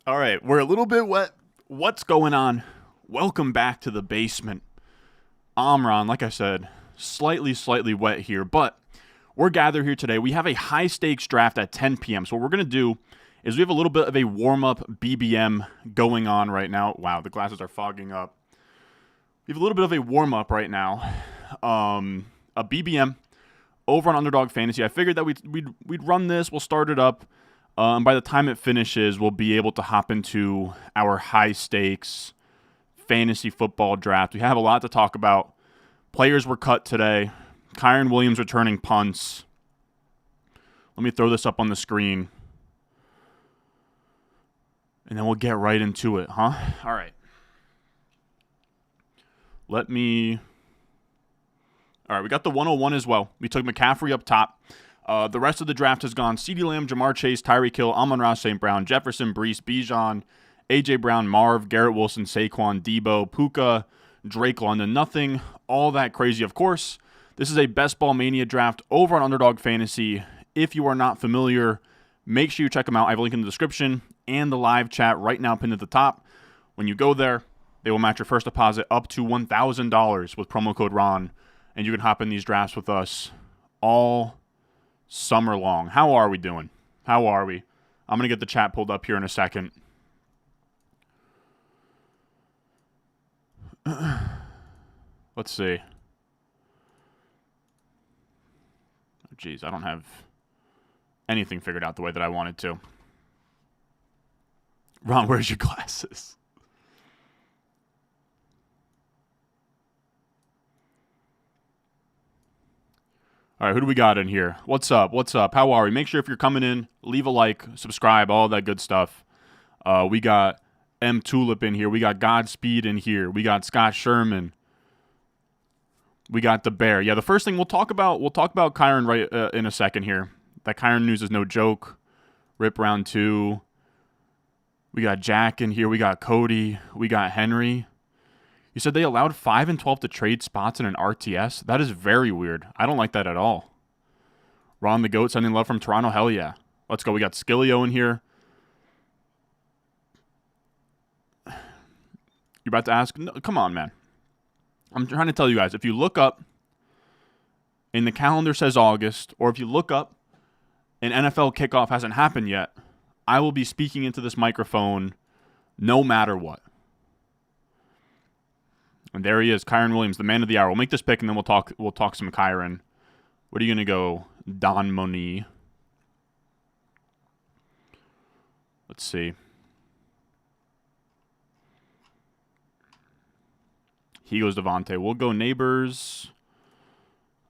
All right, we're a little bit wet. What's going on? Welcome back to the basement. Amron, like I said, slightly wet here, but we're gathered here today. We have a high stakes draft at 10 p.m. So what we're going to do is we have a little bit of a warm-up BBM going on right now. Wow, the glasses are fogging up. We have a little bit of a warm-up right now. A BBM over on Underdog Fantasy. I figured that we'd run this. We'll start it up. And by the time it finishes, we'll be able to hop into our high-stakes fantasy football draft. We have a lot to talk about. Players were cut today. Kyren Williams returning punts. Let me throw this up on the screen. And then we'll get right into it, huh? All right. All right, we got the 101 as well. We took McCaffrey up top. The rest of the draft has gone CeeDee Lamb, Jamar Chase, Tyreek Hill, Amon-Ra St. Brown, Jefferson, Breece, Bijan, A.J. Brown, Marv, Garrett Wilson, Saquon, Debo, Puka, Drake London. Nothing all that crazy, of course. This is a Best Ball Mania draft over on Underdog Fantasy. If you are not familiar, make sure you check them out. I have a link in the description and the live chat right now pinned at the top. When you go there, they will match your first deposit up to $1,000 with promo code RON, and you can hop in these drafts with us all summer long. How are we doing? How are we? I'm going to get the chat pulled up here in a second. Let's see. Jeez, I don't have anything figured out the way that I wanted to. Ron, where's your glasses? All right, who do we got in here? What's up? What's up? How are we? Make sure if you're coming in, leave a like, subscribe, all that good stuff. We got M Tulip in here. We got Godspeed in here. We got Scott Sherman. We got the Bear. Yeah, the first thing we'll talk about Kyren right in a second here. That Kyren news is no joke. Rip round 2. We got Jack in here. We got Cody. We got Henry. You said they allowed 5 and 12 to trade spots in an RTS? That is very weird. I don't like that at all. Ron the Goat sending love from Toronto. Hell yeah. Let's go. We got Skillio in here. You're about to ask? No, come on, man. I'm trying to tell you guys, if you look up and the calendar says August, or if you look up and NFL kickoff hasn't happened yet, I will be speaking into this microphone no matter what. And there he is, Kyren Williams, the man of the hour. We'll make this pick, and then we'll talk some Kyren. What are you going to go, Don Moni? Let's see. He goes Devontae. We'll go Neighbors.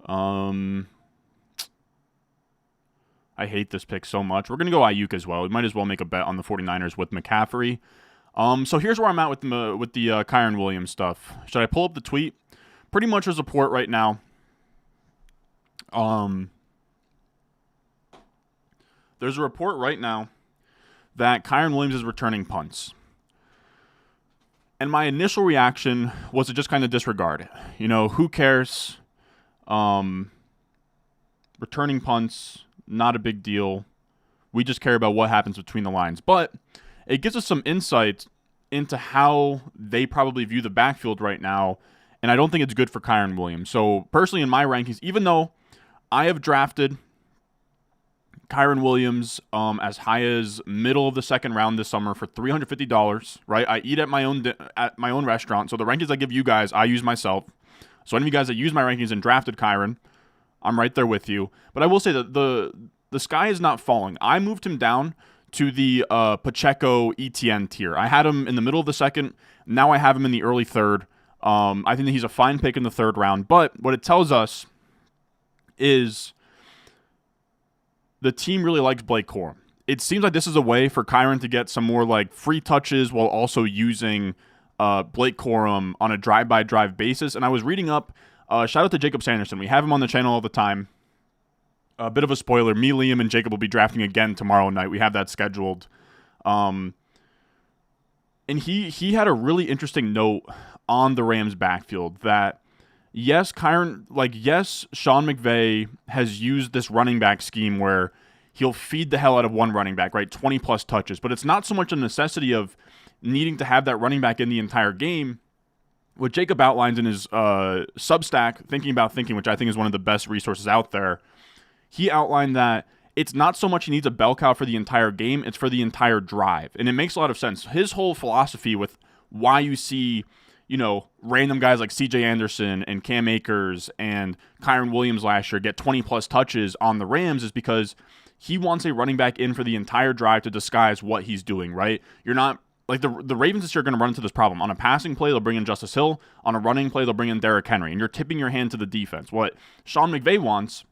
I hate this pick so much. We're going to go Ayuk as well. We might as well make a bet on the 49ers with McCaffrey. So here's where I'm at with the Kyren Williams stuff. Should I pull up the tweet? Pretty much there's a report right now. There's a report right now that Kyren Williams is returning punts. And my initial reaction was to just kind of disregard it. You know, who cares? Returning punts, not a big deal. We just care about what happens between the lines. But it gives us some insight into how they probably view the backfield right now, and I don't think it's good for Kyren Williams. So personally in my rankings, even though I have drafted Kyren Williams as high as middle of the second round this summer for $350, right? I eat at my own restaurant, so the rankings I give you guys, I use myself. So any of you guys that use my rankings and drafted Kyren, I'm right there with you. But I will say that the sky is not falling. I moved him down to the Pacheco ETN tier. I had him in the middle of the second. Now I have him in the early third. I think that he's a fine pick in the third round. But what it tells us is the team really likes Blake Corum. It seems like this is a way for Kyren to get some more like free touches while also using Blake Corum on a drive-by-drive basis. And I was reading up, shout out to Jacob Sanderson. We have him on the channel all the time. A bit of a spoiler, me, Liam, and Jacob will be drafting again tomorrow night. We have that scheduled. And he had a really interesting note on the Rams backfield that, yes, Sean McVay has used this running back scheme where he'll feed the hell out of one running back, right? 20 plus touches. But it's not so much a necessity of needing to have that running back in the entire game. What Jacob outlines in his Substack, Thinking About Thinking, which I think is one of the best resources out there, he outlined that it's not so much he needs a bell cow for the entire game, it's for the entire drive. And it makes a lot of sense. His whole philosophy with why you see, random guys like CJ Anderson and Cam Akers and Kyren Williams last year get 20 plus touches on the Rams is because he wants a running back in for the entire drive to disguise what he's doing, right? You're not like the Ravens this year are going to run into this problem. On a passing play, they'll bring in Justice Hill. On a running play, they'll bring in Derrick Henry. And you're tipping your hand to the defense. What Sean McVay wants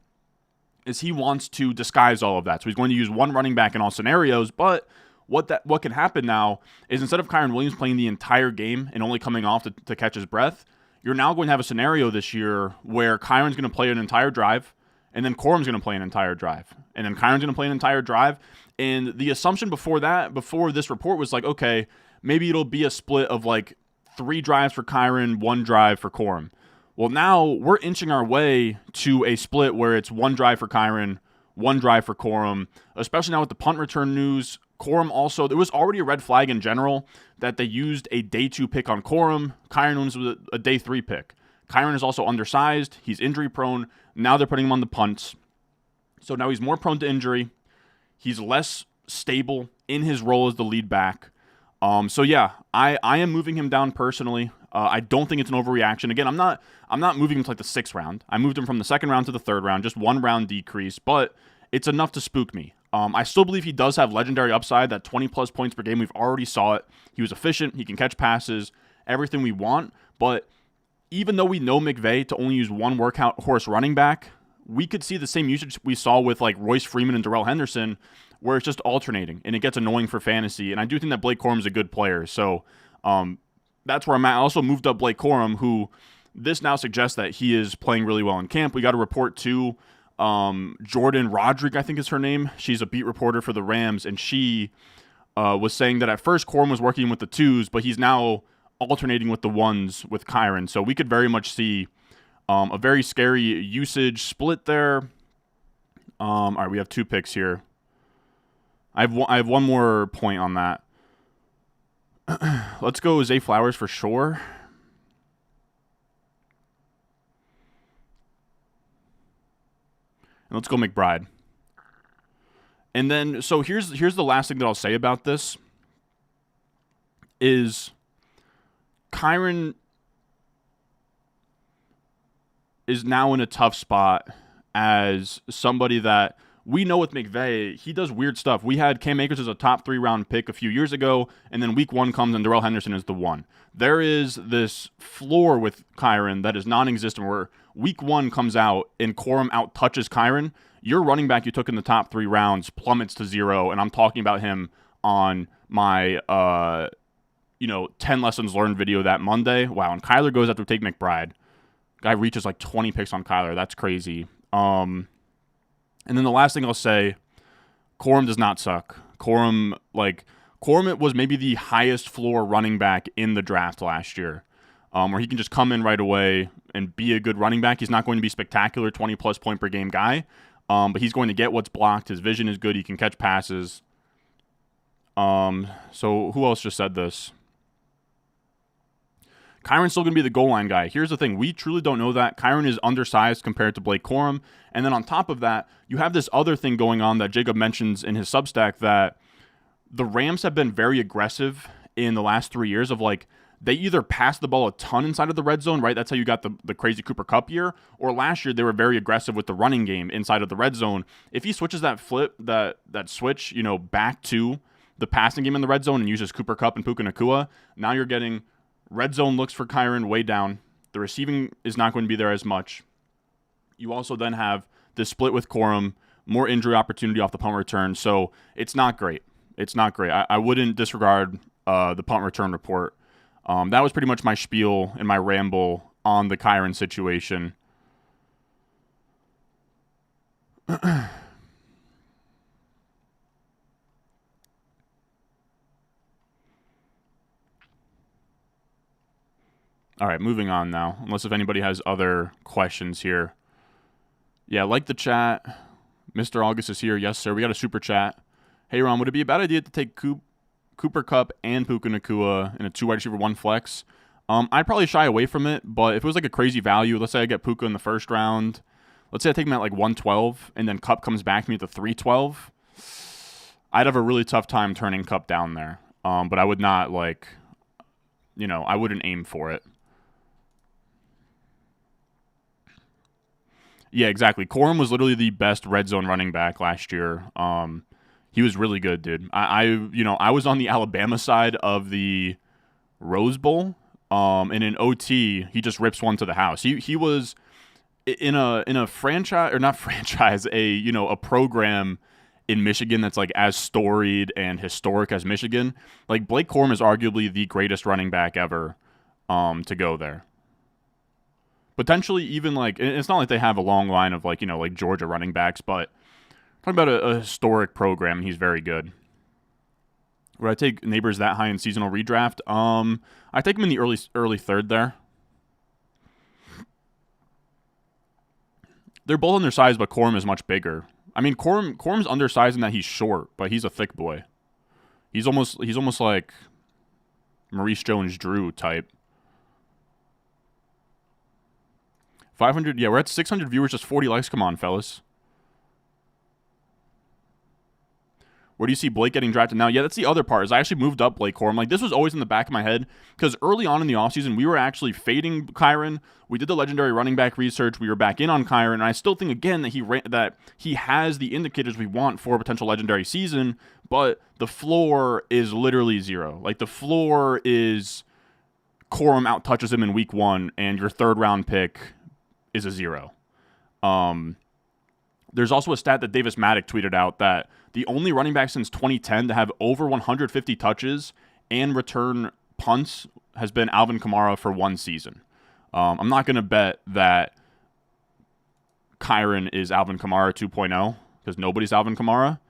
is he wants to disguise all of that. So he's going to use one running back in all scenarios, but what can happen now is instead of Kyren Williams playing the entire game and only coming off to catch his breath, you're now going to have a scenario this year where Kyren's going to play an entire drive, and then Corum's going to play an entire drive, and then Kyren's going to play an entire drive. And the assumption before this report was like, okay, maybe it'll be a split of like 3 drives for Kyren, 1 drive for Corum. Well, now we're inching our way to a split where it's 1 drive for Kyren, 1 drive for Corum, especially now with the punt return news. Corum also, there was already a red flag in general that they used a day 2 pick on Corum. Kyren Williams was a day 3 pick. Kyren is also undersized. He's injury prone. Now they're putting him on the punts. So now he's more prone to injury. He's less stable in his role as the lead back. So yeah, I am moving him down personally. I don't think it's an overreaction. Again, I'm not moving him to like the 6th round. I moved him from the 2nd round to the 3rd round, just 1 round decrease, but it's enough to spook me. I still believe he does have legendary upside, that 20 plus points per game. We've already saw it. He was efficient. He can catch passes, everything we want. But even though we know McVay to only use 1 workhorse running back, we could see the same usage we saw with like Royce Freeman and Darrell Henderson, where it's just alternating and it gets annoying for fantasy. And I do think that Blake Corum's a good player. So that's where I'm at. I also moved up Blake Corum, who this now suggests that he is playing really well in camp. We got a report too. Jordan Roderick, I think is her name. She's a beat reporter for the Rams, and she was saying that at first Corum was working with the 2s, but he's now alternating with the 1s with Kyren. So we could very much see a very scary usage split there. All right, we have 2 picks here. I have one more point on that. Let's go Zay Flowers for sure. And let's go McBride. And then, so here's the last thing that I'll say about this is Kyren is now in a tough spot as somebody that we know with McVay, he does weird stuff. We had Cam Akers as a top 3 round pick a few years ago, and then week 1 comes and Darrell Henderson is the 1. There is this floor with Kyren that is non-existent where week 1 comes out and Corum out touches Kyren. Your running back you took in the top 3 rounds plummets to 0, and I'm talking about him on my 10 lessons learned video that Monday. Wow, and Kyler goes out to take McBride. Guy reaches like 20 picks on Kyler. That's crazy. And then the last thing I'll say, Corum does not suck. Corum was maybe the highest floor running back in the draft last year, where he can just come in right away and be a good running back. He's not going to be spectacular 20-plus point per game guy, but he's going to get what's blocked. His vision is good. He can catch passes. So who else just said this? Kyren's still going to be the goal line guy. Here's the thing. We truly don't know that. Kyren is undersized compared to Blake Corum. And then on top of that, you have this other thing going on that Jacob mentions in his Substack, that the Rams have been very aggressive in the last 3 years of like, they either pass the ball a ton inside of the red zone, right? That's how you got the crazy Cooper Kupp year. Or last year, they were very aggressive with the running game inside of the red zone. If he switches that switch, back to the passing game in the red zone and uses Cooper Kupp and Puka Nacua, now you're getting red zone looks for Kyren way down. The receiving is not going to be there as much. You also then have this split with Corum, more injury opportunity off the punt return. So it's not great. It's not great. I wouldn't disregard the punt return report. That was pretty much my spiel and my ramble on the Kyren situation. All right, moving on now. Unless if anybody has other questions here. Yeah, like the chat. Mr. August is here. Yes, sir. We got a super chat. Hey, Ron, would it be a bad idea to take Cooper Kupp and Puka Nacua in a 2 wide receiver 1 flex? I'd probably shy away from it, but if it was like a crazy value, let's say I get Puka in the first round, let's say I take him at like 112, and then Kupp comes back to me at the 312, I'd have a really tough time turning Kupp down there. But I would not I wouldn't aim for it. Yeah, exactly. Corum was literally the best red zone running back last year. He was really good, dude. I was on the Alabama side of the Rose Bowl, and in OT he just rips one to the house. He was in a franchise, or not franchise, a program in Michigan that's like as storied and historic as Michigan. Like Blake Corum is arguably the greatest running back ever to go there. Potentially even like, it's not like they have a long line of like Georgia running backs, but talking about a historic program, he's very good. Would I take Neighbors that high in seasonal redraft? I take him in the early third there. They're both undersized, but Corum is much bigger. I mean, Corum's undersized in that he's short, but he's a thick boy. He's almost like Maurice Jones-Drew type. 500, yeah, we're at 600 viewers, just 40 likes. Come on, fellas. Where do you see Blake getting drafted now? Yeah, that's the other part, is I actually moved up Blake Corum. Like, this was always in the back of my head, because early on in the offseason, we were actually fading Kyren. We did the legendary running back research. We were back in on Kyren, and I still think, again, that he has the indicators we want for a potential legendary season, but the floor is literally zero. Like, the floor is Corum out-touches him in week 1, and your third-round pick is a 0. There's also a stat that Davis Maddock tweeted out that the only running back since 2010 to have over 150 touches and return punts has been Alvin Kamara for 1 season. I'm not going to bet that Kyren is Alvin Kamara 2.0 because nobody's Alvin Kamara.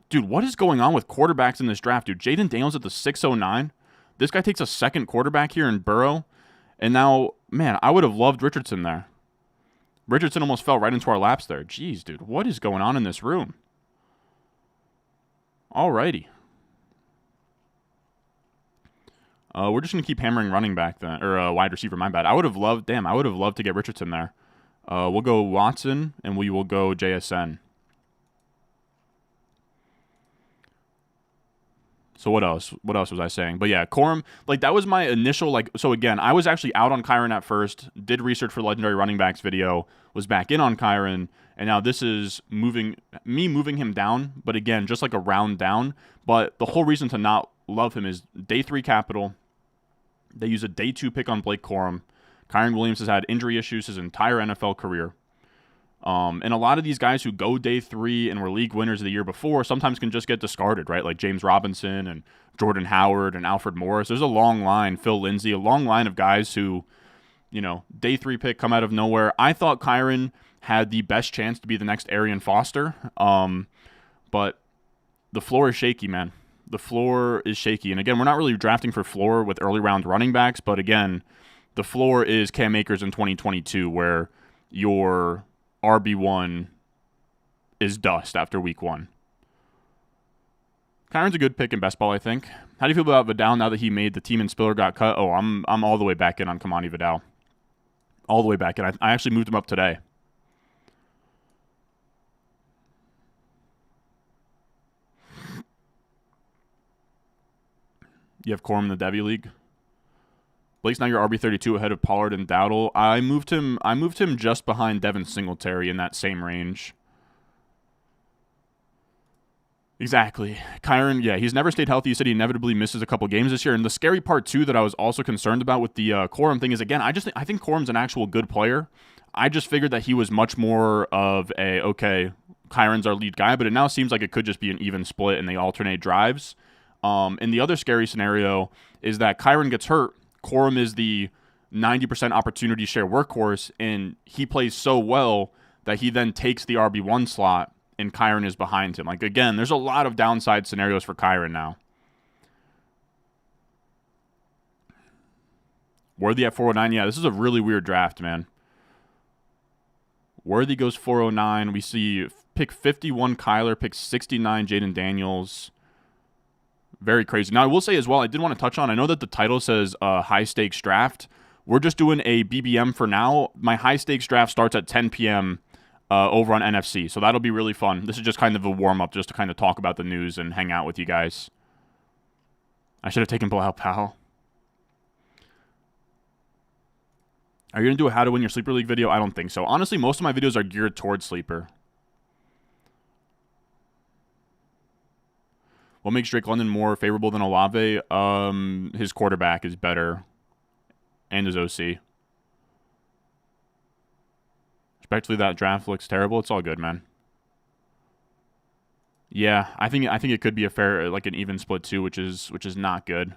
Dude, what is going on with quarterbacks in this draft, dude? Jaden Daniels at the 609. This guy takes a second quarterback here in Burrow. And now, man, I would have loved Richardson there. Richardson almost fell right into our laps there. Jeez, dude, what is going on in this room? Alrighty. We're just going to keep hammering running back then, or wide receiver, my bad. I would have loved to get Richardson there. We'll go Watson, and we will go JSN. So what else? What else was I saying? But yeah, Corum, like that was my initial, so again, I was actually out on Kyren at first, did research for the Legendary Running Backs video, was back in on Kyren, and now this is moving him down, but again, just like a round down. But the whole reason to not love him is day 3 capital. They use a day 2 pick on Blake Corum. Kyren Williams has had injury issues his entire NFL career. And a lot of these guys who go day 3 and were league winners the year before sometimes can just get discarded, right? Like James Robinson and Jordan Howard and Alfred Morris. There's a long line, Phil Lindsay, a long line of guys who, day 3 pick come out of nowhere. I thought Kyren had the best chance to be the next Arian Foster. But the floor is shaky, man. The floor is shaky. And again, we're not really drafting for floor with early round running backs, but again, the floor is Cam Akers in 2022, where your RB1 is dust after week 1. Kyren's a good pick in best ball, I think. How do you feel about Vidal now that he made the team and Spiller got cut? Oh, I'm all the way back in on Kamani Vidal. All the way back in. I actually moved him up today. You have Corum in the Devy League. Blake's now your RB32 ahead of Pollard and Dowdle. I moved him just behind Devin Singletary in that same range. Exactly. Kyren, yeah, he's never stayed healthy. He said he inevitably misses a couple games this year. And the scary part, too, that I was also concerned about with the Corum thing is, again, I think Corum's an actual good player. I just figured that he was much more of Kyren's our lead guy, but it now seems like it could just be an even split and they alternate drives. And the other scary scenario is that Kyren gets hurt. Corum is the 90% opportunity share workhorse, and he plays so well that he then takes the RB1 slot, and Kyren is behind him. Like, again, there's a lot of downside scenarios for Kyren now. Worthy at 409. Yeah, this is a really weird draft, man. Worthy goes 409. We see pick 51 Kyler, pick 69 Jaden Daniels. Very crazy. Now, I will say as well, I did want to touch on, I know that the title says high stakes draft. We're just doing a BBM for now. My high stakes draft starts at 10 p.m. Over on NFC, so that'll be really fun. This is just kind of a warm-up just to kind of talk about the news and hang out with you guys. I should have taken Bilal Powell. Are you going to do a how to win your Sleeper League video? I don't think so. Honestly, most of my videos are geared towards Sleeper. What makes Drake London more favorable than Olave? His quarterback is better. And his OC. Respectfully, that draft looks terrible. It's all good, man. Yeah, I think it could be a fair, like an even split too, which is not good.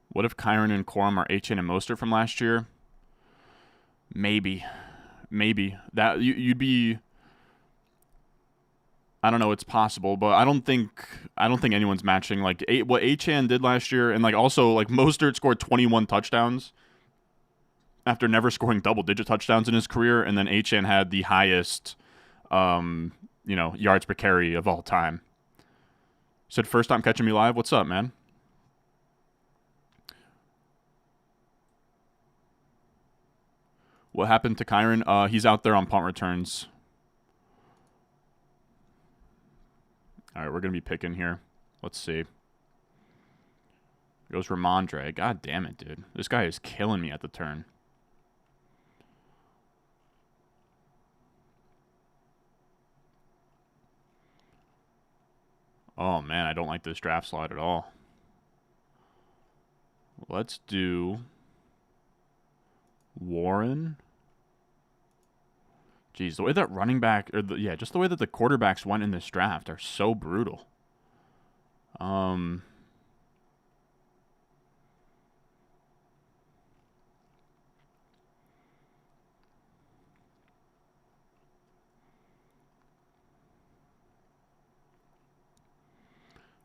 What if Kyren and Corum are HN and Mostert from last year? Maybe. That you'd be. I don't know. It's possible, but I don't think anyone's matching like what HN did last year, and like also like Mostert scored 21 touchdowns after never scoring double-digit touchdowns in his career, and then HN had the highest, yards per carry of all time. Said first time catching me live. What's up, man? What happened to Kyren? He's out there on punt returns. All right, we're going to be picking here. Let's see. Goes Ramondre. God damn it, dude. This guy is killing me at the turn. Oh, man, I don't like this draft slot at all. Let's do Warren. Jeez, the way that running back, just the way that the quarterbacks went in this draft are so brutal. We're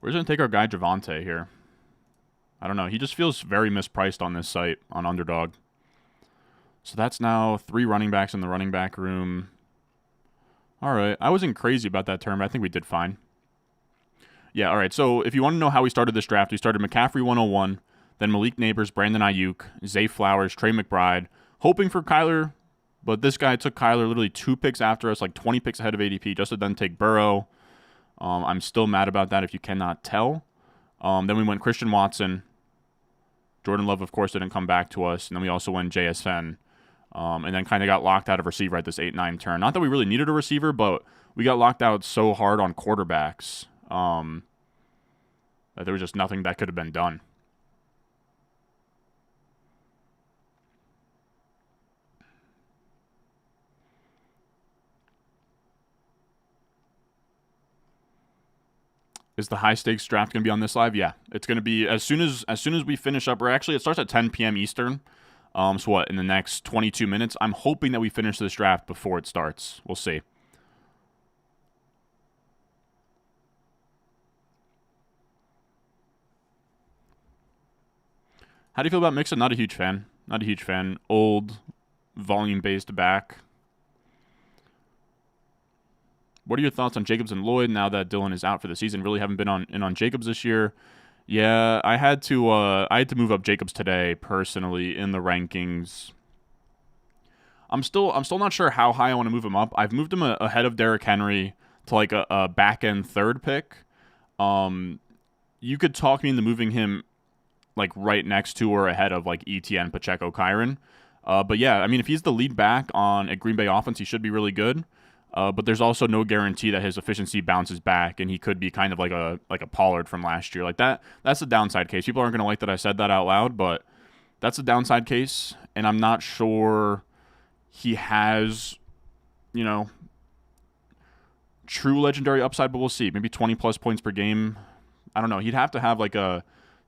just going to take our guy Javonte here. I don't know. He just feels very mispriced on this site, on Underdog. So that's now 3 running backs in the running back room. All right. I wasn't crazy about that term, but I think we did fine. Yeah, all right. So if you want to know how we started this draft, we started McCaffrey 101, then Malik Neighbors, Brandon Ayuk, Zay Flowers, Trey McBride, hoping for Kyler, but this guy took Kyler literally 2 picks after us, like 20 picks ahead of ADP, just to then take Burrow. I'm still mad about that if you cannot tell. Then we went Christian Watson. Jordan Love, of course, didn't come back to us. And then we also went JSN. And then kind of got locked out of receiver at this 8-9 turn. Not that we really needed a receiver, but we got locked out so hard on quarterbacks that there was just nothing that could have been done. Is the high stakes draft going to be on this live? Yeah, it's going to be as soon as we finish up. It starts at 10 p.m. Eastern. So what, in the next 22 minutes? I'm hoping that we finish this draft before it starts. We'll see. How do you feel about Mixon? Not a huge fan. Old, volume-based back. What are your thoughts on Jacobs and Lloyd now that Dylan is out for the season? Really haven't been on Jacobs this year. Yeah, I had to move up Jacobs today personally in the rankings. I'm still not sure how high I want to move him up. I've moved him ahead of Derrick Henry to like a back end 3rd pick. You could talk me into moving him like right next to or ahead of like ETN, Pacheco, Kyren. But yeah, I mean, if he's the lead back on a Green Bay offense, he should be really good. But there's also no guarantee that his efficiency bounces back, and he could be kind of like a Pollard from last year. Like that. That's the downside case. People aren't going to like that I said that out loud, but that's the downside case. And I'm not sure he has, true legendary upside, but we'll see. Maybe 20 plus points per game. I don't know. He'd have to have like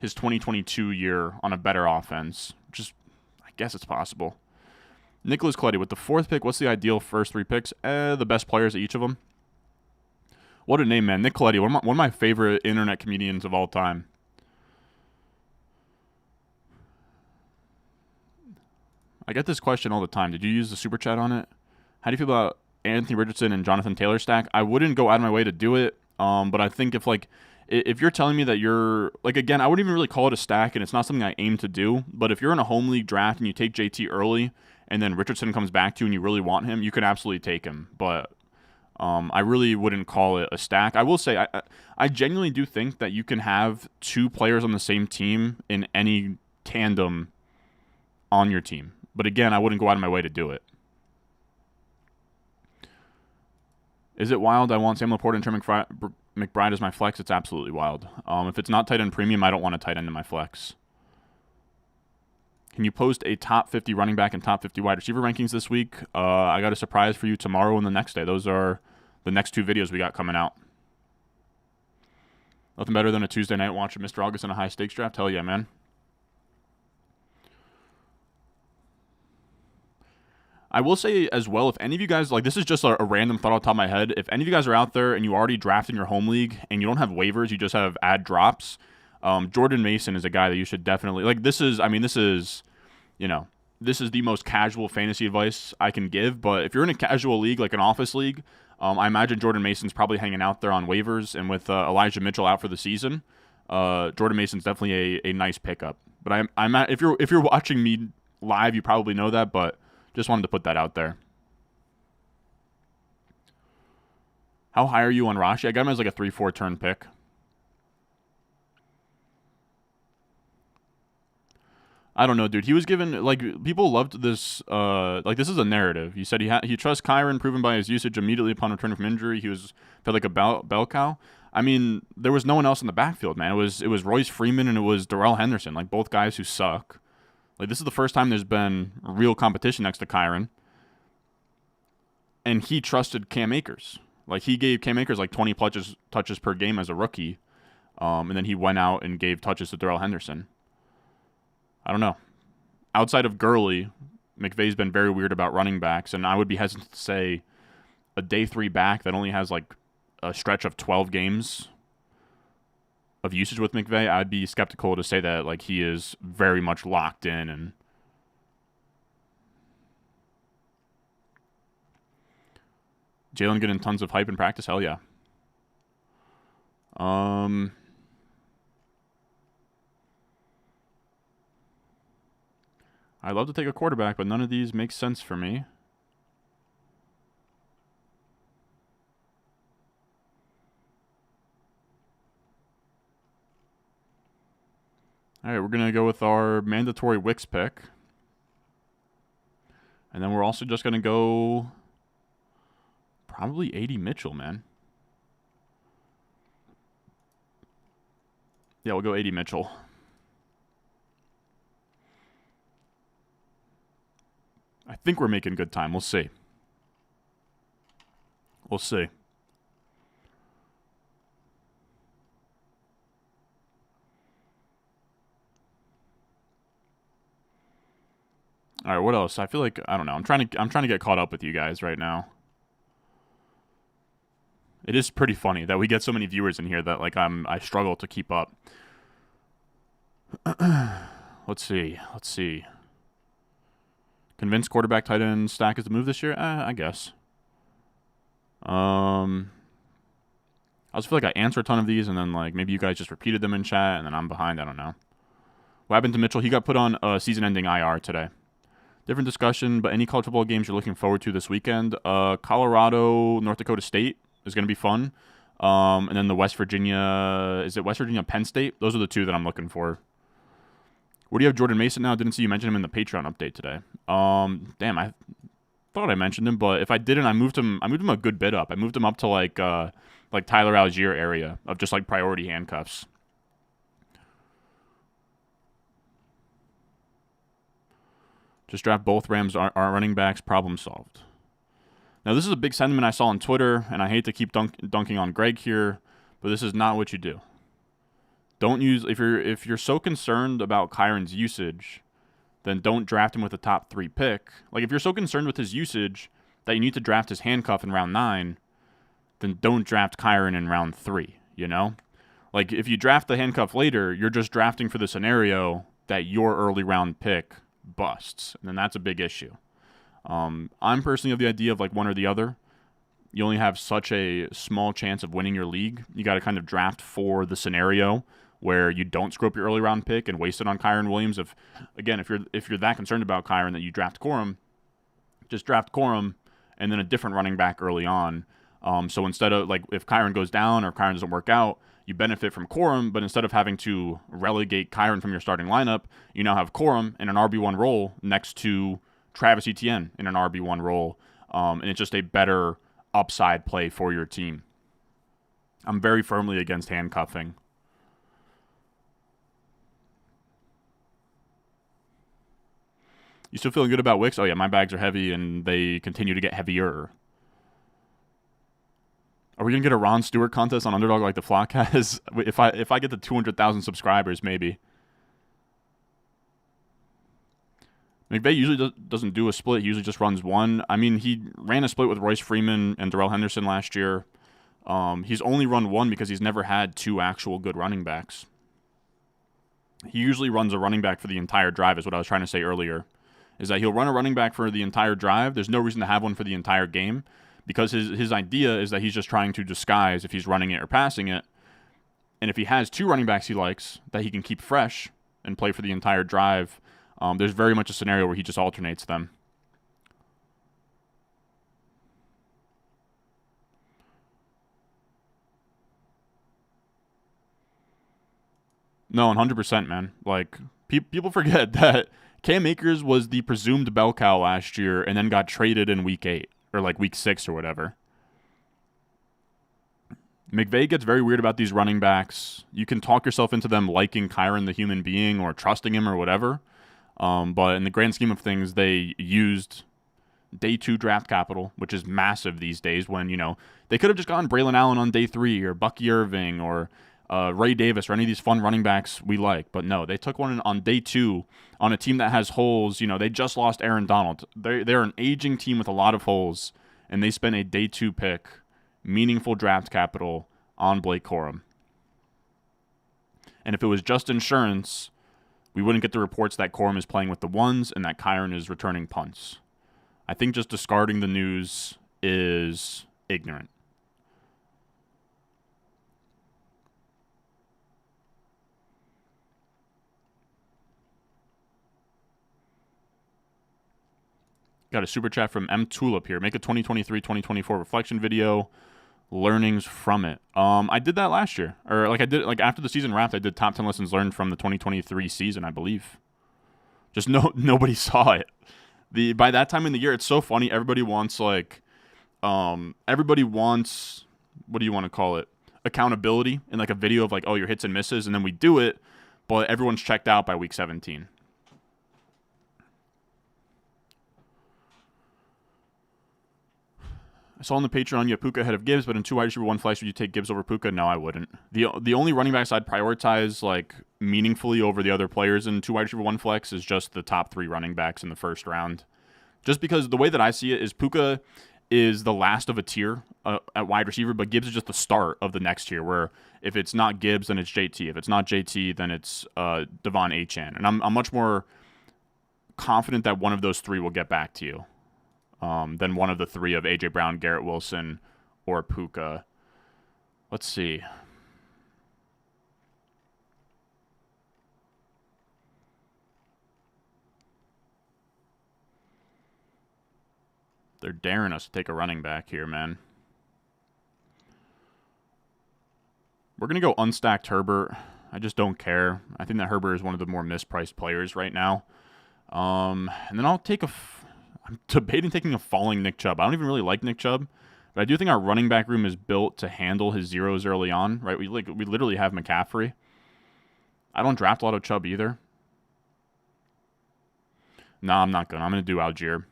his 2022 year on a better offense. Just, I guess it's possible. Nicholas Coletti with the 4th pick. What's the ideal first 3 picks? The best players at each of them. What a name, man. Nick Coletti, one of my favorite internet comedians of all time. I get this question all the time. Did you use the super chat on it? How do you feel about Anthony Richardson and Jonathan Taylor stack? I wouldn't go out of my way to do it, but I think if you're telling me that you're, like, again, I wouldn't even really call it a stack, and it's not something I aim to do, but if you're in a home league draft and you take JT early, and then Richardson comes back to you and you really want him, you can absolutely take him, but I really wouldn't call it a stack. I will say, I genuinely do think that you can have 2 players on the same team in any tandem on your team. But again, I wouldn't go out of my way to do it. Is it wild? I want Sam Laporta and Trey McBride as my flex. It's absolutely wild. If it's not tight end premium, I don't want a tight end in my flex. Can you post a top 50 running back and top 50 wide receiver rankings this week? I got a surprise for you tomorrow and the next day. Those are the next 2 videos we got coming out. Nothing better than a Tuesday night watching Mr. August in a high stakes draft. Hell yeah, man. I will say as well, if any of you guys, like, this is just a random thought off the top of my head. If any of you guys are out there and you already drafted in your home league and you don't have waivers, you just have add drops, Jordan Mason is a guy that you should definitely, like, this is the most casual fantasy advice I can give. But if you're in a casual league, like an office league, I imagine Jordan Mason's probably hanging out there on waivers. And with Elijah Mitchell out for the season, Jordan Mason's definitely a nice pickup. But if you're watching me live, you probably know that, but just wanted to put that out there. How high are you on Rashi? I got him as like a 3-4 turn pick. I don't know, dude. He was given, like, people loved this, like, this is a narrative. He said he trusts Kyren, proven by his usage immediately upon returning from injury. He felt like a bell cow. I mean, there was no one else in the backfield, man. It was Royce Freeman and it was Darrell Henderson, like, both guys who suck. Like, this is the first time there's been real competition next to Kyren. And he trusted Cam Akers. Like, he gave Cam Akers like 20 touches per game as a rookie. And then he went out and gave touches to Darrell Henderson. I don't know. Outside of Gurley, McVay's been very weird about running backs. And I would be hesitant to say a day 3 back that only has like a stretch of 12 games of usage with McVay, I'd be skeptical to say that, like, he is very much locked in. And Jalen getting tons of hype in practice, hell yeah. I'd love to take a quarterback, but none of these make sense for me. All right, we're going to go with our mandatory Wicks pick. And then we're also just going to go probably 80 Mitchell, man. Yeah, we'll go 80 Mitchell. I think we're making good time. We'll see. We'll see. All right, what else? I feel like, I don't know. I'm trying to get caught up with you guys right now. It is pretty funny that we get so many viewers in here that, like, I struggle to keep up. Let's see. Convinced quarterback tight end stack is the move this year? I guess. I also feel like I answer a ton of these, and then, like, maybe you guys just repeated them in chat, and then I'm behind. I don't know. What happened to Mitchell? He got put on a season-ending IR today. Different discussion, but any college football games you're looking forward to this weekend? Colorado, North Dakota State is going to be fun. And then the West Virginia, is it West Virginia, Penn State? Those are the 2 that I'm looking for. Where do you have Jordan Mason now? Didn't see you mention him in the Patreon update today. Damn, I thought I mentioned him, but if I didn't, I moved him a good bit up. I moved him up to like Tyler Algier area of just like priority handcuffs. Just draft both Rams are running backs, problem solved. Now, this is a big sentiment I saw on Twitter, and I hate to keep dunking on Greg here, but this is not what you do. Don't use if you're so concerned about Kyren's usage, then don't draft him with a top 3 pick. Like if you're so concerned with his usage that you need to draft his handcuff in round 9, then don't draft Kyren in round 3, you know? Like if you draft the handcuff later, you're just drafting for the scenario that your early round pick busts, and then that's a big issue. I'm personally of the idea of like one or the other. You only have such a small chance of winning your league. You got to kind of draft for the scenario where you don't screw up your early round pick and waste it on Kyren Williams. If you're that concerned about Kyren that you draft Corum, just draft Corum and then a different running back early on. So instead of like if Kyren goes down or Kyren doesn't work out, you benefit from Corum, but instead of having to relegate Kyren from your starting lineup, you now have Corum in an RB1 role next to Travis Etienne in an RB1 role, and it's just a better upside play for your team. I'm very firmly against handcuffing. You still feeling good about Wicks? Oh yeah, my bags are heavy and they continue to get heavier. Are we gonna get a Ron Stewart contest on Underdog like the Flock has? If I get the 200,000 subscribers, maybe. McVay usually doesn't do a split. He usually just runs one. I mean, he ran a split with Royce Freeman and Darrell Henderson last year. He's only run one because he's never had 2 actual good running backs. He usually runs a running back for the entire drive, is what I was trying to say earlier. Is that he'll run a running back for the entire drive. There's no reason to have one for the entire game because his idea is that he's just trying to disguise if he's running it or passing it. And if he has 2 running backs he likes that he can keep fresh and play for the entire drive, there's very much a scenario where he just alternates them. No, 100%, man. Like, people forget that Cam Akers was the presumed bell cow last year and then got traded in week 8 or like week 6 or whatever. McVay gets very weird about these running backs. You can talk yourself into them liking Kyren the human being or trusting him or whatever. But in the grand scheme of things, they used day 2 draft capital, which is massive these days when, you know, they could have just gotten Braylon Allen on day 3 or Bucky Irving or Ray Davis or any of these fun running backs we like. But no, they took one on day 2 on a team that has holes. You know, they just lost Aaron Donald. They're an aging team with a lot of holes, and they spent a day 2 pick, meaningful draft capital on Blake Corum. And if it was just insurance, we wouldn't get the reports that Corum is playing with the ones and that Kyren is returning punts. I think just discarding the news is ignorant. Got a super chat from M Tulip here. Make a 2023-2024 reflection video. Learnings from it. I did that last year, or like I did like after the season wrapped. I did top 10 lessons learned from the 2023 season, I believe. Just nobody saw it. By that time in the year, it's so funny. Everybody wants what do you want to call it? Accountability in like a video of like, oh, your hits and misses, and then we do it, but everyone's checked out by week 17. I saw on the Patreon you have Puka ahead of Gibbs, but in 2 wide receiver 1 flex, would you take Gibbs over Puka? No, I wouldn't. The only running backs I'd prioritize like meaningfully over the other players in 2 wide receiver 1 flex is just the top 3 running backs in the first round. Just because the way that I see it is Puka is the last of a tier at wide receiver, but Gibbs is just the start of the next tier, where if it's not Gibbs, then it's JT. If it's not JT, then it's Devon Achane. And I'm much more confident that one of those 3 will get back to you. Than one of the 3 of A.J. Brown, Garrett Wilson, or Puka. Let's see. They're daring us to take a running back here, man. We're going to go unstacked Herbert. I just don't care. I think that Herbert is one of the more mispriced players right now. And then I'll take I'm debating taking a falling Nick Chubb. I don't even really like Nick Chubb, but I do think our running back room is built to handle his zeros early on, right? We literally have McCaffrey. I don't draft a lot of Chubb either. No, I'm not going. I'm going to do Algier.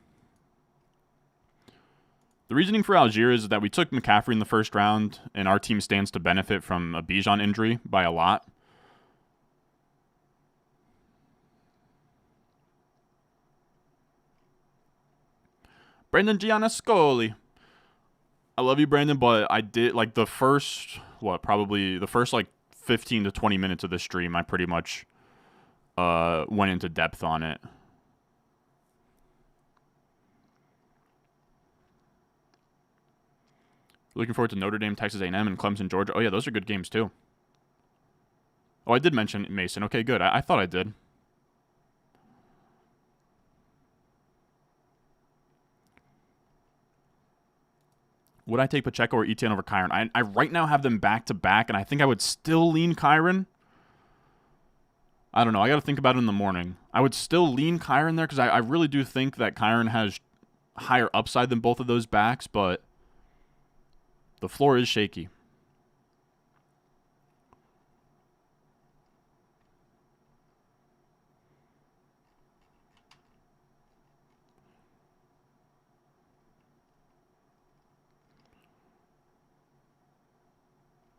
The reasoning for Algier is that we took McCaffrey in the first round, and our team stands to benefit from a Bijan injury by a lot. Brandon Gianascoli. I love you, Brandon, but I did, like, probably the first, like, 15 to 20 minutes of the stream, I pretty much went into depth on it. Looking forward to Notre Dame, Texas A&M, and Clemson, Georgia. Oh, yeah, those are good games, too. Oh, I did mention Mason. Okay, good. I thought I did. Would I take Pacheco or Etienne over Kyren? I right now have them back-to-back, and I think I would still lean Kyren. I don't know. I got to think about it in the morning. I would still lean Kyren there because I really do think that Kyren has higher upside than both of those backs, but the floor is shaky.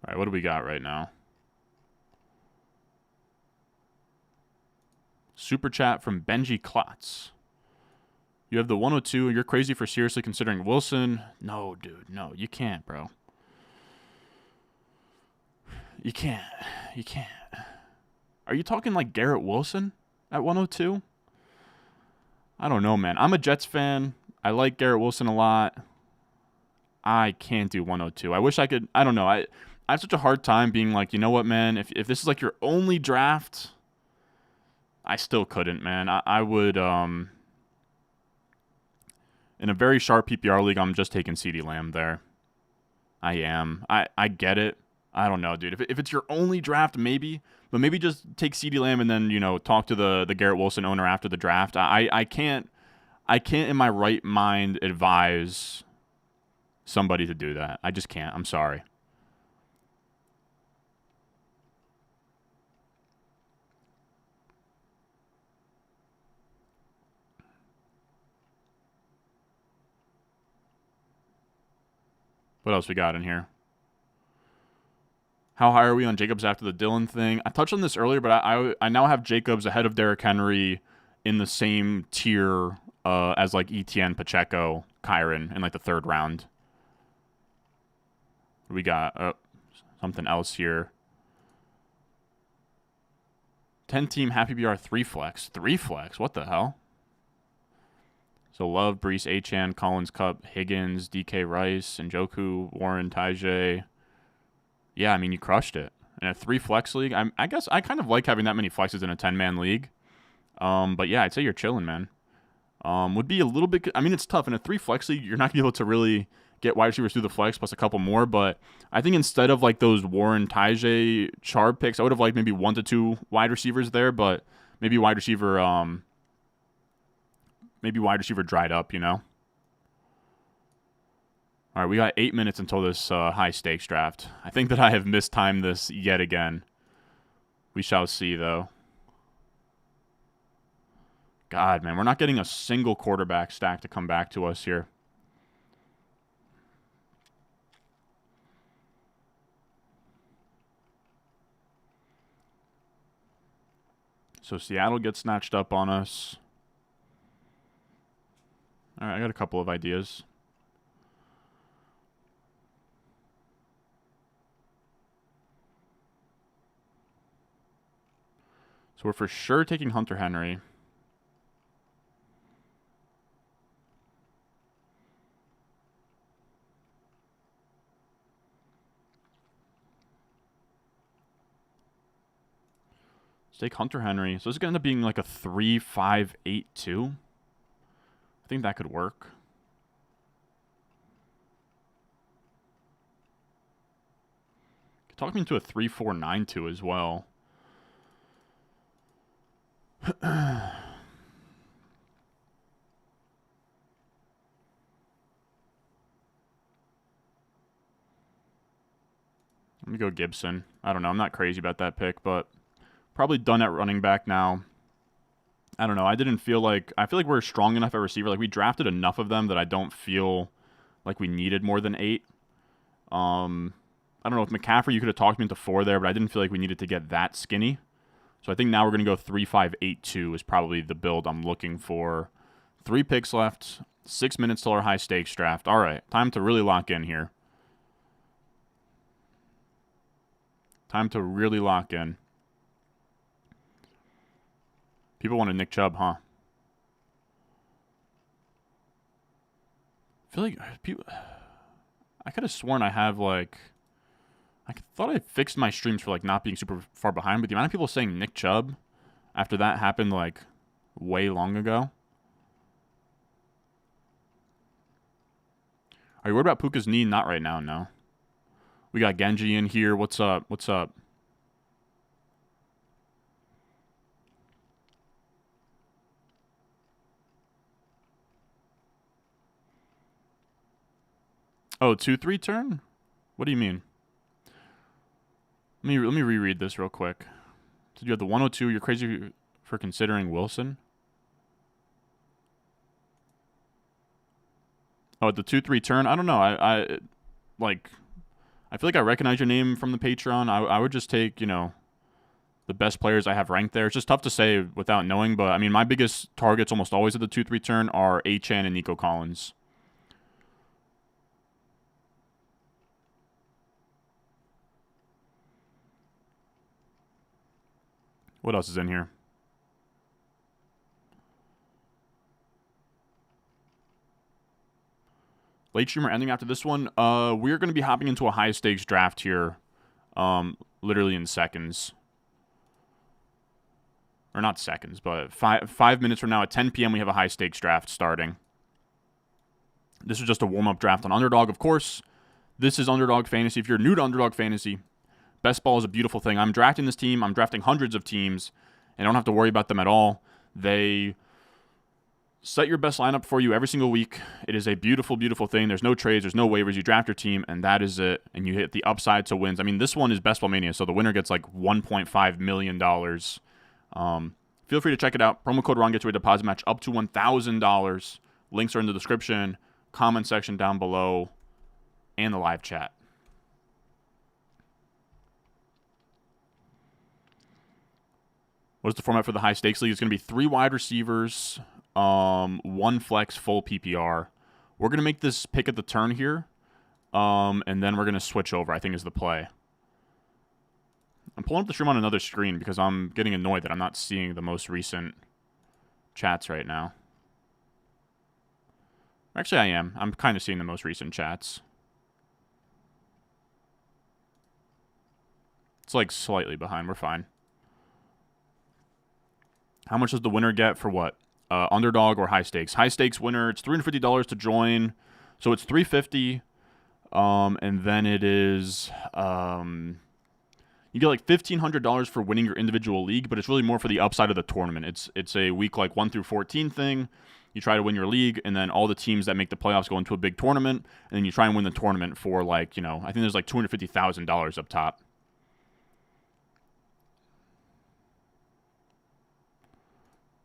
All right, what do we got right now? Super chat from Benji Klotz. You have the 102, and you're crazy for seriously considering Wilson. No, dude, no, you can't, bro. You can't. You can't. Are you talking like Garrett Wilson at 102? I don't know, man. I'm a Jets fan. I like Garrett Wilson a lot. I can't do 102. I wish I could. I don't know. I have such a hard time being like, you know what, man? If this is like your only draft, I still couldn't, man. I would, in a very sharp PPR league, I'm just taking CeeDee Lamb there. I am. I get it. I don't know, dude. If it's your only draft, maybe. But maybe just take CeeDee Lamb and then, talk to the Garrett Wilson owner after the draft. I can't in my right mind advise somebody to do that. I just can't. I'm sorry. What else we got in here? How high are we on Jacobs after the Dillon thing? I touched on this earlier, but I now have Jacobs ahead of Derrick Henry in the same tier as like Etienne, Pacheco, Kyren in like the third round. We got something else here. 10-team Happy BR 3 flex. 3 flex? What the hell? So Love, Brees, Achane, Collins, Cup, Higgins, DK Rice, Njoku, Warren, Tajay. Yeah, I mean, you crushed it. In a 3 flex league, I guess I kind of like having that many flexes in a 10-man league. But yeah, I'd say you're chilling, man. Would be a little bit... I mean, it's tough. In a 3 flex league, you're not going to be able to really get wide receivers through the flex plus a couple more. But I think instead of like those Warren, Tajay, Charb picks, I would have liked maybe 1 to 2 wide receivers there. But maybe wide receiver dried up, All right, we got 8 minutes until this high-stakes draft. I think that I have mistimed this yet again. We shall see, though. God, man, we're not getting a single quarterback stack to come back to us here. So Seattle gets snatched up on us. All right, I got a couple of ideas. So we're for sure taking Hunter Henry. Let's take Hunter Henry. So this is going to end up being like a 3-5-8-2. I think that could work. Could talk me into a 3-4-9-2 as well. Let me go Gibson. I don't know. I'm not crazy about that pick, but probably done at running back now. I don't know. I feel like we're strong enough at receiver. Like we drafted enough of them that I don't feel like we needed more than 8. I don't know. With McCaffrey, you could have talked me into 4 there, but I didn't feel like we needed to get that skinny. So I think now we're going to go 3-5-8-2 is probably the build I'm looking for. 3 picks left. 6 minutes till our high stakes draft. All right, time to really lock in here. Time to really lock in. People wanted Nick Chubb, huh? I feel like people. I could have sworn I have like. I thought I fixed my streams for like not being super far behind, but the amount of people saying Nick Chubb after that happened like way long ago. Are you worried about Puka's knee? Not right now, no. We got Genji in here. What's up? What's up? Oh, 2-3 turn? What do you mean? Let me reread this real quick. Did you have the 102? You're crazy for considering Wilson? Oh, at the 2-3 turn? I don't know. I feel like I recognize your name from the Patreon. I would just take, you know, the best players I have ranked there. It's just tough to say without knowing, but I mean, my biggest targets almost always at the 2-3 turn are Achane and Nico Collins. What else is in here? Late streamer ending after this one. We're going to be hopping into a high stakes draft here, literally in seconds. Or not seconds, but 5 minutes from now at 10 p.m. we have a high stakes draft starting. This is just a warm up draft on Underdog, of course. This is Underdog Fantasy. If you're new to Underdog Fantasy, best ball is a beautiful thing. I'm drafting this team. I'm drafting hundreds of teams, and I don't have to worry about them at all. They set your best lineup for you every single week. It is a beautiful, beautiful thing. There's no trades. There's no waivers. You draft your team, and that is it. And you hit the upside to wins. I mean, this one is Best Ball Mania, so the winner gets like $1.5 million. Feel free to check it out. Promo code RON gets you a deposit match up to $1,000. Links are in the description, comment section down below, and the live chat. What is the format for the high stakes league? It's going to be 3 wide receivers, 1 flex, full PPR. We're going to make this pick at the turn here, and then we're going to switch over, I think is the play. I'm pulling up the stream on another screen because I'm getting annoyed that I'm not seeing the most recent chats right now. Actually, I am. I'm kind of seeing the most recent chats. It's like slightly behind. We're fine. How much does the winner get for what? Underdog or high stakes? High stakes winner, it's $350 to join. So it's $350. And then it is you get like $1,500 for winning your individual league, but it's really more for the upside of the tournament. It's a week like 1 through 14 thing. You try to win your league, and then all the teams that make the playoffs go into a big tournament, and then you try and win the tournament for like, you know, I think there's like $250,000 up top.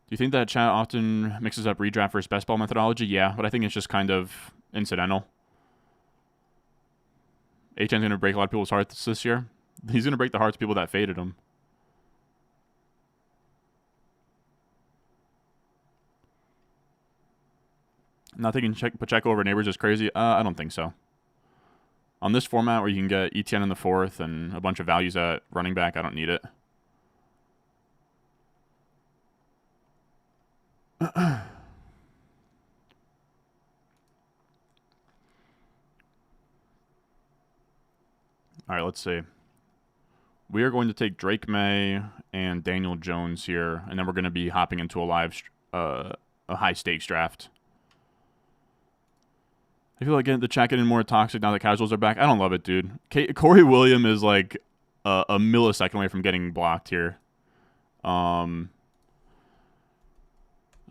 Do you think that chat often mixes up redraft versus best ball methodology? Yeah, but I think it's just kind of incidental. Achane's going to break a lot of people's hearts this year. He's going to break the hearts of people that faded him. Not thinking Pacheco over Neighbors is crazy? I don't think so. On this format where you can get ETN in the 4th and a bunch of values at running back, I don't need it. All right, let's see. We are going to take Drake May and Daniel Jones here, and then we're going to be hopping into a high stakes draft. I feel like the chat getting more toxic now that casuals are back. I don't love it, dude. Corey Williams is like a millisecond away from getting blocked here. Some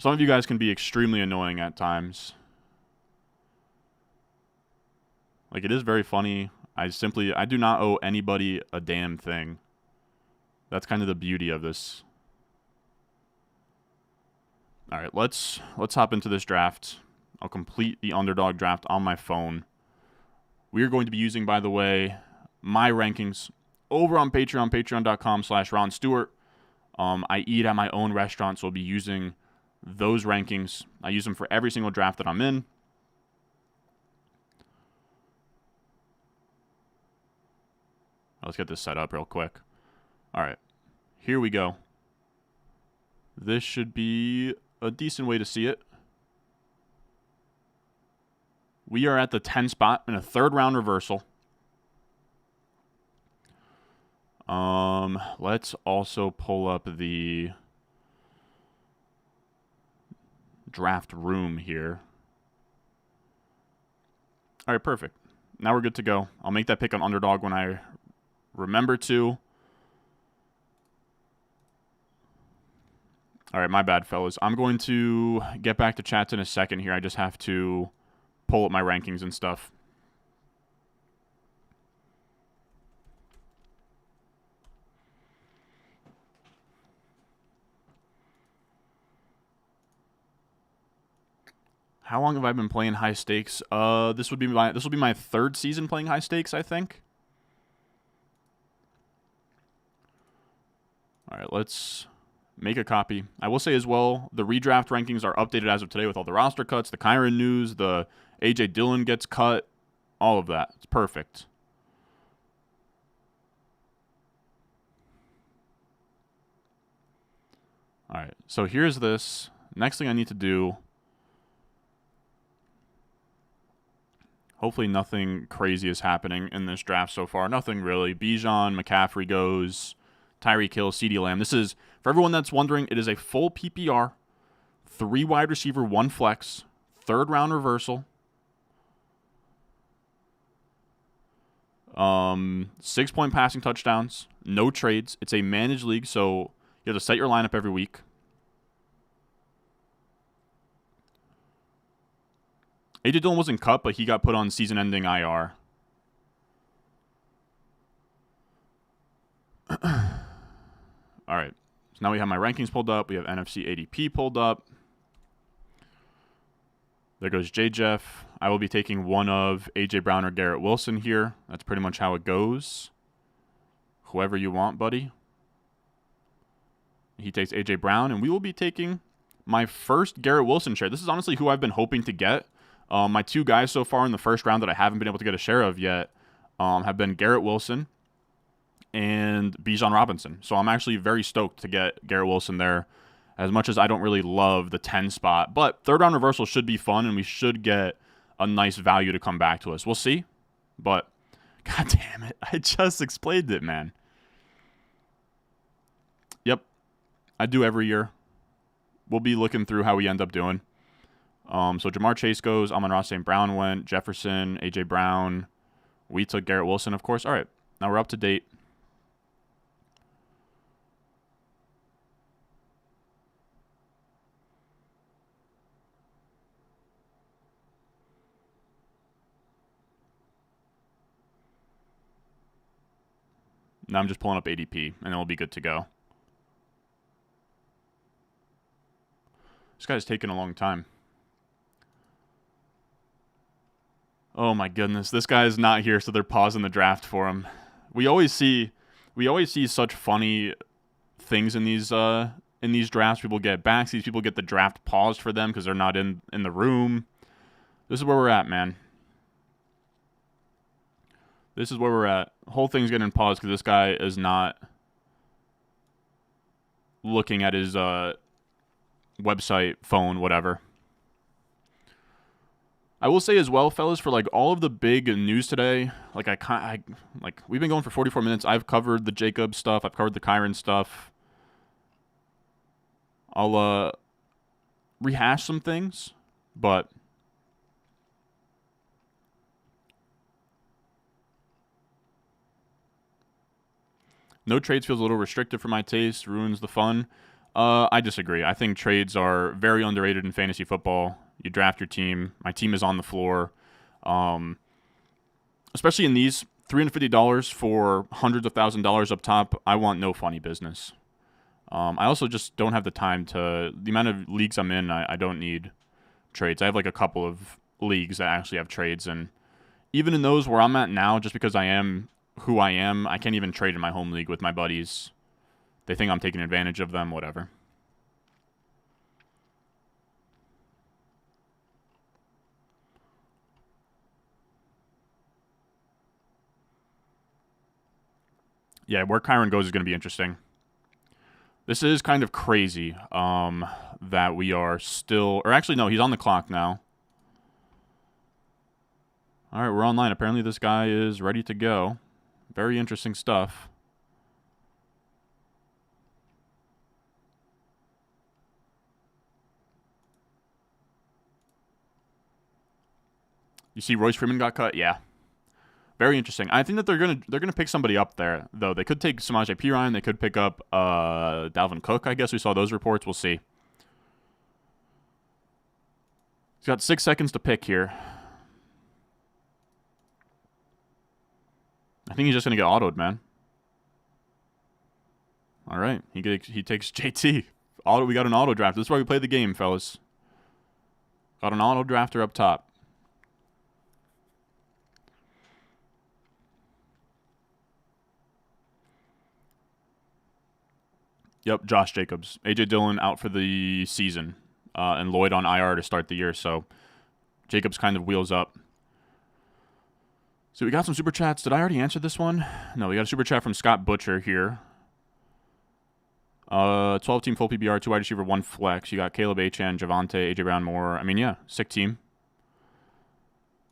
of you guys can be extremely annoying at times. Like, it is very funny. I do not owe anybody a damn thing. That's kind of the beauty of this. All right, let's hop into this draft. I'll complete the Underdog draft on my phone. We are going to be using, by the way, my rankings over on Patreon, patreon.com/Ron Stewart. I eat at my own restaurant, so I'll be using those rankings. I use them for every single draft that I'm in. Let's get this set up real quick. All right, here we go. This should be a decent way to see it. We are at the 10 spot in a third round reversal. Let's also pull up the draft room here. All right, perfect. Now we're good to go. I'll make that pick on underdog when I remember to. All right, my bad, fellas. I'm going to get back to chats in a second here. I just have to pull up my rankings and stuff. How long have I been playing high stakes? This will be my third season playing high stakes, I think. All right, let's make a copy. I will say as well, the redraft rankings are updated as of today with all the roster cuts, the Kyren news, the AJ Dillon gets cut, all of that. It's perfect. All right, so here's this. Next thing I need to do. Hopefully nothing crazy is happening in this draft so far. Nothing really. Bijan, McCaffrey goes. Tyreek Hill, CeeDee Lamb. This is, for everyone that's wondering, it is a full PPR. 3 wide receiver, 1 flex. Third round reversal. 6-point passing touchdowns. No trades. It's a managed league, so you have to set your lineup every week. AJ Dillon wasn't cut, but he got put on season-ending IR. All right. So now we have my rankings pulled up. We have NFC ADP pulled up. There goes J. Jeff. I will be taking one of A.J. Brown or Garrett Wilson here. That's pretty much how it goes. Whoever you want, buddy. He takes A.J. Brown, and we will be taking my first Garrett Wilson share. This is honestly who I've been hoping to get. My 2 guys so far in the first round that I haven't been able to get a share of yet have been Garrett Wilson and Bijan Robinson. So I'm actually very stoked to get Garrett Wilson there, as much as I don't really love the 10 spot. But third round reversal should be fun, and we should get a nice value to come back to us. We'll see. But, god damn it. I just explained it, man. Yep. I do every year. We'll be looking through how we end up doing. So Jamar Chase goes, Amon-Ra St. Brown went, Jefferson, A.J. Brown. We took Garrett Wilson, of course. All right, now we're up to date. Now I'm just pulling up ADP, and then we'll be good to go. This guy's taking a long time. Oh my goodness, this guy is not here, so they're pausing the draft for him. We always see such funny things in these drafts. People get backseats, people get the draft paused for them because they're not in the room. This is where we're at, man. This is where we're at. The whole thing's getting paused because this guy is not looking at his website, phone, whatever. I will say as well, fellas, for like all of the big news today, like we've been going for 44 minutes. I've covered the Jacob stuff. I've covered the Kyren stuff. I'll rehash some things, but no trades feels a little restrictive for my taste. Ruins the fun. I disagree. I think trades are very underrated in fantasy football. You draft your team. My team is on the floor. Especially in these $350 for hundreds of $1,000s up top. I want no funny business. I also just don't have the time to... The amount of leagues I'm in, I don't need trades. I have like a couple of leagues that actually have trades. And even in those where I'm at now, just because I am who I am, I can't even trade in my home league with my buddies. They think I'm taking advantage of them, whatever. Yeah, where Kyren goes is going to be interesting. This is kind of crazy that we are still... Or actually, no, he's on the clock now. All right, we're online. Apparently this guy is ready to go. Very interesting stuff. You see Royce Freeman got cut? Yeah. Very interesting. I think that they're gonna pick somebody up there, though. They could take Samaje Perine. They could pick up Dalvin Cook. I guess we saw those reports. We'll see. He's got 6 seconds to pick here. I think he's just gonna get autoed, man. All right, he takes JT. We got an auto draft. This is why we play the game, fellas. Got an auto drafter up top. Yep, Josh Jacobs. A.J. Dillon out for the season, and Lloyd on IR to start the year, so Jacobs kind of wheels up. So we got some Super Chats. Did I already answer this one? No, we got a Super Chat from Scott Butcher here. 12-team full PBR, 2 wide receiver, 1 flex. You got Caleb Achane, Javonte, A.J. Brown, Moore. I mean, yeah, sick team.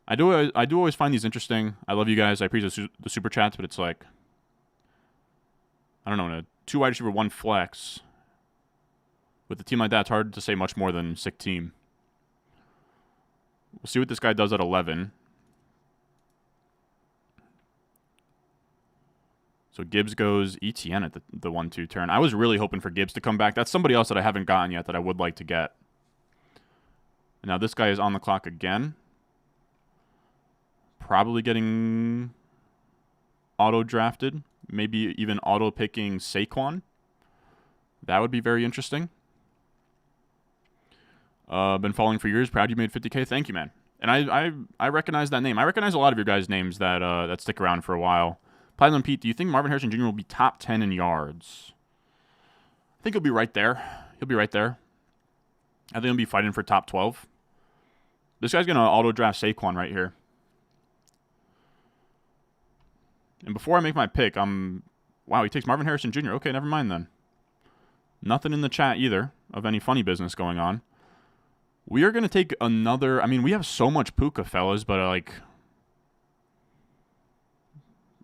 I do always find these interesting. I love you guys. I appreciate the Super Chats, but it's like, I don't know, 2 wide receiver, 1 flex. With a team like that, it's hard to say much more than sick team. We'll see what this guy does at 11. So Gibbs goes ETN at the 1-2 turn. I was really hoping for Gibbs to come back. That's somebody else that I haven't gotten yet that I would like to get. And now this guy is on the clock again. Probably getting auto-drafted. Maybe even auto-picking Saquon. That would be very interesting. Been following for years. Proud you made 50K. Thank you, man. And I recognize that name. I recognize a lot of your guys' names that stick around for a while. Platinum Pete, do you think Marvin Harrison Jr. will be top 10 in yards? I think he'll be right there. He'll be right there. I think he'll be fighting for top 12. This guy's going to auto-draft Saquon right here. And before I make my pick, wow, he takes Marvin Harrison Jr. Okay, never mind then. Nothing in the chat either of any funny business going on. We are going to take another... I mean, we have so much Puka, fellas, but like...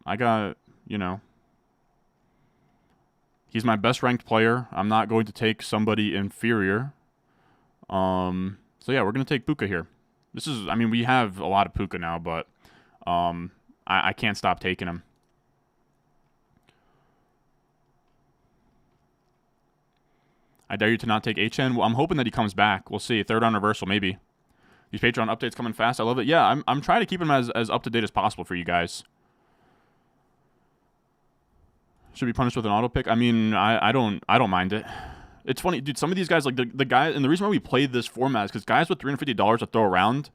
I got, he's my best ranked player. I'm not going to take somebody inferior. So yeah, we're going to take Puka here. We have a lot of Puka now, but I can't stop taking him. I dare you to not take HN. Well, I'm hoping that he comes back. We'll see. Third round reversal, maybe. These Patreon updates coming fast. I love it. Yeah, I'm trying to keep him as up to date as possible for you guys. Should be punished with an auto pick. I mean, I don't mind it. It's funny, dude. Some of these guys, like the guy, and the reason why we play this format is because guys with $350 to throw around,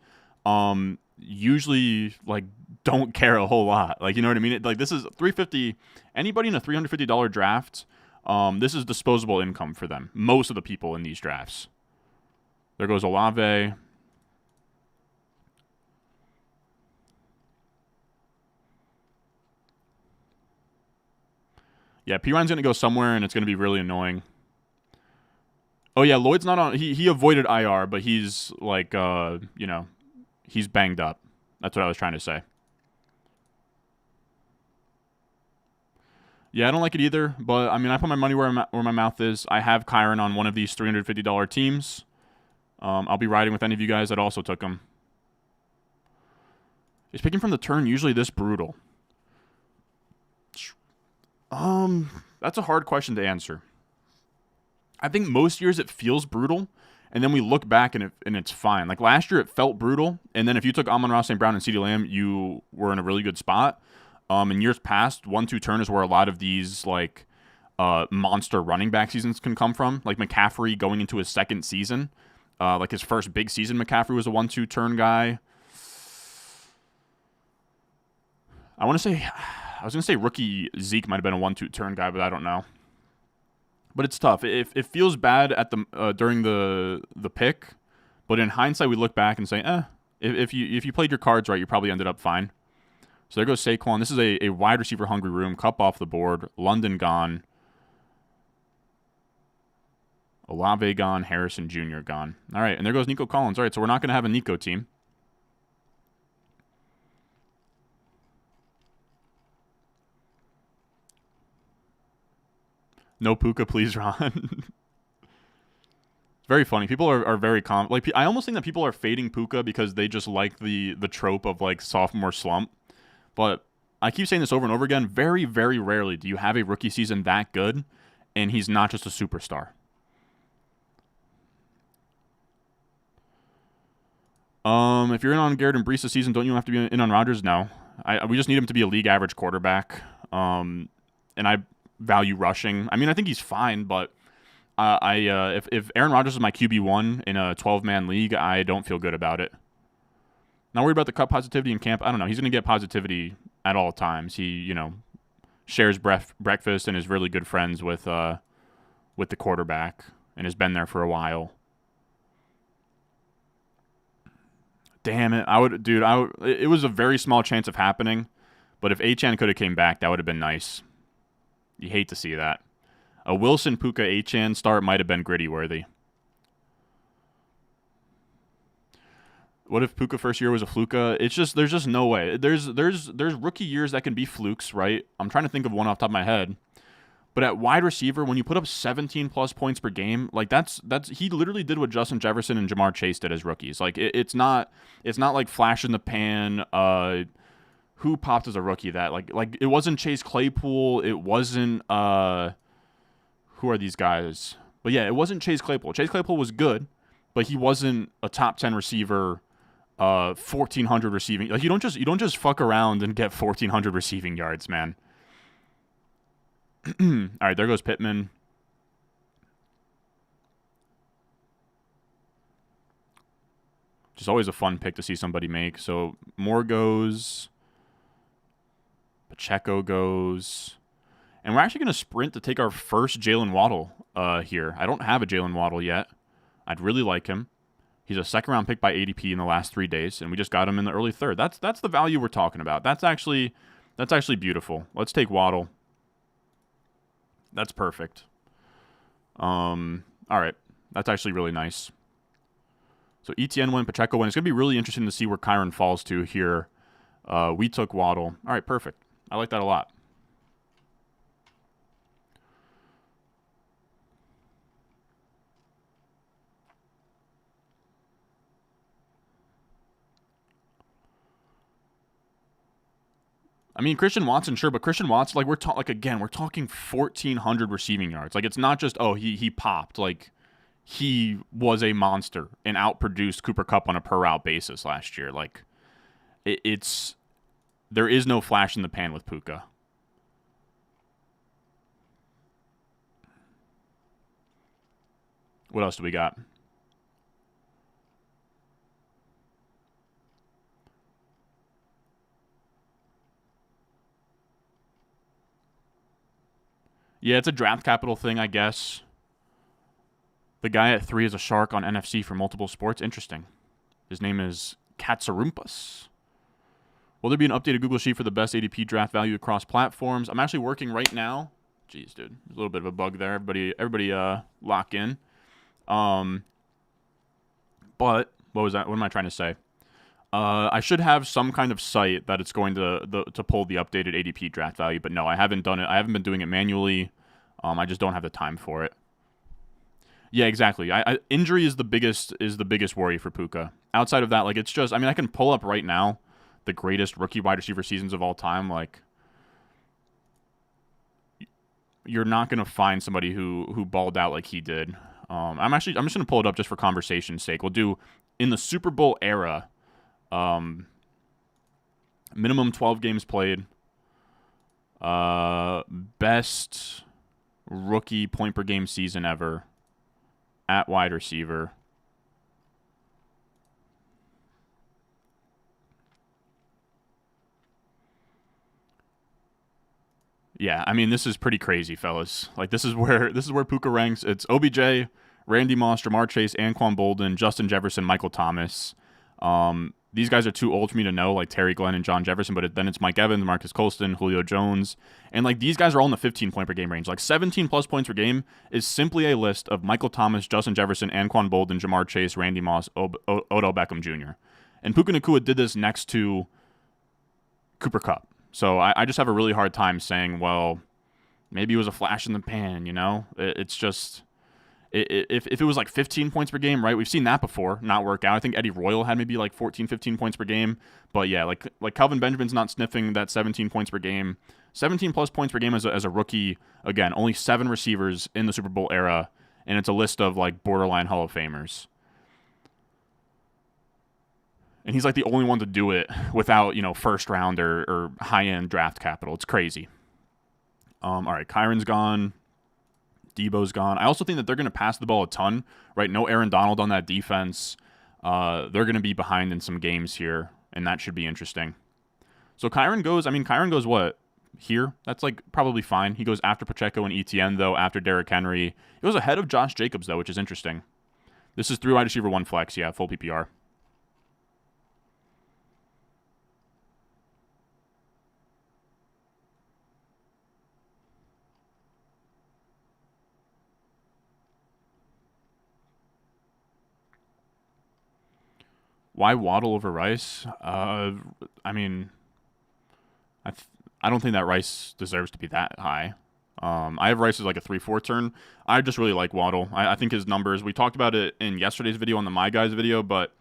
usually like don't care a whole lot. Like, you know what I mean? Like, this is $350. Anybody in a $350 draft, this is disposable income for them. Most of the people in these drafts. There goes Olave. Yeah, Piron's going to go somewhere, and it's going to be really annoying. Oh, yeah, Lloyd's not on... He avoided IR, but he's, like, he's banged up. That's what I was trying to say. Yeah, I don't like it either, but, I mean, I put my money where my mouth is. I have Kyren on one of these $350 teams. I'll be riding with any of you guys that also took him. Is picking from the turn usually this brutal? That's a hard question to answer. I think most years it feels brutal, and then we look back and it's fine. Like last year it felt brutal, and then if you took Amon-Ra St. Brown and CeeDee Lamb, you were in a really good spot. In years past, 1-2 turn is where a lot of these like monster running back seasons can come from. Like McCaffrey going into his second season, like his first big season, McCaffrey was a 1-2 turn guy. I was going to say rookie Zeke might have been a 1-2 turn guy, but I don't know. But it's tough. It feels bad at the during the pick, but in hindsight, we look back and say, if you played your cards right, you probably ended up fine. So there goes Saquon. This is a wide receiver hungry room. Cup off the board. London gone. Olave gone. Harrison Jr. gone. All right, and there goes Nico Collins. All right, so we're not going to have a Nico team. No Puka, please, Ron. Very funny. People are very like, I almost think that people are fading Puka because they just like the trope of like sophomore slump. But I keep saying this over and over again. Very, very rarely do you have a rookie season that good, and he's not just a superstar. If you're in on Garrett and Brees this season, don't you have to be in on Rodgers? No. We just need him to be a league average quarterback. And I value rushing. I mean, I think he's fine, but if Aaron Rodgers is my QB1 in a 12-man league, I don't feel good about it. Not worried about the cup positivity in camp. I don't know. He's going to get positivity at all times. He, shares breakfast and is really good friends with the quarterback and has been there for a while. Damn it. It was a very small chance of happening, but if Achane could have came back, that would have been nice. You hate to see that. A Wilson, Puka, Achane start might have been gritty worthy. What if Puka first year was a fluka? There's just no way. There's rookie years that can be flukes, right? I'm trying to think of one off the top of my head. But at wide receiver, when you put up 17 plus points per game, like that's he literally did what Justin Jefferson and Jamar Chase did as rookies. Like it's not like flash in the pan. Who popped as a rookie that like it wasn't Chase Claypool. It wasn't who are these guys? But yeah, it wasn't Chase Claypool. Chase Claypool was good, but he wasn't a top 10 receiver. 1,400 receiving. Like you don't just fuck around and get 1,400 receiving yards, man. All right, there goes Pittman. Just always a fun pick to see somebody make. So Moore goes. Pacheco goes. And we're actually going to sprint to take our first Jalen Waddle here. I don't have a Jalen Waddle yet. I'd really like him. He's a second-round pick by ADP in the last 3 days, and we just got him in the early third. That's the value we're talking about. That's actually beautiful. Let's take Waddle. That's perfect. All right. That's actually really nice. So ETN win, Pacheco win. It's going to be really interesting to see where Kyren falls to here. We took Waddle. All right, perfect. I like that a lot. I mean, Christian Watson, sure, but Christian Watson, like we're talking 1,400 receiving yards. Like it's not just he popped. Like he was a monster and outproduced Cooper Kupp on a per route basis last year. Like there is no flash in the pan with Puka. What else do we got? Yeah, it's a draft capital thing, I guess. The guy at 3 is a shark on NFC for multiple sports. Interesting. His name is Katsarumpus. Will there be an updated Google Sheet for the best ADP draft value across platforms? I'm actually working right now. Jeez, dude. There's a little bit of a bug there. Everybody lock in. But what was that? What am I trying to say? I should have some kind of site that it's going to pull the updated ADP draft value, but no, I haven't done it. I haven't been doing it manually. I just don't have the time for it. Yeah, exactly. Injury is the biggest worry for Puka. Outside of that, like it's just, I mean, I can pull up right now the greatest rookie wide receiver seasons of all time. Like, you're not gonna find somebody who balled out like he did. I'm just gonna pull it up just for conversation's sake. We'll do in the Super Bowl era. Minimum 12 games played. Best rookie point per game season ever at wide receiver. Yeah, I mean, this is pretty crazy, fellas. Like, this is where Puka ranks. It's OBJ, Randy Moss, Jamar Chase, Anquan Bolden, Justin Jefferson, Michael Thomas. These guys are too old for me to know, like Terry Glenn and John Jefferson, but then it's Mike Evans, Marcus Colston, Julio Jones. And like these guys are all in the 15 point per game range. Like 17 plus points per game is simply a list of Michael Thomas, Justin Jefferson, Anquan Boldin, Jamar Chase, Randy Moss, Odell Beckham Jr. And Puka Nacua did this next to Cooper Kupp. So I just have a really hard time saying, well, maybe it was a flash in the pan, you know? It's just... If it was like 15 points per game, right? We've seen that before not work out. I think Eddie Royal had maybe like 14, 15 points per game. But yeah, like Calvin Benjamin's not sniffing that 17 points per game. 17 plus points per game as a rookie. Again, only 7 receivers in the Super Bowl era. And it's a list of like borderline Hall of Famers. And he's like the only one to do it without, you know, first round or high-end draft capital. It's crazy. All right, Kyren's gone. Debo's gone. I also think that they're going to pass the ball a ton, right? No Aaron Donald on that defense. They're going to be behind in some games here, and that should be interesting. So Kyren goes what? Here? That's like probably fine. He goes after Pacheco and ETN, though, after Derrick Henry. He goes ahead of Josh Jacobs, though, which is interesting. This is 3 wide receiver, 1 flex. Yeah, full PPR. Why Waddle over Rice? I don't think that Rice deserves to be that high. I have Rice as like a 3-4 turn. I just really like Waddle. I think his numbers, we talked about it in yesterday's video on the My Guys video, but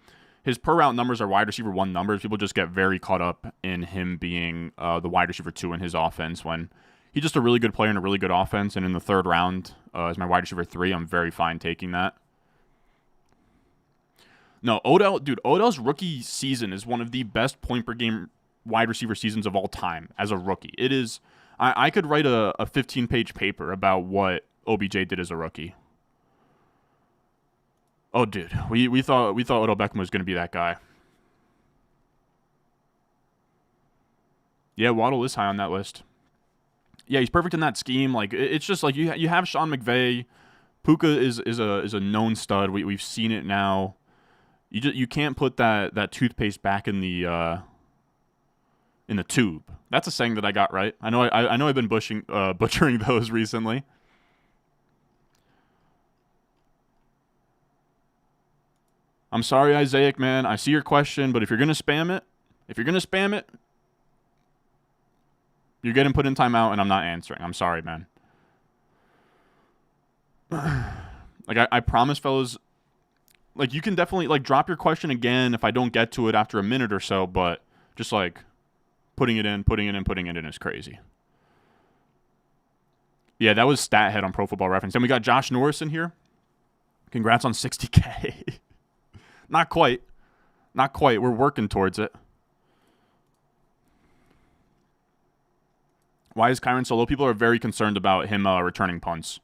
his per route numbers are wide receiver 1 numbers. People just get very caught up in him being the wide receiver 2 in his offense when he's just a really good player in a really good offense. And in the 3rd round, as my wide receiver 3, I'm very fine taking that. No, Odell's rookie season is one of the best point per game wide receiver seasons of all time as a rookie. It is. I could write a 15-page paper about what OBJ did as a rookie. Oh, dude, we thought Odell Beckham was going to be that guy. Yeah, Waddle is high on that list. Yeah, he's perfect in that scheme. Like it's just like you have Sean McVay. Puka is a known stud. We've seen it now. You can't put that toothpaste back in the tube. That's a saying that I got right. I know I've been butchering those recently. I'm sorry, Isaac, man. I see your question, but if you're gonna spam it, you're getting put in timeout, and I'm not answering. I'm sorry, man. Like I promise, fellas. Like, you can definitely, like, drop your question again if I don't get to it after a minute or so, but just, like, putting it in is crazy. Yeah, that was Stathead on Pro Football Reference. Then we got Josh Norris in here. Congrats on 60K. Not quite. We're working towards it. Why is Kyren so low? People are very concerned about him returning punts.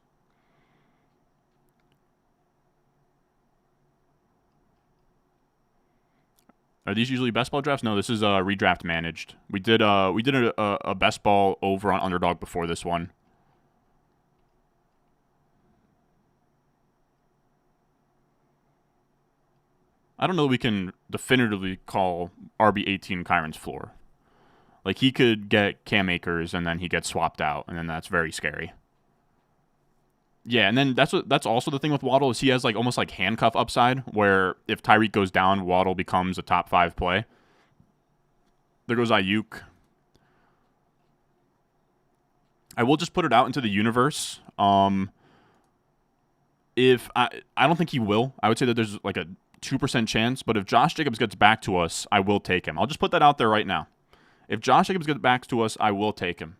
Are these usually best ball drafts? No, this is redraft managed. We did a best ball over on Underdog before this one. I don't know that we can definitively call RB18 Kyren's floor. Like, he could get Cam Akers and then he gets swapped out, and then that's very scary. Yeah, and then that's also the thing with Waddle is he has like almost like handcuff upside, where if Tyreek goes down, Waddle becomes a top 5 play. There goes Ayuk. I will just put it out into the universe. If I don't think he will. I would say that there's like a 2% chance, but if Josh Jacobs gets back to us, I will take him. I'll just put that out there right now. If Josh Jacobs gets back to us, I will take him.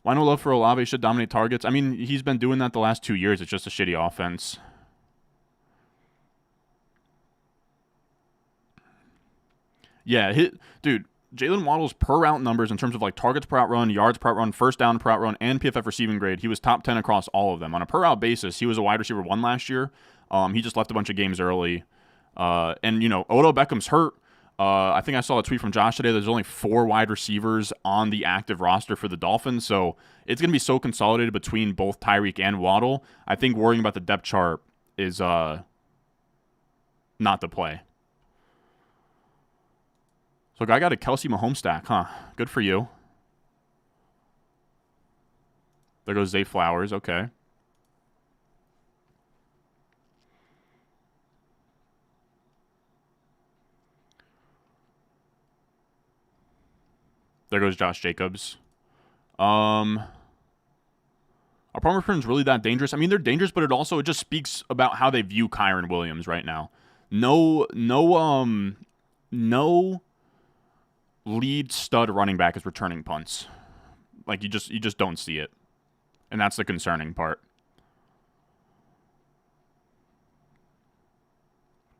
Why no love for Olave? He should dominate targets. I mean, he's been doing that the last 2 years. It's just a shitty offense. Yeah, dude, Jalen Waddle's per route numbers in terms of like targets per out run, yards per out run, first down per out run, and PFF receiving grade, he was top 10 across all of them. On a per route basis, he was a wide receiver 1 last year. He just left a bunch of games early. And, you know, Odell Beckham's hurt. I think I saw a tweet from Josh today. There's only 4 wide receivers on the active roster for the Dolphins, so it's going to be so consolidated between both Tyreek and Waddle. I think worrying about the depth chart is not the play. So I got a Kelsey Mahomes stack, huh? Good for you. There goes Zay Flowers. Okay. There goes Josh Jacobs. Are palm returns really that dangerous? I mean, they're dangerous, but it just speaks about how they view Kyren Williams right now. No lead stud running back is returning punts. Like you just don't see it. And that's the concerning part.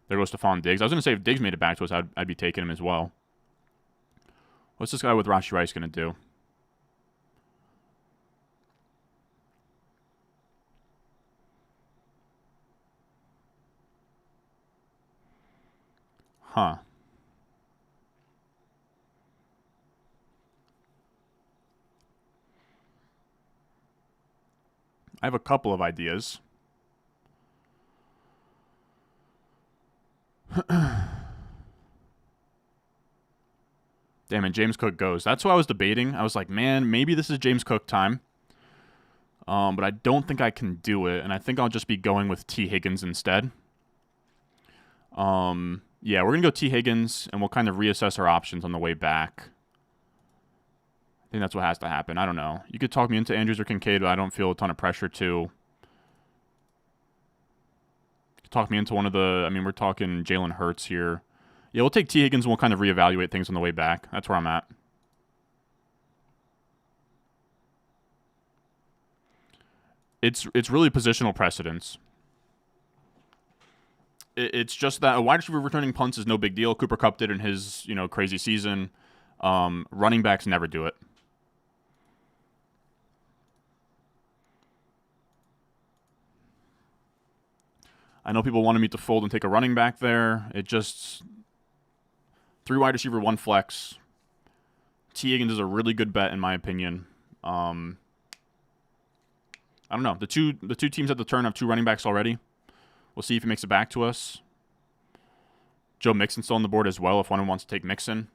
There goes Stephon Diggs. I was going to say if Diggs made it back to us, I'd be taking him as well. What's this guy with Rashee Rice going to do? Huh. I have a couple of ideas. Damn it, James Cook goes. That's what I was debating. I was like, man, maybe this is James Cook time. But I don't think I can do it, and I think I'll just be going with T. Higgins instead. Yeah, we're going to go T. Higgins, and we'll kind of reassess our options on the way back. I think that's what has to happen. I don't know. You could talk me into Andrews or Kincaid, but I don't feel a ton of pressure to. You could talk me into one of the... I mean, we're talking Jalen Hurts here. Yeah, we'll take T. Higgins, and we'll kind of reevaluate things on the way back. That's where I'm at. It's really positional precedence. It's just that a wide receiver returning punts is no big deal. Cooper Kupp did in his crazy season. Running backs never do it. I know people wanted me to fold and take a running back there. It just 3 wide receiver, 1 flex. T. Higgins is a really good bet in my opinion. I don't know. The two teams at the turn have 2 running backs already. We'll see if he makes it back to us. Joe Mixon's still on the board as well if one wants to take Mixon.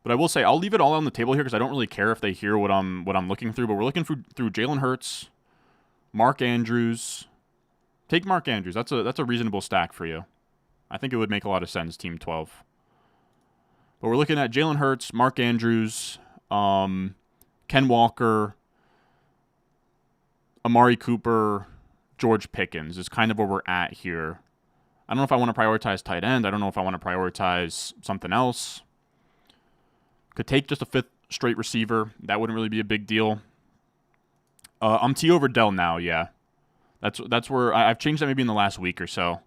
But I will say I'll leave it all on the table here because I don't really care if they hear what I'm looking through. But we're looking through Jalen Hurts, Mark Andrews. Take Mark Andrews. That's a reasonable stack for you. I think it would make a lot of sense, Team 12. But we're looking at Jalen Hurts, Mark Andrews, Ken Walker, Amari Cooper, George Pickens is kind of where we're at here. I don't know if I want to prioritize tight end. I don't know if I want to prioritize something else. Could take just a 5th straight receiver. That wouldn't really be a big deal. I'm T over Dell now, yeah. That's where I've changed that maybe in the last week or so.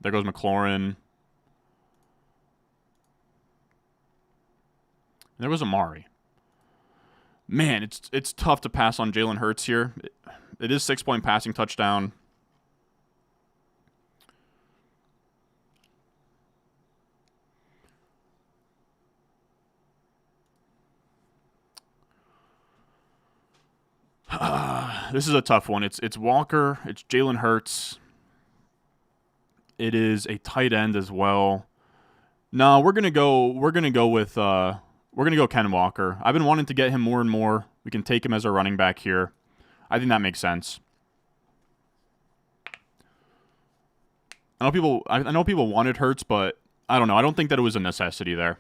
There goes McLaurin. There was Amari. Man, it's tough to pass on Jalen Hurts here. It is 6-point passing touchdown. This is a tough one. It's Walker. It's Jalen Hurts. It is a tight end as well. No, we're gonna go Ken Walker. I've been wanting to get him more and more. We can take him as our running back here. I think that makes sense. I know people wanted Hurts, but I don't know. I don't think that it was a necessity there.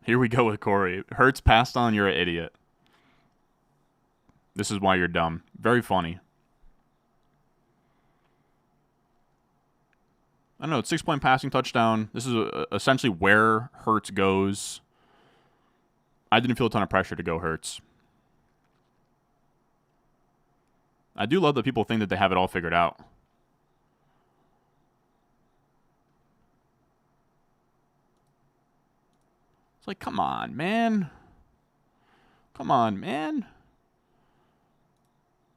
Here we go with Corey. Hurts passed on, you're an idiot. This is why you're dumb. Very funny. I don't know. It's 6-point passing touchdown. This is essentially where Hurts goes. I didn't feel a ton of pressure to go Hurts. I do love that people think that they have it all figured out. It's like, come on, man. Come on, man.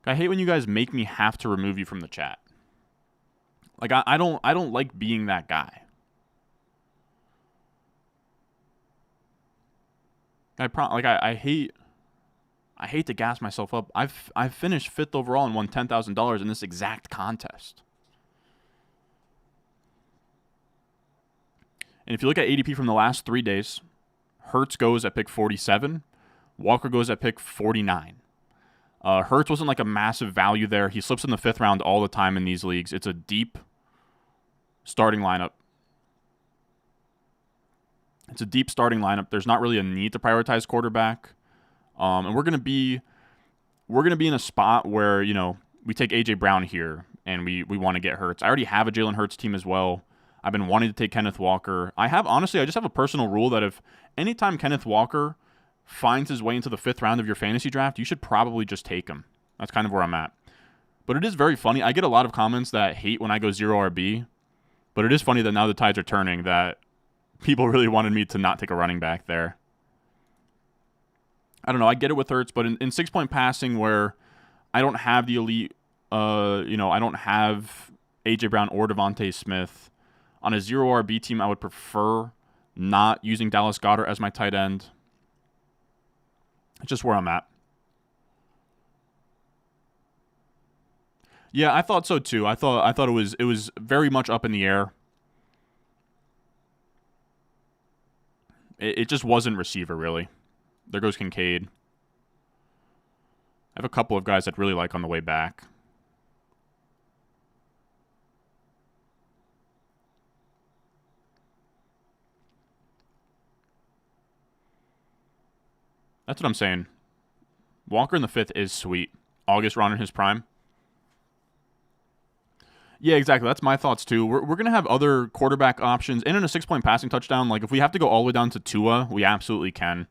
I hate when you guys make me have to remove you from the chat. Like I don't like being that guy. I hate to gas myself up. I've finished 5th overall and won $10,000 in this exact contest. And if you look at ADP from the last 3 days, Hurts goes at pick 47. Walker goes at pick 49. Hurts wasn't like a massive value there. He slips in the 5th round all the time in these leagues. It's a deep starting lineup. There's not really a need to prioritize quarterback. And we're gonna be in a spot where, you know, we take AJ Brown here and we want to get Hurts. I already have a Jalen Hurts team as well. I've been wanting to take Kenneth Walker. I just have a personal rule that if anytime Kenneth Walker finds his way into the 5th round of your fantasy draft, you should probably just take him. That's kind of where I'm at. But it is very funny. I get a lot of comments that hate when I go 0 RB. But it is funny that now the tides are turning that people really wanted me to not take a running back there. I don't know. I get it with Hurts, but in 6-point passing where I don't have the elite, I don't have AJ Brown or Devontae Smith. On a 0 RB team, I would prefer not using Dallas Goedert as my tight end. It's just where I'm at. Yeah, I thought so too. I thought it was very much up in the air. It just wasn't receiver, really. There goes Kincaid. I have a couple of guys I'd really like on the way back. That's what I'm saying. Walker in the 5th is sweet. August Ron in his prime. Yeah, exactly. That's my thoughts too. We're going to have other quarterback options. And in a 6-point passing touchdown, like if we have to go all the way down to Tua, we absolutely can.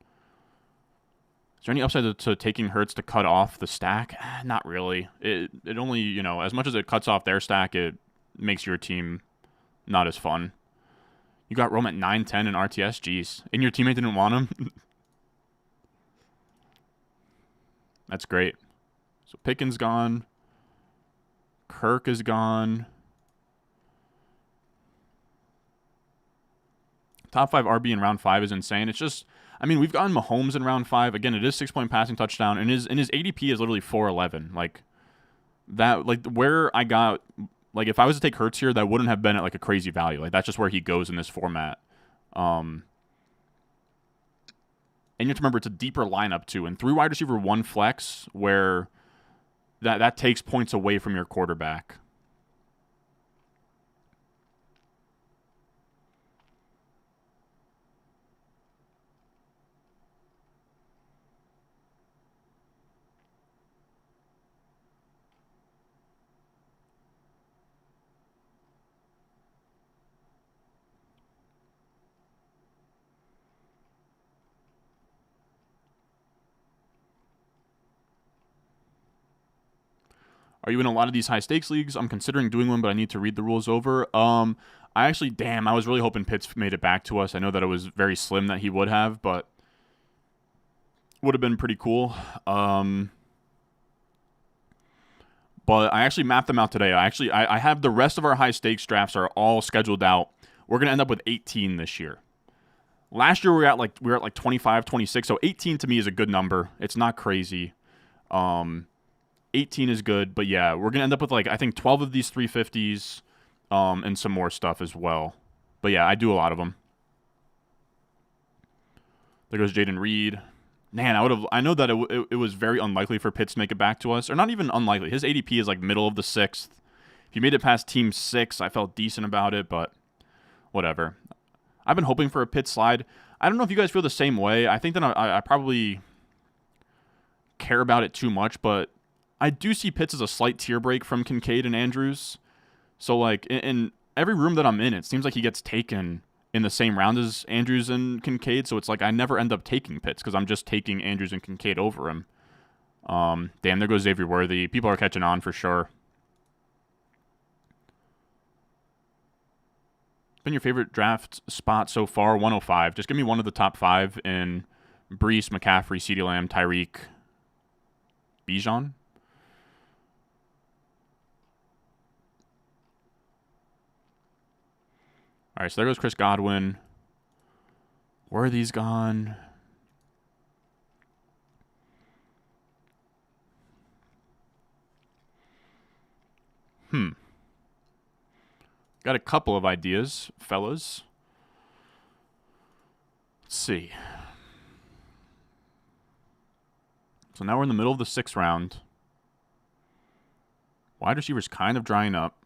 Is there any upside to taking Hurts to cut off the stack? Not really. It only, you know, as much as it cuts off their stack, it makes your team not as fun. You got Rome at 9-10 in RTS. Jeez. And your teammate didn't want him? That's great. So Pickens gone. Kirk is gone. Top 5 RB in round 5 is insane. It's just, I mean, we've gotten Mahomes in round 5. Again, it is 6-point passing touchdown, and his ADP is literally 411. Like that, like where I got, like if I was to take Hurts here, that wouldn't have been at like a crazy value. Like that's just where he goes in this format. And you have to remember it's a deeper lineup too, and 3 wide receiver, 1 flex, where that takes points away from your quarterback. Are you in a lot of these high stakes leagues? I'm considering doing one, but I need to read the rules over. I was really hoping Pitts made it back to us. I know that it was very slim that he would have, but would have been pretty cool. But I actually mapped them out today. I have the rest of our high stakes drafts are all scheduled out. We're going to end up with 18 this year. Last year we were at like 25, 26, so 18 to me is a good number. It's not crazy. 18 is good, but yeah, we're going to end up with like I think 12 of these 350s and some more stuff as well. But yeah, I do a lot of them. There goes Jaden Reed. Man, I know that it was very unlikely for Pitts to make it back to us, or not even unlikely. His ADP is like middle of the 6th. If he made it past Team 6, I felt decent about it, but whatever. I've been hoping for a Pitts slide. I don't know if you guys feel the same way. I think that I probably care about it too much, but I do see Pitts as a slight tier break from Kincaid and Andrews. So, like, in every room that I'm in, it seems like he gets taken in the same round as Andrews and Kincaid. So it's like I never end up taking Pitts because I'm just taking Andrews and Kincaid over him. Damn, there goes Xavier Worthy. People are catching on for sure. Been your favorite draft spot so far? 105. Just give me one of the top 5 in Brees, McCaffrey, CeeDee Lamb, Tyreek, Bijan. All right, so there goes Chris Godwin. Where are these gone? Got a couple of ideas, fellas. Let's see. So now we're in the middle of the 6th round. Wide receivers kind of drying up.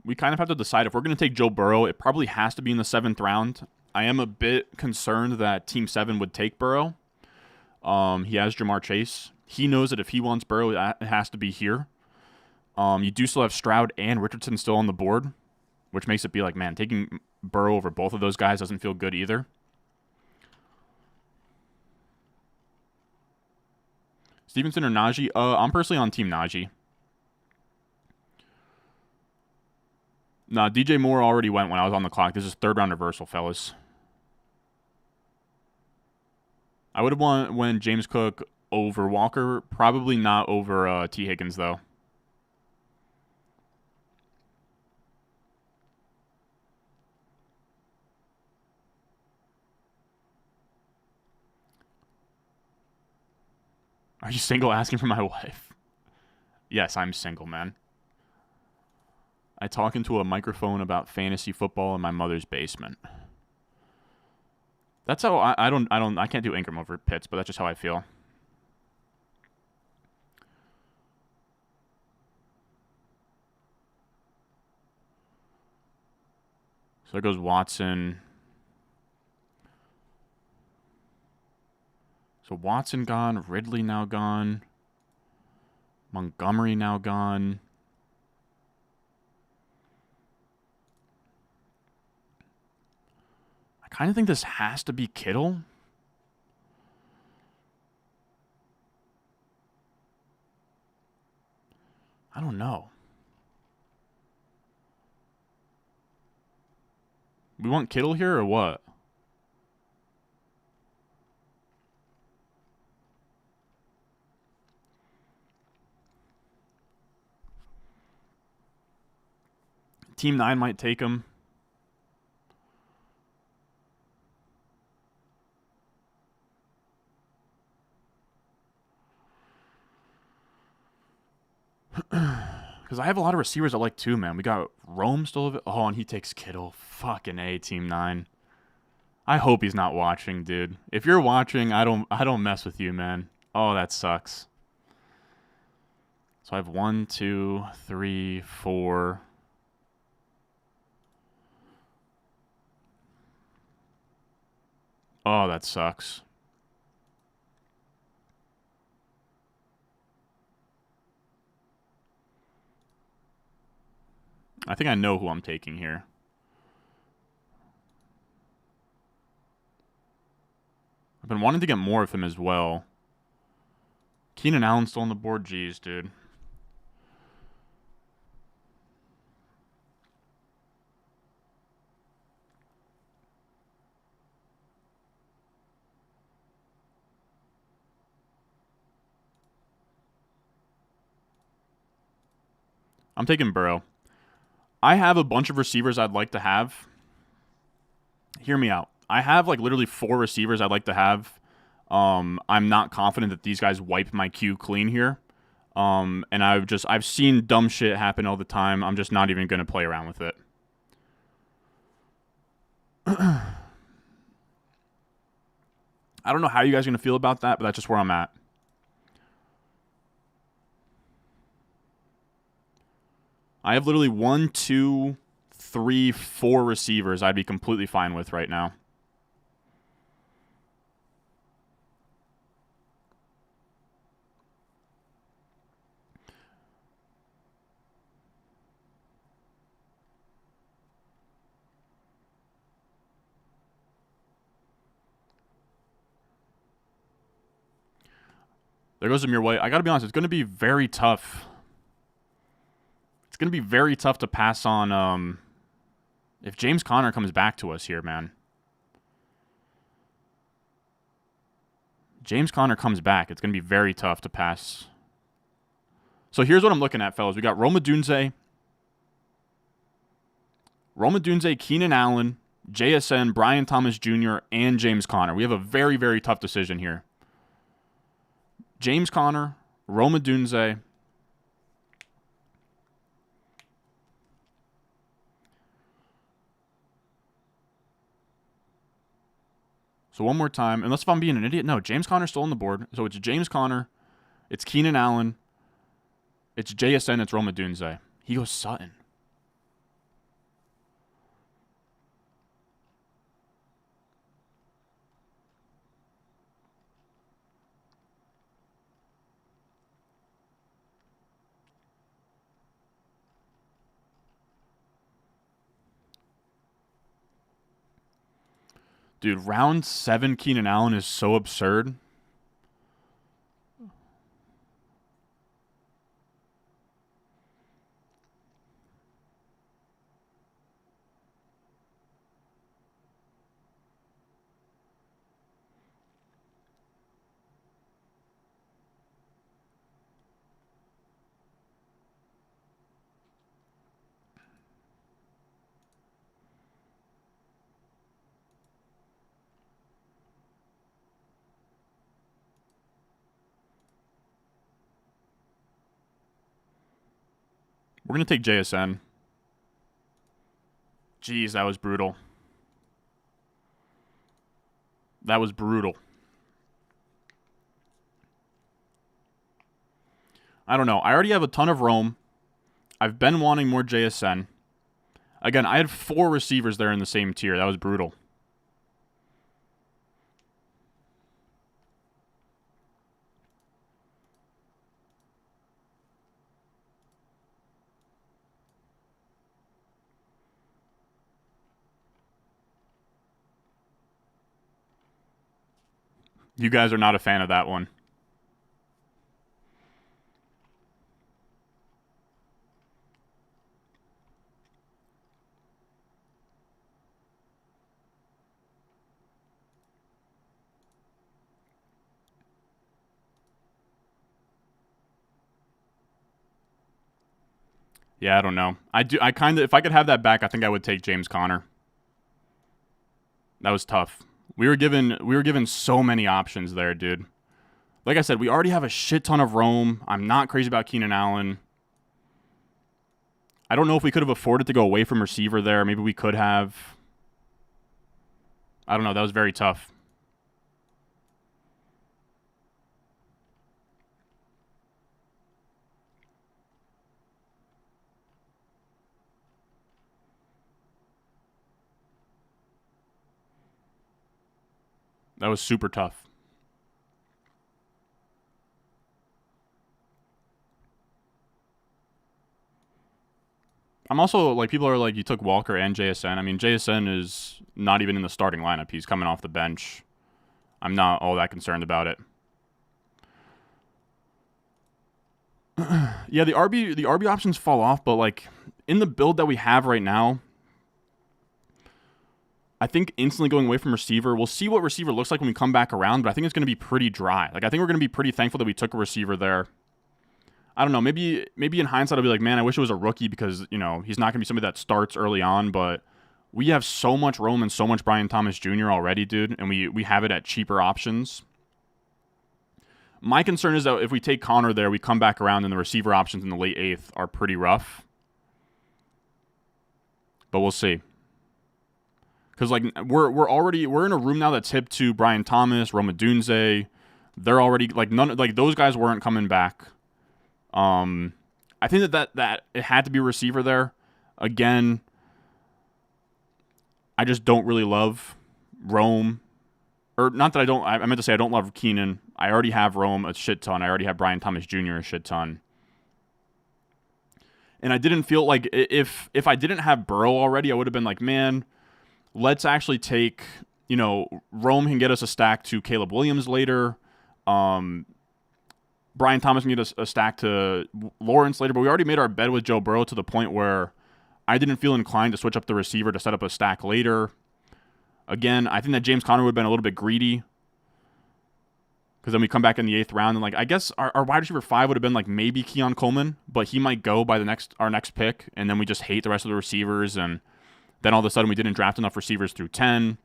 We kind of have to decide if we're going to take Joe Burrow. It probably has to be in the 7th round. I am a bit concerned that Team 7 would take Burrow. He has Jamar Chase. He knows that if he wants Burrow, it has to be here. You do still have Stroud and Richardson still on the board, which makes it be like, man, taking Burrow over both of those guys doesn't feel good either. Stevenson or Najee? I'm personally on Team Najee. Nah, DJ Moore already went when I was on the clock. This is 3rd round reversal, fellas. I would have went James Cook over Walker. Probably not over T. Higgins, though. Are you single? Asking for my wife. Yes, I'm single, man. I talk into a microphone about fantasy football in my mother's basement. That's how I can't do Ingram over Pitts, but that's just how I feel. So there goes Watson. So Watson gone, Ridley now gone, Montgomery now gone. I kind of think this has to be Kittle. I don't know. We want Kittle here or what? Team 9 might take him. Because I have a lot of receivers I like too, man. We got Rome still. Oh, and he takes Kittle. Fucking A, Team 9. I hope he's not watching, dude. If you're watching, I don't mess with you, man. Oh, that sucks. So I have 1, 2, 3, 4. Oh, that sucks. I think I know who I'm taking here. I've been wanting to get more of him as well. Keenan Allen's still on the board. Jeez, dude. I'm taking Burrow. I have a bunch of receivers I'd like to have. Hear me out. I have like literally 4 receivers I'd like to have. I'm not confident that these guys wipe my queue clean here. And I've seen dumb shit happen all the time. I'm just not even going to play around with it. I don't know how you guys are going to feel about that, but that's just where I'm at. I have literally 1, 2, 3, 4 receivers I'd be completely fine with right now. There goes Amir White. I got to be honest, it's going to be very tough. It's going to be very tough to pass on if James Conner comes back to us here, man. James Conner comes back. It's going to be very tough to pass. So here's what I'm looking at, fellas. We got Rome Odunze. Rome Odunze, Keenan Allen, JSN, Brian Thomas Jr., and James Conner. We have a very, very tough decision here. James Conner, Rome Odunze. So one more time, unless if I'm being an idiot. No, James Conner's still on the board. So it's James Conner, it's Keenan Allen, it's JSN, it's Rome Odunze. He goes Sutton. Dude, round 7 Keenan Allen is so absurd. We're going to take JSN. Jeez, that was brutal. That was brutal. I don't know. I already have a ton of Rome. I've been wanting more JSN. Again, I had 4 receivers there in the same tier. That was brutal. You guys are not a fan of that one. Yeah, I don't know. I kind of, if I could have that back, I think I would take James Conner. That was tough. We were given so many options there, dude. Like I said, we already have a shit ton of Rome. I'm not crazy about Keenan Allen. I don't know if we could have afforded to go away from receiver there. Maybe we could have. I don't know. That was very tough. That was super tough. I'm also, like, people are like, you took Walker and JSN. I mean, JSN is not even in the starting lineup. He's coming off the bench. I'm not all that concerned about it. Yeah, the RB options fall off, but, like, in the build that we have right now, I think instantly going away from receiver, we'll see what receiver looks like when we come back around, but I think it's going to be pretty dry. Like, I think we're going to be pretty thankful that we took a receiver there. I don't know. Maybe in hindsight, I'll be like, man, I wish it was a rookie because, you know, he's not going to be somebody that starts early on, but we have so much Rome and so much Brian Thomas Jr. already, dude, and we have it at cheaper options. My concern is that if we take Conner there, we come back around and the receiver options in the late 8th are pretty rough. But we'll see. Because, like, we're in a room now that's hip to Brian Thomas, Rome Odunze. They're already, like, those guys weren't coming back. I think that it had to be a receiver there. Again, I just don't really love Rome. Or not that I don't. I meant to say I don't love Keenan. I already have Rome a shit ton. I already have Brian Thomas Jr. a shit ton. And I didn't feel like if I didn't have Burrow already, I would have been like, man, let's actually take, you know, Rome can get us a stack to Caleb Williams later. Brian Thomas can get us a stack to Lawrence later. But we already made our bed with Joe Burrow to the point where I didn't feel inclined to switch up the receiver to set up a stack later. Again, I think that James Conner would have been a little bit greedy. Because then we come back in the 8th round and, like, I guess our wide receiver 5 would have been like maybe Keon Coleman, but he might go by our next pick, and then we just hate the rest of the receivers. And Then all of a sudden we didn't draft enough receivers through 10.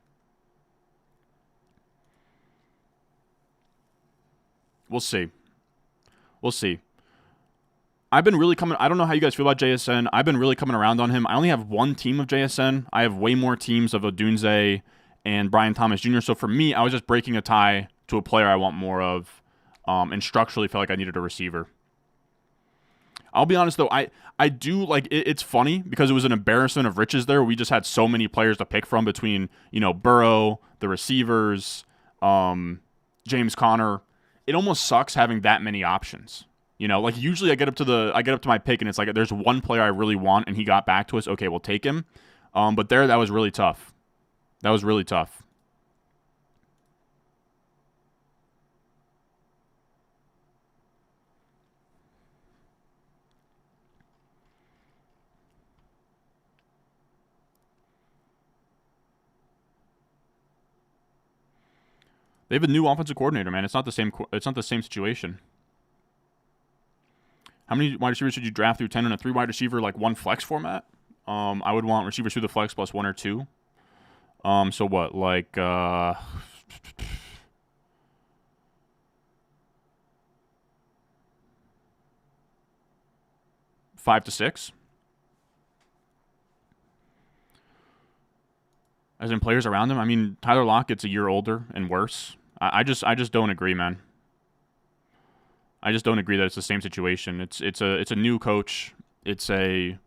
We'll see. We'll see. I've been really coming. I don't know how you guys feel about JSN. I've been really coming around on him. I only have one team of JSN. I have way more teams of Odunze and Brian Thomas Jr. So for me, I was just breaking a tie to a player I want more of, and structurally felt like I needed a receiver. I'll be honest though, I do like it's funny because it was an embarrassment of riches there. We just had so many players to pick from between Burrow, the receivers, James Conner. It almost sucks having that many options. Like usually I get up to my pick and it's like there's one player I really want and he got back to us. Okay, we'll take him. But that was really tough. That was really tough. They have a new offensive coordinator, man. It's not the same. It's not the same situation. How many wide receivers should you draft through 10 in a 3 wide receiver like 1 flex format? I would want receivers through the flex plus 1 or 2. So what, like 5 to 6? As in players around him. I mean, Tyler Lockett's a year older and worse. I just don't agree, man. I just don't agree that it's the same situation. It's a new coach. It's a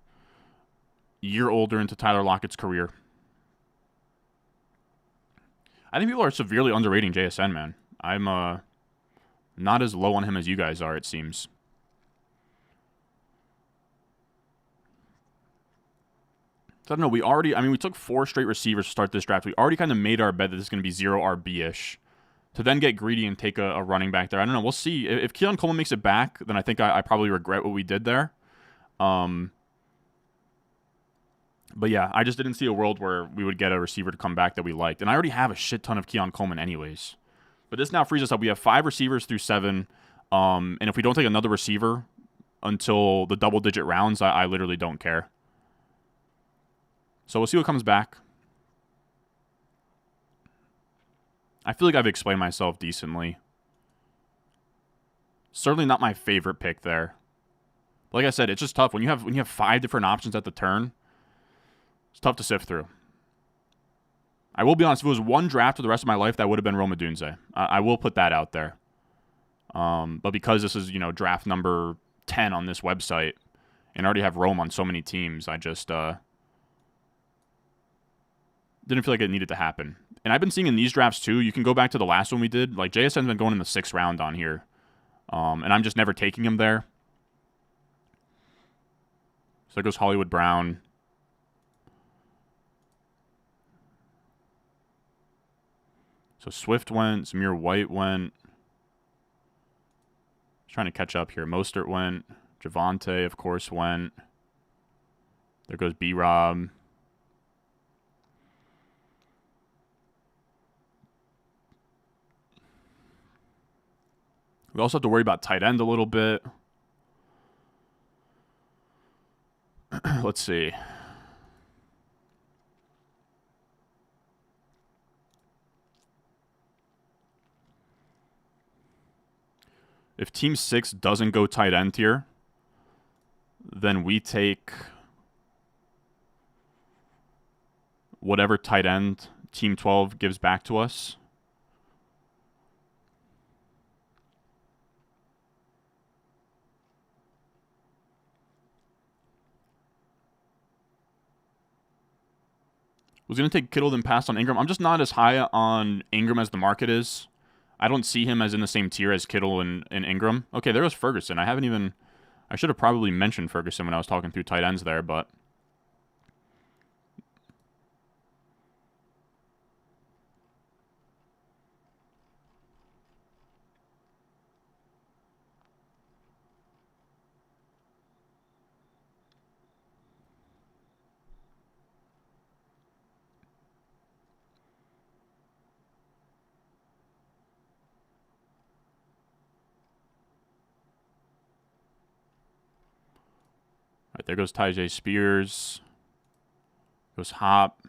year older into Tyler Lockett's career. I think people are severely underrating JSN, man. I'm not as low on him as you guys are, it seems. So I don't know. We took 4 straight receivers to start this draft. We already kind of made our bet that this is going to be 0 RB-ish. To then get greedy and take a running back there, I don't know. We'll see. If Keon Coleman makes it back, then I think I probably regret what we did there. But yeah, I just didn't see a world where we would get a receiver to come back that we liked. And I already have a shit ton of Keon Coleman anyways. But this now frees us up. We have 5 receivers through 7. And if we don't take another receiver until the double-digit rounds, I literally don't care. So we'll see what comes back. I feel like I've explained myself decently. Certainly not my favorite pick there. Like I said, it's just tough when you have 5 different options at the turn. It's tough to sift through. I will be honest, if it was one draft for the rest of my life, that would have been Rome Odunze. I will put that out there. But because this is, draft number 10 on this website, and I already have Rome on so many teams, I just didn't feel like it needed to happen. And I've been seeing in these drafts too, you can go back to the last one we did, like JSN's been going in the 6th round on here. And I'm just never taking him there. So there goes Hollywood Brown. So Swift went, Zamir White went. Trying to catch up here. Mostert went. Javonte, of course, went. There goes B-Rob. We also have to worry about tight end a little bit. Let's see. If Team 6 doesn't go tight end here, then we take whatever tight end Team 12 gives back to us. Was going to take Kittle then pass on Ingram. I'm just not as high on Ingram as the market is. I don't see him as in the same tier as Kittle and Ingram. Okay, there was Ferguson. I should have probably mentioned Ferguson when I was talking through tight ends there, but right, there goes Tyjae Spears. Goes Hop.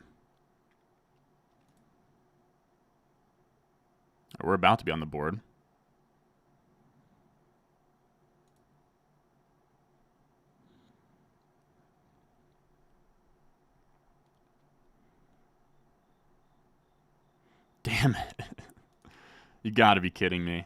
We're about to be on the board. Damn it. You gotta be kidding me.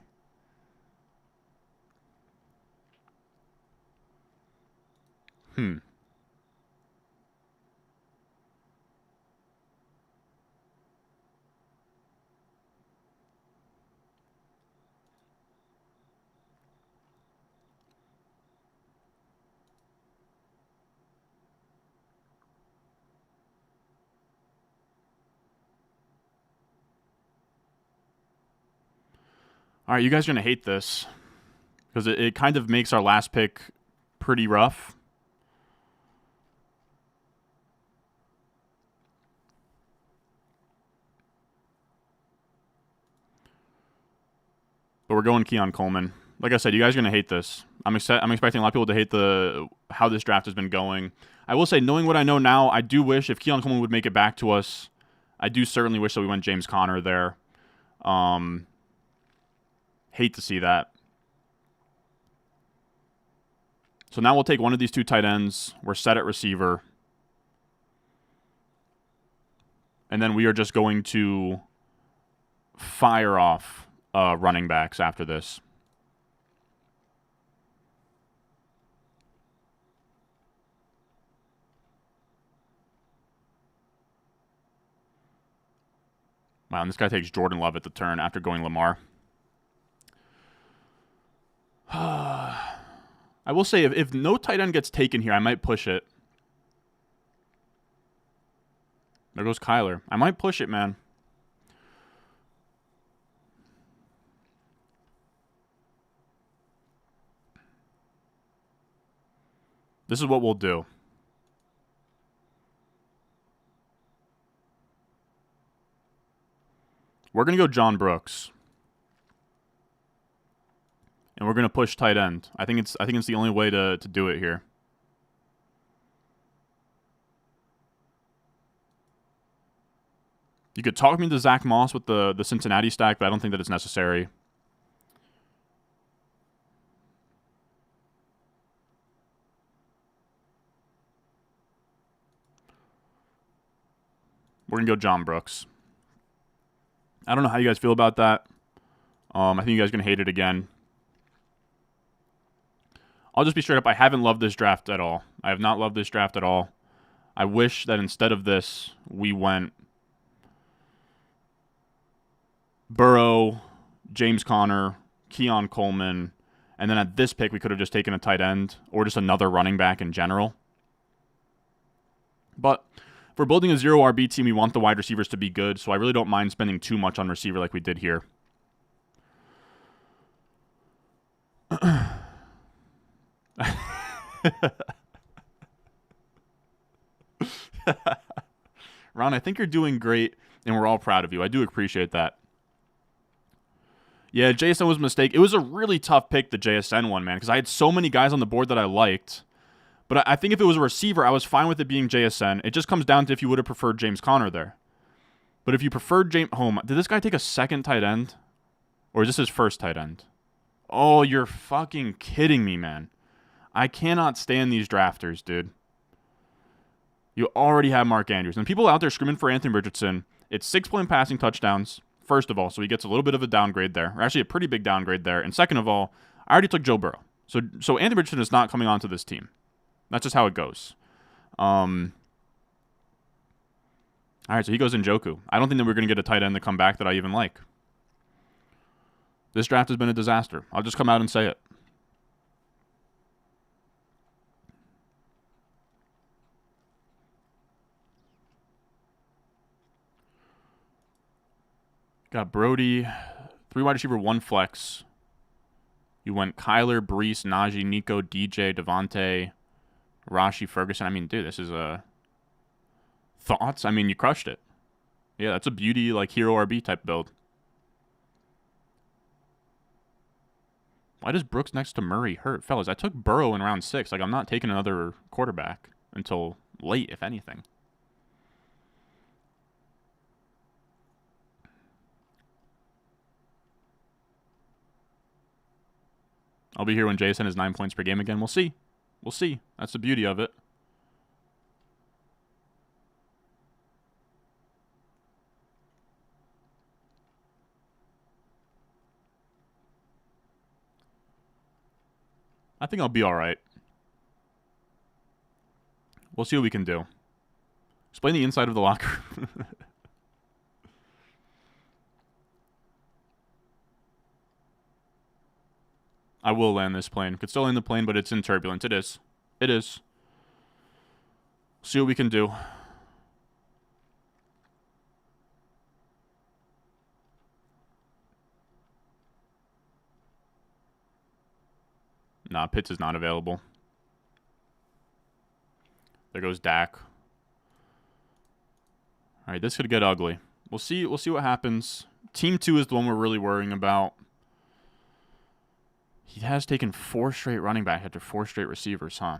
All right, you guys are going to hate this because it kind of makes our last pick pretty rough. But we're going Keon Coleman. Like I said, you guys are going to hate this. I'm expecting a lot of people to hate how this draft has been going. I will say, knowing what I know now, I do wish if Keon Coleman would make it back to us, I do certainly wish that we went James Conner there. Hate to see that. So now we'll take one of these two tight ends. We're set at receiver. And then we are just going to fire off running backs after this. Wow, and this guy takes Jordan Love at the turn after going Lamar. I will say, if no tight end gets taken here, I might push it. There goes Kyler. I might push it, man. This is what we'll do. We're going to go John Brooks. And we're going to push tight end. I think it's the only way to do it here. You could talk me to Zach Moss with the Cincinnati stack, but I don't think that it's necessary. We're going to go John Brooks. I don't know how you guys feel about that. I think you guys are going to hate it again. I'll just be straight up. I haven't loved this draft at all. I have not loved this draft at all. I wish that instead of this, we went Burrow, James Conner, Keon Coleman, and then at this pick, we could have just taken a tight end or just another running back in general. But if we're building a 0 RB team, we want the wide receivers to be good, so I really don't mind spending too much on receiver like we did here. Ron, I think you're doing great, and we're all proud of you. I do appreciate that. Yeah, JSN was a mistake. It was a really tough pick, the JSN one, man, because I had so many guys on the board that I liked. But I think if it was a receiver, I was fine with it being JSN. It just comes down to if you would have preferred James Conner there. But if you preferred James... did this guy take a second tight end? Or is this his first tight end? Oh, you're fucking kidding me, man. I cannot stand these drafters, dude. You already have Mark Andrews. And people out there screaming for Anthony Richardson. It's 6-point passing touchdowns, first of all, so he gets a little bit of a downgrade there. Or actually a pretty big downgrade there. And second of all, I already took Joe Burrow. So Anthony Richardson is not coming onto this team. That's just how it goes. All right, so he goes Njoku. I don't think that we're going to get a tight end to come back that I even like. This draft has been a disaster. I'll just come out and say it. Got Brody, 3 wide receiver, 1 flex. You went Kyler, Brees, Najee, Nico, DJ, Devontae, Rashi, Ferguson. I mean, dude, this is a... Thoughts? I mean, you crushed it. Yeah, that's a beauty, like, hero RB type build. Why does Brooks next to Murray hurt? Fellas, I took Burrow in round 6. Like, I'm not taking another quarterback until late, if anything. I'll be here when JSN is 9 points per game again. We'll see. We'll see. That's the beauty of it. I think I'll be all right. We'll see what we can do. Explain the inside of the locker room. I will land this plane. Could still land the plane, but it's in turbulence. It is. It is. See what we can do. Nah, Pitts is not available. There goes Dak. All right, this could get ugly. We'll see what happens. Team 2 is the one we're really worrying about. He has taken 4 straight running back after 4 straight receivers, huh?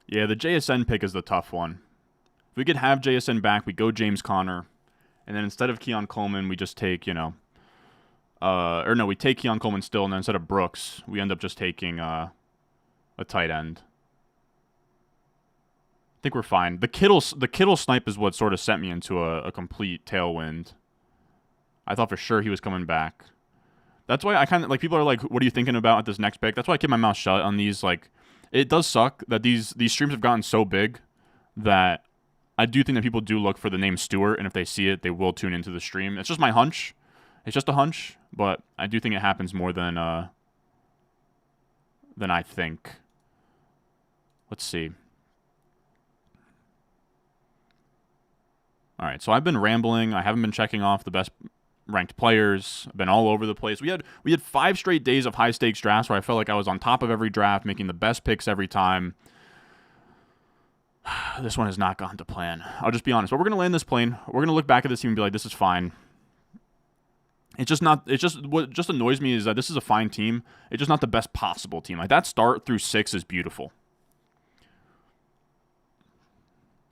Yeah, the JSN pick is the tough one. If we could have JSN back, we go James Conner. And then instead of Keon Coleman, we just take, we take Keon Coleman still, and then instead of Brooks, we end up just taking a tight end. I think we're fine. The Kittle snipe is what sort of sent me into a complete tailwind. I thought for sure he was coming back. That's why I kind of, like, people are like, what are you thinking about at this next pick? That's why I keep my mouth shut on these. Like, it does suck that these streams have gotten so big that I do think that people do look for the name Stewart, and if they see it, they will tune into the stream. It's just my hunch. It's just a hunch, but I do think it happens more than I think. Let's see. All right, so I've been rambling. I haven't been checking off the best ranked players. I've been all over the place. We had 5 straight days of high stakes drafts where I felt like I was on top of every draft, making the best picks every time. This one has not gone to plan. I'll just be honest. But we're gonna land this plane. We're gonna look back at this team and be like, this is fine. It's just not. It's just what just annoys me is that this is a fine team. It's just not the best possible team. Like, that start through 6 is beautiful.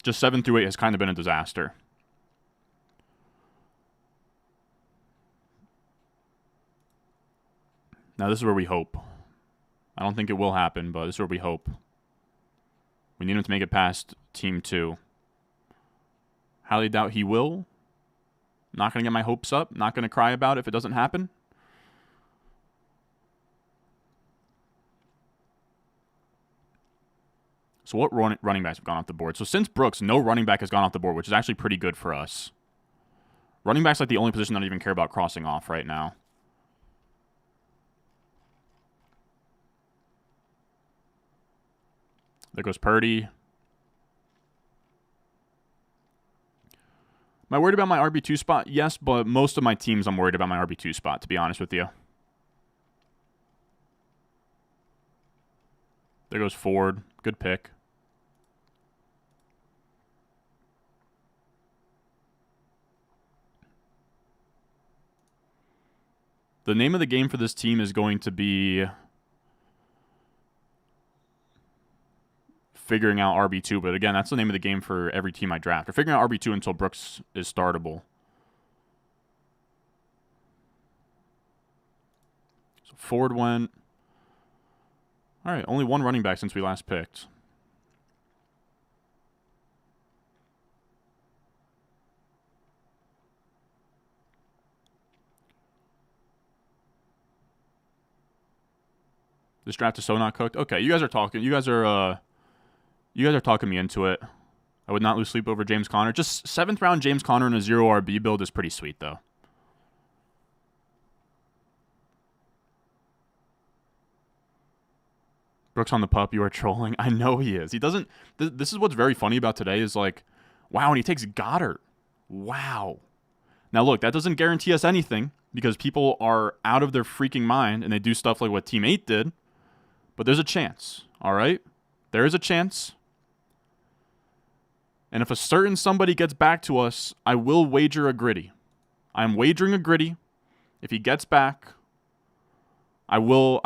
Just 7 through 8 has kind of been a disaster. Now, this is where we hope. I don't think it will happen, but this is where we hope. We need him to make it past Team 2. Highly doubt he will. Not going to get my hopes up. Not going to cry about it if it doesn't happen. So what running backs have gone off the board? So since Brooks, no running back has gone off the board, which is actually pretty good for us. Running back's like the only position I don't even care about crossing off right now. There goes Purdy. Am I worried about my RB2 spot? Yes, but most of my teams I'm worried about my RB2 spot, to be honest with you. There goes Ford. Good pick. The name of the game for this team is going to be figuring out RB2, but again, that's the name of the game for every team I draft. Or figuring out RB2 until Brooks is startable. So Ford went. All right, only 1 running back since we last picked. This draft is so not cooked. Okay, you guys are talking. You guys are talking me into it. I would not lose sleep over James Conner. Just 7th round James Conner in a 0 RB build is pretty sweet, though. Brooks on the pup, you are trolling. I know he is. He doesn't. This is what's very funny about today is like, wow, and he takes Goddard. Wow. Now, look, that doesn't guarantee us anything because people are out of their freaking mind and they do stuff like what Team 8 did. But there's a chance, all right? There is a chance. And if a certain somebody gets back to us, I will wager a gritty. I'm wagering a gritty. If he gets back, I will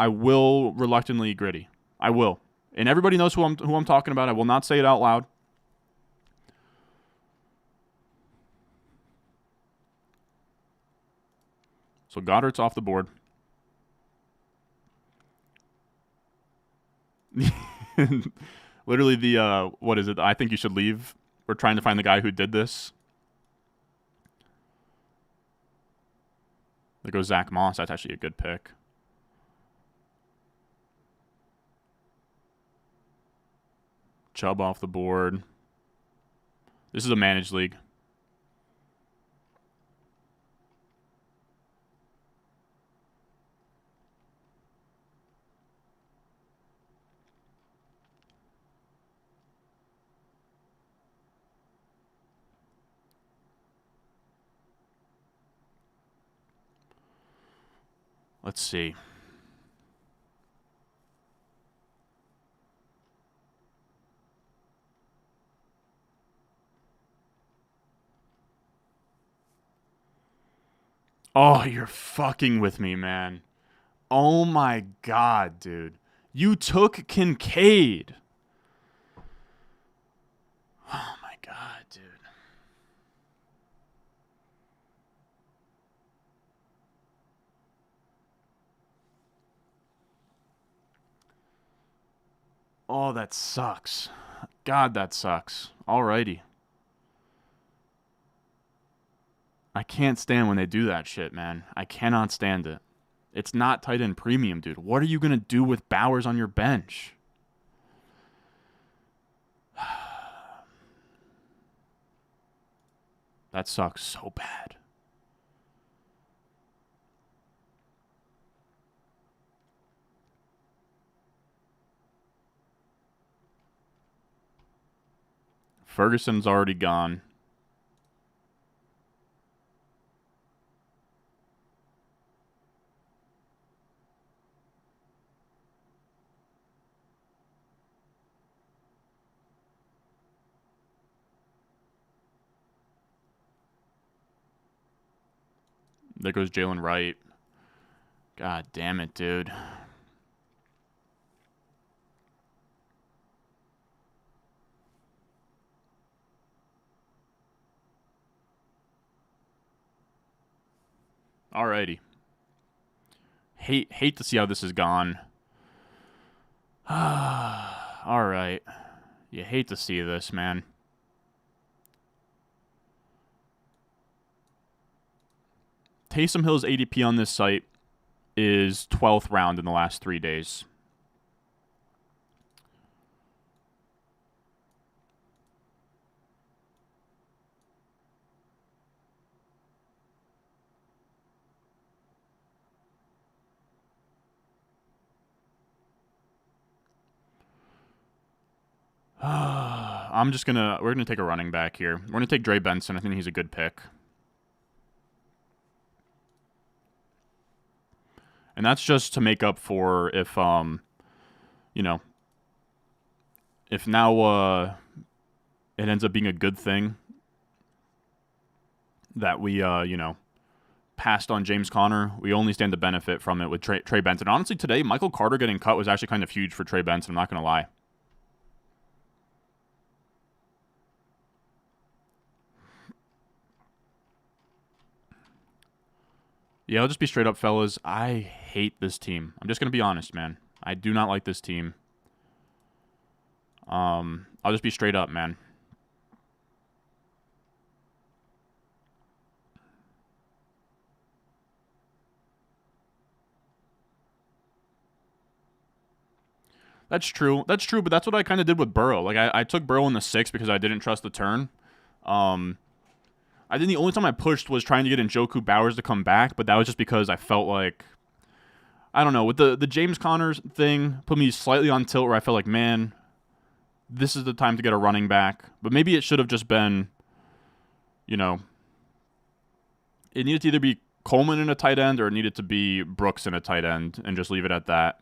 reluctantly gritty. I will. And everybody knows who I'm talking about. I will not say it out loud. So Goddard's off the board. Literally the, what is it? I think you should leave. We're trying to find the guy who did this. There goes Zach Moss. That's actually a good pick. Chubb off the board. This is a managed league. Let's see. Oh, you're fucking with me, man. Oh my god, dude. You took Kincaid. Oh my god, dude. Oh, that sucks. God, that sucks. Alrighty. I can't stand when they do that shit, man. I cannot stand it. It's not tight end premium, dude. What are you going to do with Bowers on your bench? That sucks so bad. Ferguson's already gone. There goes Jalen Wright. God damn it, dude. Alrighty. Hate to see how this has gone. Alright. You hate to see this, man. Taysom Hill's ADP on this site is 12th round in the last 3 days. We're gonna take a running back here. We're gonna take Dre Benson. I think he's a good pick. And that's just to make up for if if now it ends up being a good thing that we passed on James Conner. We only stand to benefit from it with Trey Benson. Honestly, today Michael Carter getting cut was actually kind of huge for Trey Benson. I'm not gonna lie. Yeah, I'll just be straight up, fellas. I hate this team. I'm just going to be honest, man. I do not like this team. I'll just be straight up, man. That's true. That's true, but that's what I kind of did with Burrow. Like, I took Burrow in the 6 because I didn't trust the turn. I think the only time I pushed was trying to get Njoku Bowers to come back, but that was just because I felt like, I don't know, with the James Connors thing, put me slightly on tilt where I felt like, man, this is the time to get a running back. But maybe it should have just been, it needed to either be Coleman in a tight end or it needed to be Brooks in a tight end and just leave it at that.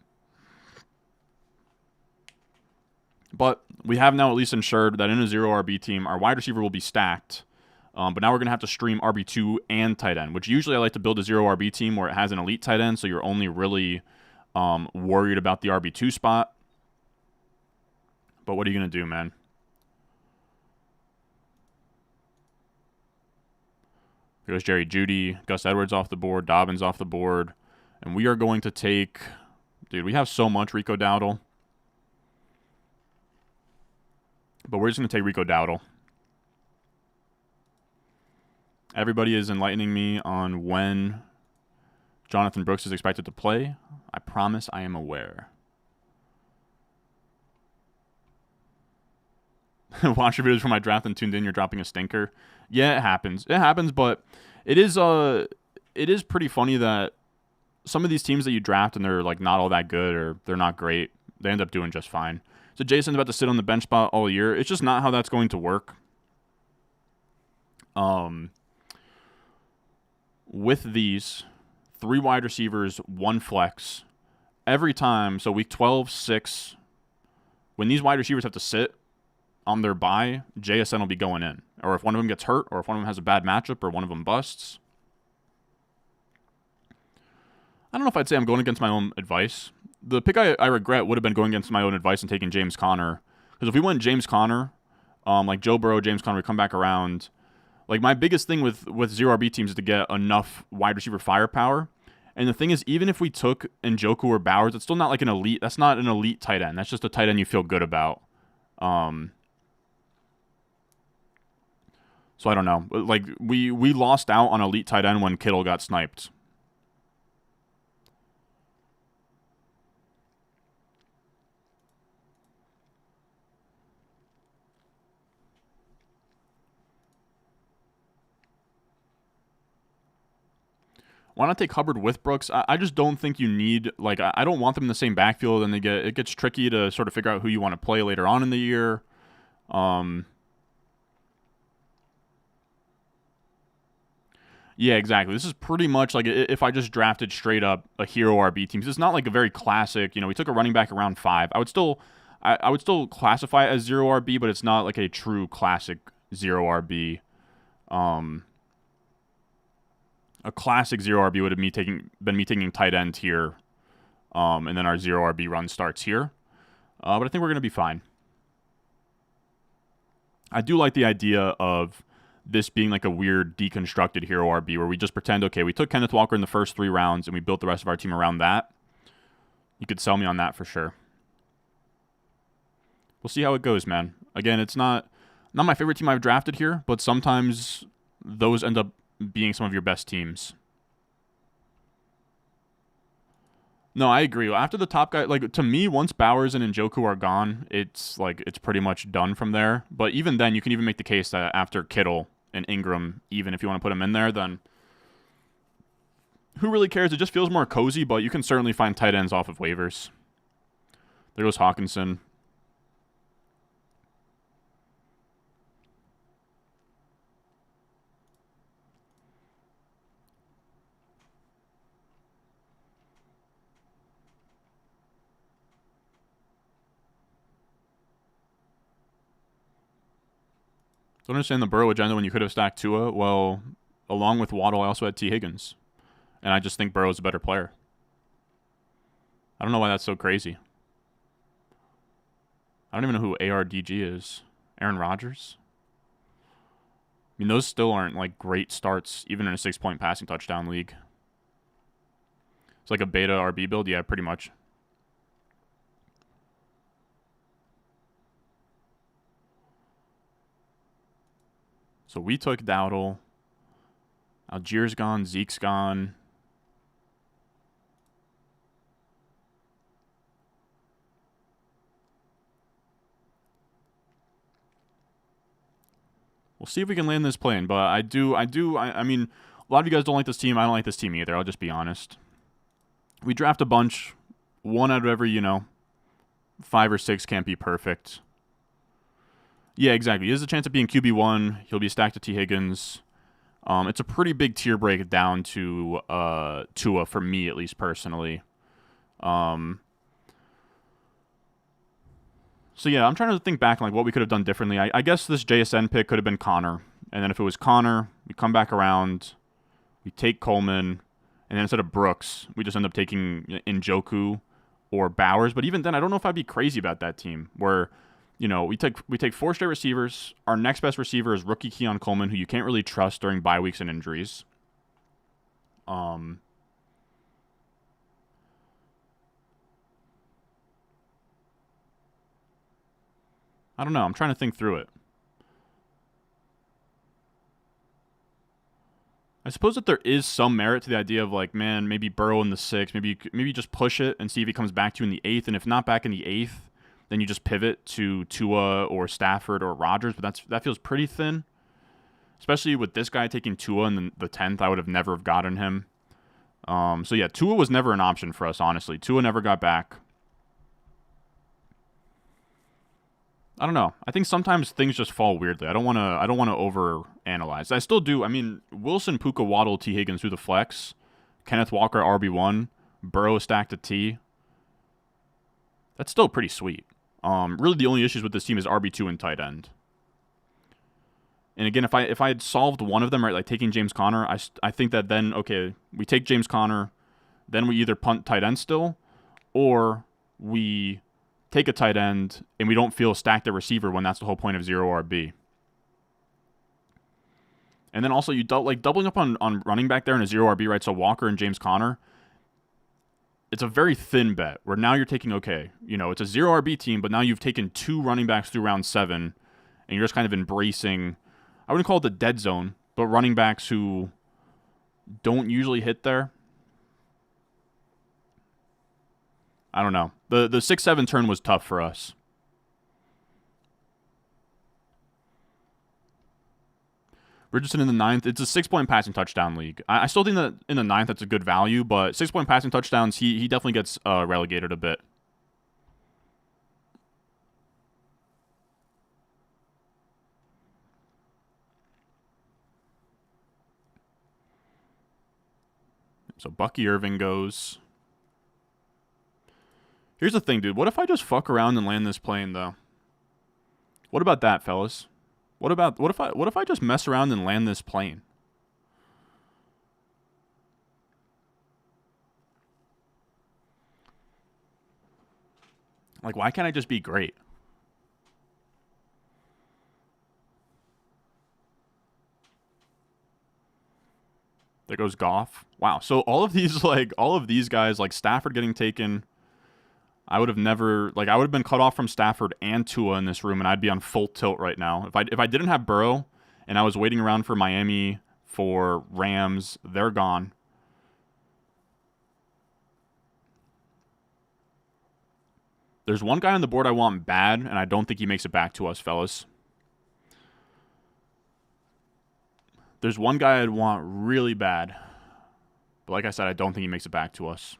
But we have now at least ensured that in a 0 RB team, our wide receiver will be stacked. But now we're going to have to stream RB2 and tight end, which usually I like to build a 0 RB team where it has an elite tight end, so you're only really worried about the RB2 spot. But what are you going to do, man? There goes Jerry Jeudy, Gus Edwards off the board, Dobbins off the board. And we are going to take... Dude, we have so much Rico Dowdle. But we're just going to take Rico Dowdle. Everybody is enlightening me on when Jonathan Brooks is expected to play. I promise I am aware. Watch your videos for my draft and tuned in. You're dropping a stinker. Yeah, it happens. It happens, but it is pretty funny that some of these teams that you draft and they're like not all that good or they're not great, they end up doing just fine. So Jason's about to sit on the bench spot all year. It's just not how that's going to work. With these 3 wide receivers, 1 flex, every time, so week 12, 6, when these wide receivers have to sit on their bye, JSN will be going in. Or if one of them gets hurt, or if one of them has a bad matchup, or one of them busts. I don't know if I'd say I'm going against my own advice. The pick I regret would have been going against my own advice and taking James Conner. Because if we went James Conner, like Joe Burrow, James Conner, we come back around. Like my biggest thing with 0RB teams is to get enough wide receiver firepower. And the thing is, even if we took Njoku or Bowers, it's still not like an elite. That's not an elite tight end. That's just a tight end you feel good about. So I don't know. Like we lost out on elite tight end when Kittle got sniped. Why not take Hubbard with Brooks? I just don't think you need, like, I don't want them in the same backfield, and it gets tricky to sort of figure out who you want to play later on in the year. Yeah, exactly. This is pretty much like if I just drafted straight up a hero RB team. It's not like a very classic, we took a running back around 5. I would still classify it as 0RB, but it's not like a true classic 0RB. A classic 0RB would have been me taking tight end here, and then our 0RB run starts here. But I think we're going to be fine. I do like the idea of this being like a weird deconstructed hero RB where we just pretend, okay, we took Kenneth Walker in the first 3 rounds and we built the rest of our team around that. You could sell me on that for sure. We'll see how it goes, man. Again, it's not my favorite team I've drafted here, but sometimes those end up being some of your best teams. No, I agree. After the top guy, like to me, once Bowers and Njoku are gone, it's pretty much done from there. But even then, you can even make the case that after Kittle and Ingram, even if you want to put them in there, then who really cares? It just feels more cozy, but you can certainly find tight ends off of waivers. There goes Hawkinson. Don't understand the Burrow agenda when you could have stacked Tua. Well, along with Waddle, I also had T. Higgins. And I just think Burrow's a better player. I don't know why that's so crazy. I don't even know who ARDG is. Aaron Rodgers? I mean, those still aren't like great starts, even in a 6-point passing touchdown league. It's like a beta RB build? Yeah, pretty much. So we took Dowdle. Algiers gone. Zeke's gone. We'll see if we can land this plane. But I mean, a lot of you guys don't like this team. I don't like this team either. I'll just be honest. We draft a bunch. 1 out of every, 5 or 6 can't be perfect. Yeah, exactly. He has a chance of being QB1. He'll be stacked to T. Higgins. It's a pretty big tier break down to Tua, for me at least personally. So yeah, I'm trying to think back on like what we could have done differently. I guess this JSN pick could have been Connor. And then if it was Connor, we come back around, we take Coleman, and then instead of Brooks, we just end up taking Njoku or Bowers. But even then, I don't know if I'd be crazy about that team where we take 4 straight receivers. Our next best receiver is rookie Keon Coleman, who you can't really trust during bye weeks and injuries. I don't know. I'm trying to think through it. I suppose that there is some merit to the idea of like, man, maybe Burrow in the 6th, maybe just push it and see if he comes back to you in the 8th, and if not back in the 8th, then you just pivot to Tua or Stafford or Rodgers. But that feels pretty thin, especially with this guy taking Tua in the 10th. I would have never have gotten him. So yeah, Tua was never an option for us, honestly. Tua never got back. I don't know. I think sometimes things just fall weirdly. I don't want to overanalyze. I still do. I mean, Wilson, Puka, Waddle, T. Higgins through the flex, Kenneth Walker RB1, Burrow stacked to T. That's still pretty sweet. Really, the only issues with this team is RB2 and tight end. And again, if I had solved one of them, right, like taking James Conner, I think that then, okay, we take James Conner, then we either punt tight end still, or we take a tight end and we don't feel stacked at receiver when that's the whole point of 0 RB. And then also you doubling up on running back there in a 0 RB, right? So Walker and James Conner, it's a very thin bet where now you're taking, okay, it's a 0 RB team, but now you've taken 2 running backs through round 7 and you're just kind of embracing, I wouldn't call it the dead zone, but running backs who don't usually hit there. I don't know. The 6-7 turn was tough for us. Richardson in the 9th. It's a 6-point passing touchdown league. I still think that in the 9th that's a good value, but 6-point passing touchdowns, he definitely gets relegated a bit. So Bucky Irving goes. Here's the thing, dude. What if I just fuck around and land this plane, though? What about that, fellas? What if I just mess around and land this plane? Like, why can't I just be great? There goes Goff. Wow. So all of these guys, like Stafford getting taken, I would have been cut off from Stafford and Tua in this room, and I'd be on full tilt right now. If I didn't have Burrow and I was waiting around for Miami, for Rams, they're gone. There's one guy on the board I want bad, and I don't think he makes it back to us, fellas. There's one guy I'd want really bad, but like I said, I don't think he makes it back to us.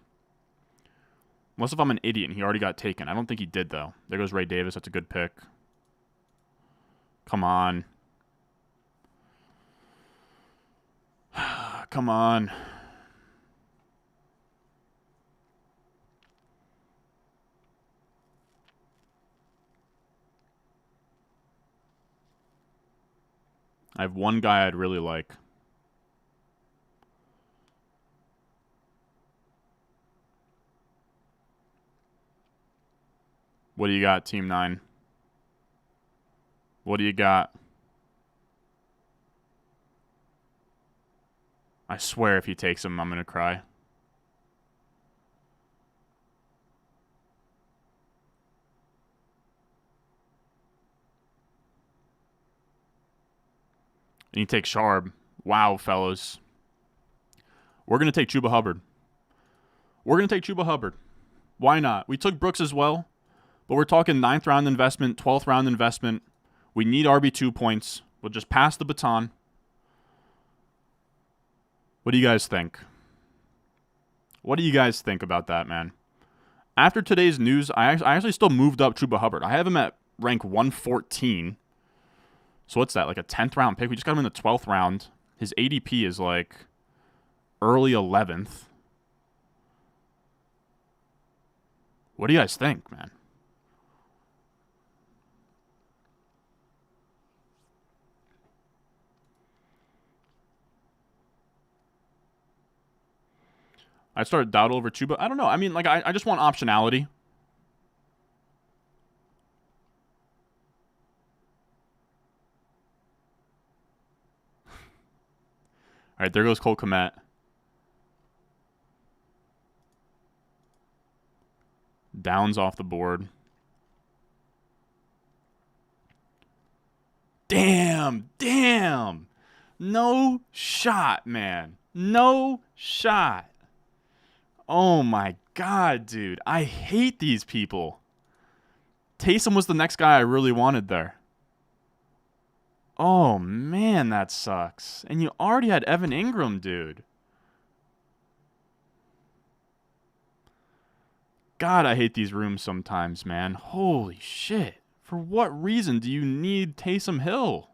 Unless if I'm an idiot and he already got taken. I don't think he did, though. There goes Ray Davis. That's a good pick. Come on. Come on. I have one guy I'd really like. What do you got, Team 9? What do you got? I swear if he takes him, I'm going to cry. And he takes Sharp. Wow, fellas. We're going to take Chuba Hubbard. Why not? We took Brooks as well. But we're talking 9th round investment, 12th round investment. We need RB2 points. We'll just pass the baton. What do you guys think? What do you guys think about that, man? After today's news, I actually still moved up Chuba Hubbard. I have him at rank 114. So what's that, like a 10th round pick? We just got him in the 12th round. His ADP is like early 11th. What do you guys think, man? I started Dowdle over Chuba. I don't know. I mean, like, I just want optionality. All right, there goes Cole Kmet. Downs off the board. Damn. No shot, man. No shot. Oh my God, dude. I hate these people. Taysom was the next guy I really wanted there. Oh man, that sucks. And you already had Evan Ingram, dude. God, I hate these rooms sometimes, man. Holy shit. For what reason do you need Taysom Hill?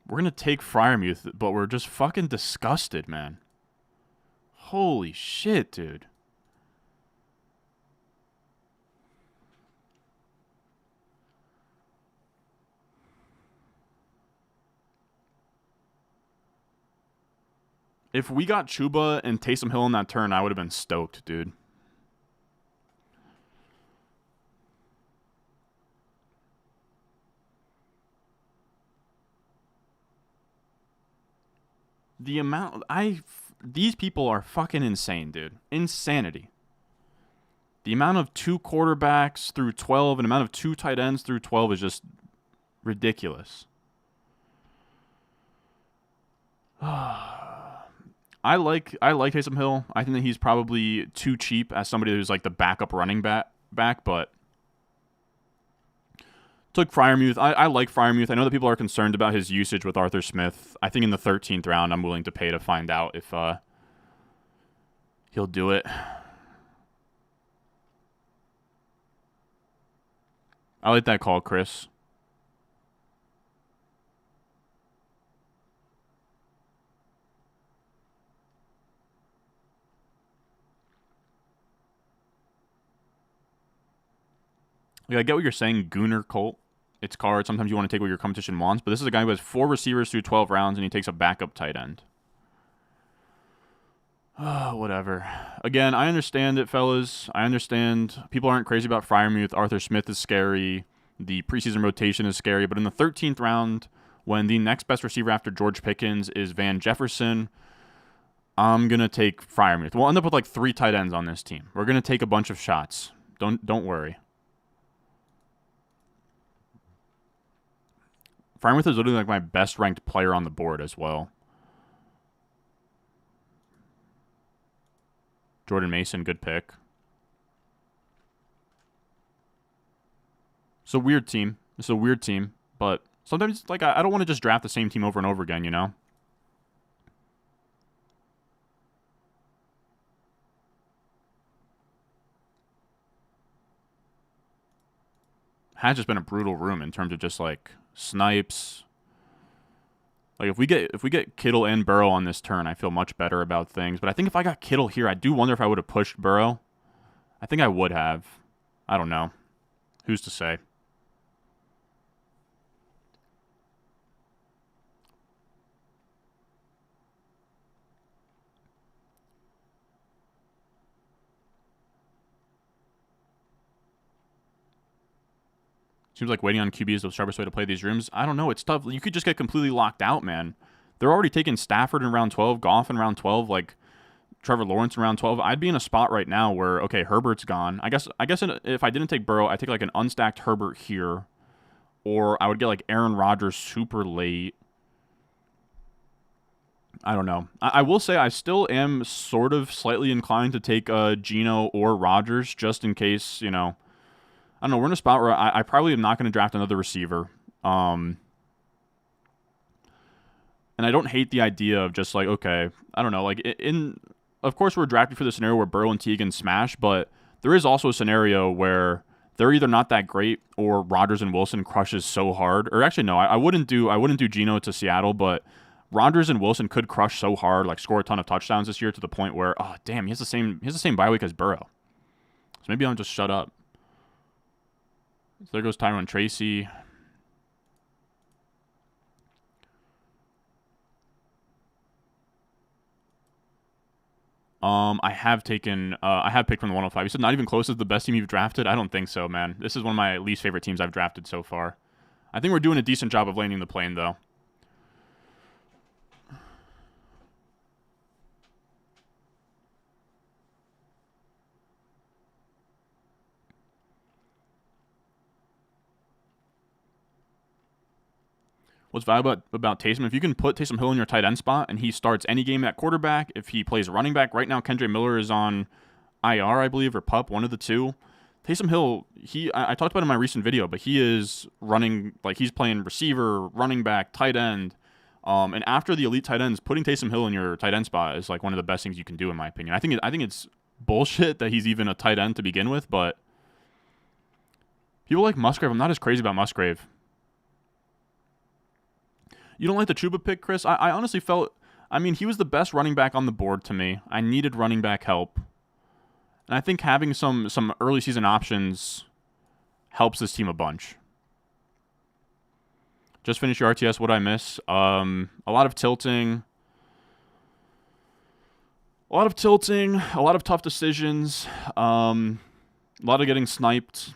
We're going to take Freiermuth, but we're just fucking disgusted, man. Holy shit, dude. If we got Chuba and Taysom Hill in that turn, I would have been stoked, dude. The amount these people are fucking insane, dude. Insanity. The amount of 2 quarterbacks through 12 and the amount of 2 tight ends through 12 is just ridiculous. I like Taysom Hill. I think that he's probably too cheap as somebody who's like the backup running back, but took Freiermuth. I like Freiermuth. I know that people are concerned about his usage with Arthur Smith. I think in the 13th round, I'm willing to pay to find out if he'll do it. I like that call, Chris. Like, I get what you're saying, Gooner Colt. It's card. Sometimes you want to take what your competition wants, but this is a guy who has 4 receivers through 12 rounds, and he takes a backup tight end. Oh, whatever. Again, I understand it, fellas. I understand people aren't crazy about Freiermuth. Arthur Smith is scary. The preseason rotation is scary. But in the 13th round, when the next best receiver after George Pickens is Van Jefferson, I'm going to take Freiermuth. We'll end up with like 3 tight ends on this team. We're going to take a bunch of shots. Don't worry. Freiermuth is literally like my best ranked player on the board as well. Jordan Mason, good pick. It's a weird team. But sometimes like I don't want to just draft the same team over and over again, you know? Has just been a brutal room in terms of just like snipes. Like if we get Kittle and Burrow on this turn, I feel much better about things. But I think if I got Kittle here, I do wonder if I would have pushed Burrow. I think I would have. I don't know. Who's to say? Seems like waiting on QB is the sharpest way to play these rooms. I don't know. It's tough. You could just get completely locked out, man. They're already taking Stafford in round 12, Goff in round 12, like Trevor Lawrence in round 12. I'd be in a spot right now where, okay, Herbert's gone. I guess if I didn't take Burrow, I'd take like an unstacked Herbert here. Or I would get like Aaron Rodgers super late. I don't know. I will say I still am sort of slightly inclined to take Geno or Rodgers just in case, you know. I don't know. We're in a spot where I probably am not going to draft another receiver. And I don't hate the idea of just like, okay, I don't know. Like of course, we're drafting for the scenario where Burrow and Teagan smash, but there is also a scenario where they're either not that great or Rodgers and Wilson crushes so hard. Or actually, no, I wouldn't do Geno to Seattle, but Rodgers and Wilson could crush so hard, like score a ton of touchdowns this year to the point where, oh damn, he has the same bye week as Burrow. So maybe I'll just shut up. So there goes Tyrone Tracy. I have picked from the 105. You said not even close is the best team you've drafted? I don't think so, man. This is one of my least favorite teams I've drafted so far. I think we're doing a decent job of landing the plane, though. What's valuable about Taysom? If you can put Taysom Hill in your tight end spot and he starts any game at quarterback, if he plays running back, right now Kendre Miller is on IR, I believe, or PUP, one of the two. Taysom Hill, I talked about it in my recent video, but he is running, like he's playing receiver, running back, tight end. And after the elite tight ends, putting Taysom Hill in your tight end spot is like one of the best things you can do, in my opinion. I think it's bullshit that he's even a tight end to begin with, but people like Musgrave. I'm not as crazy about Musgrave. You don't like the Chuba pick, Chris? I honestly felt, I mean, he was the best running back on the board to me. I needed running back help. And I think having some early season options helps this team a bunch. Just finished your RTS. What I miss? A lot of tilting. A lot of tough decisions. A lot of getting sniped.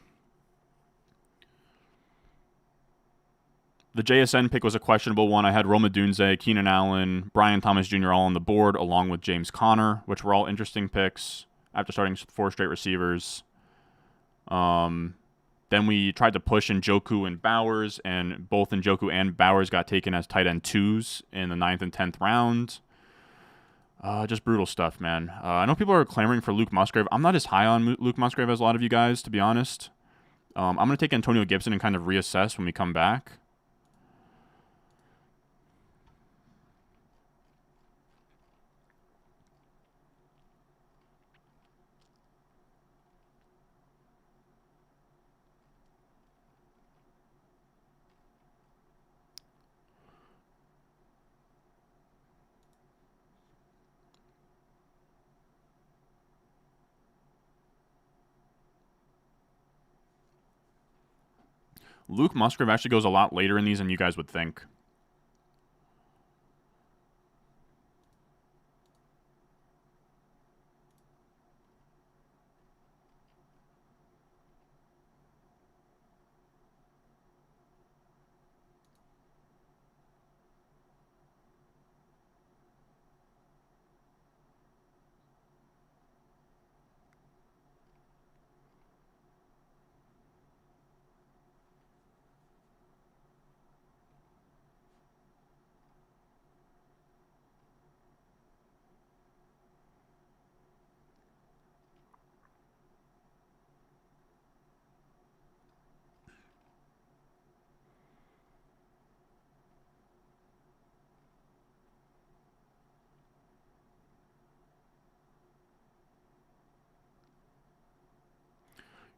The JSN pick was a questionable one. I had Roma Dunze, Keenan Allen, Brian Thomas Jr. all on the board, along with James Conner, which were all interesting picks after starting 4 straight receivers. Then we tried to push Njoku and Bowers, and both Njoku and Bowers got taken as tight end 2s in the 9th and 10th round. Just brutal stuff, man. I know people are clamoring for Luke Musgrave. I'm not as high on Luke Musgrave as a lot of you guys, to be honest. I'm going to take Antonio Gibson and kind of reassess when we come back. Luke Musgrave actually goes a lot later in these than you guys would think.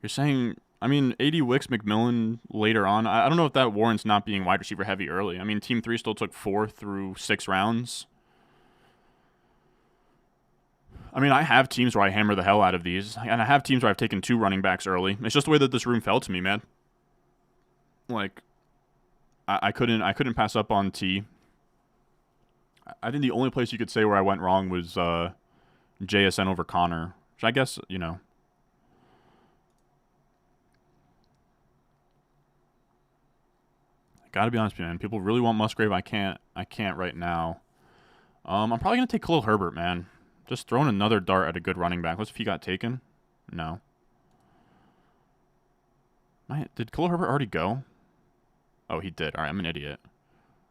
You're saying, I mean, 80 Wicks, McMillan later on. I don't know if that warrants not being wide receiver heavy early. I mean, Team 3 still took 4 through 6 rounds. I mean, I have teams where I hammer the hell out of these, and I have teams where I've taken 2 running backs early. It's just the way that this room fell to me, man. Like, I couldn't pass up on T. I think the only place you could say where I went wrong was JSN over Connor, which I guess, you know. Gotta be honest with you, man. People really want Musgrave. I can't right now. I'm probably gonna take Khalil Herbert, man. Just throwing another dart at a good running back. What's if he got taken? No. Did Khalil Herbert already go? Oh, he did. All right, I'm an idiot. All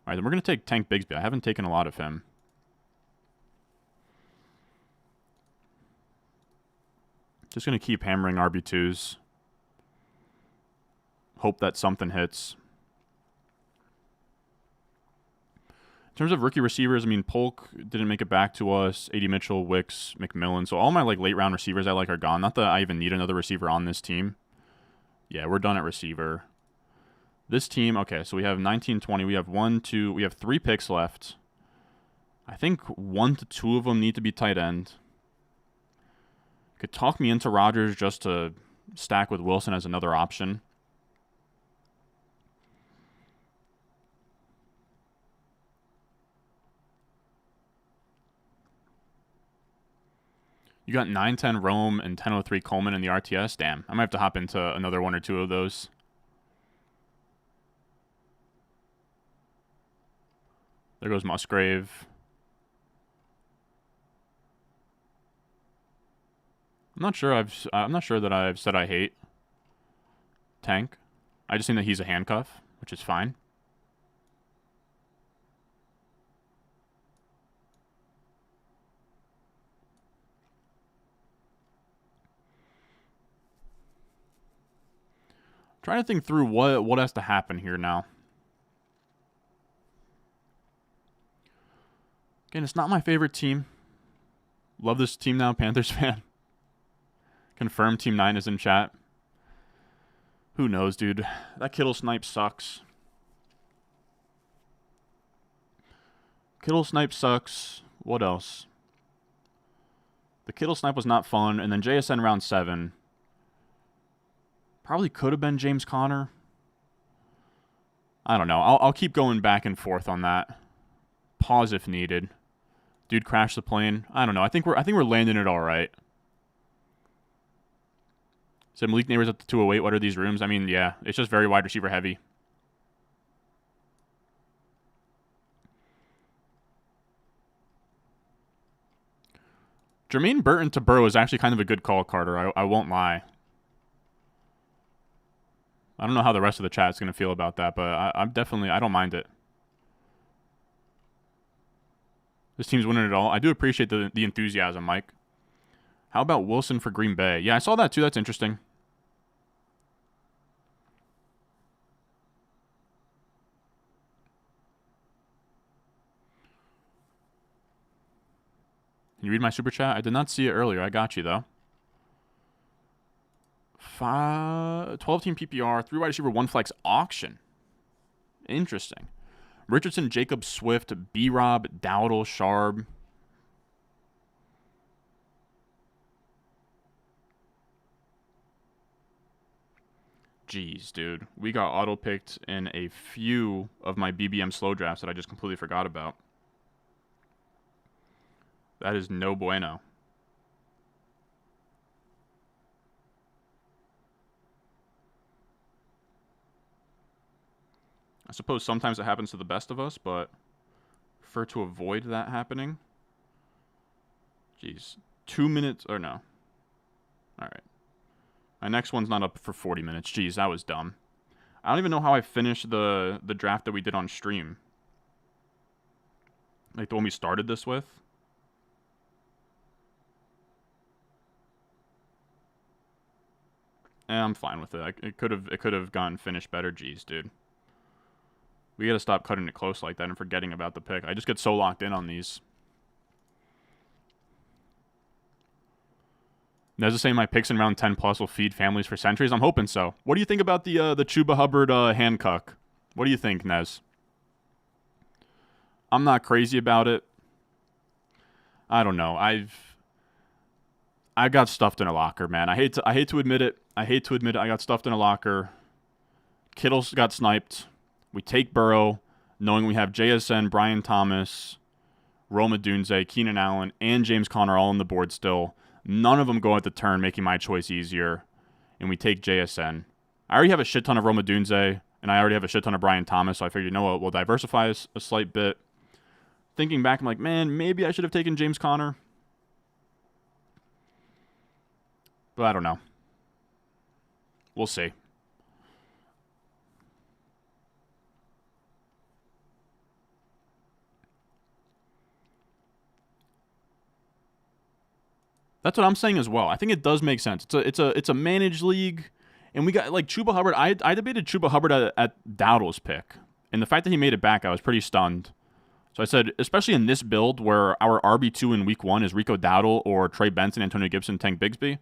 right, then we're gonna take Tank Bigsby. I haven't taken a lot of him. Just gonna keep hammering RB2s. Hope that something hits. In terms of rookie receivers, I mean, Polk didn't make it back to us. A.D. Mitchell, Wicks, McMillan. So all my like late round receivers I like are gone. Not that I even need another receiver on this team. Yeah, we're done at receiver. This team, okay, so we have 19, 20. We have 3 picks left. I think 1 to 2 of them need to be tight end. Could talk me into Rodgers just to stack with Wilson as another option. You got 910 Rome and 1003 Coleman in the RTS? Damn, I might have to hop into another one or two of those. There goes Musgrave. I'm not sure that I've said I hate Tank. I just think that he's a handcuff, which is fine. Trying to think through what has to happen here now. Again, it's not my favorite team. Love this team now, Panthers fan. Confirmed Team 9 is in chat. Who knows, dude? That Kittle snipe sucks. Kittle snipe sucks. What else? The Kittle snipe was not fun. And then JSN round 7. Probably could have been James Conner. I don't know. I'll keep going back and forth on that. Pause if needed. Dude crashed the plane. I don't know. I think we're landing it all right. Said Malik Neighbors at the 208. What are these rooms? I mean, yeah, it's just very wide receiver heavy. Jermaine Burton to Burrow is actually kind of a good call, Carter. I won't lie. I don't know how the rest of the chat's going to feel about that, but I don't mind it. This team's winning it all. I do appreciate the enthusiasm, Mike. How about Wilson for Green Bay? Yeah, I saw that too. That's interesting. Can you read my super chat? I did not see it earlier. I got you, though. 12-team PPR, 3 wide receiver, 1 flex auction. Interesting. Richardson, Jacob, Swift, B-Rob, Dowdle, Sharb. Jeez, dude. We got auto-picked in a few of my BBM slow drafts that I just completely forgot about. That is no bueno. I suppose sometimes it happens to the best of us, but prefer to avoid that happening. Jeez. 2 minutes, or no. Alright. My next one's not up for 40 minutes. Jeez, that was dumb. I don't even know how I finished the draft that we did on stream. Like the one we started this with. I'm fine with it. It could have gotten finished better. Jeez, dude. We gotta stop cutting it close like that and forgetting about the pick. I just get so locked in on these. Nez is saying my picks in round 10 plus will feed families for centuries. I'm hoping so. What do you think about the Chuba Hubbard Handcuff? What do you think, Nez? I'm not crazy about it. I don't know. I got stuffed in a locker, man. I hate to admit it. I got stuffed in a locker. Kittle's got sniped. We take Burrow, knowing we have JSN, Brian Thomas, Rome Odunze, Keenan Allen, and James Conner all on the board still. None of them go at the turn, making my choice easier. And we take JSN. I already have a shit ton of Rome Odunze, and I already have a shit ton of Brian Thomas, so I figured, you know what, we'll diversify a slight bit. Thinking back, I'm like, man, maybe I should have taken James Conner. But I don't know. We'll see. That's what I'm saying as well. I think it does make sense. It's a managed league, and we got like Chuba Hubbard. I debated Chuba Hubbard at Dowdle's pick, and the fact that he made it back, I was pretty stunned. So I said, especially in this build where our RB2 in week 1 is Rico Dowdle or Trey Benson, Antonio Gibson, Tank Bigsby,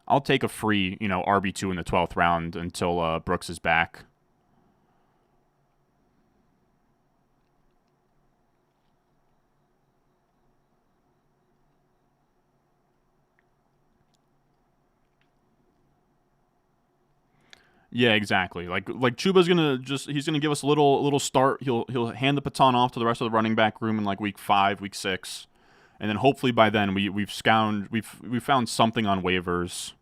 I'll take a free, RB2 in the 12th round until Brooks is back. Yeah, exactly. Like Chuba's he's gonna give us a little start. He'll hand the baton off to the rest of the running back room in like week 5, week 6, and then hopefully by then we've found something on waivers.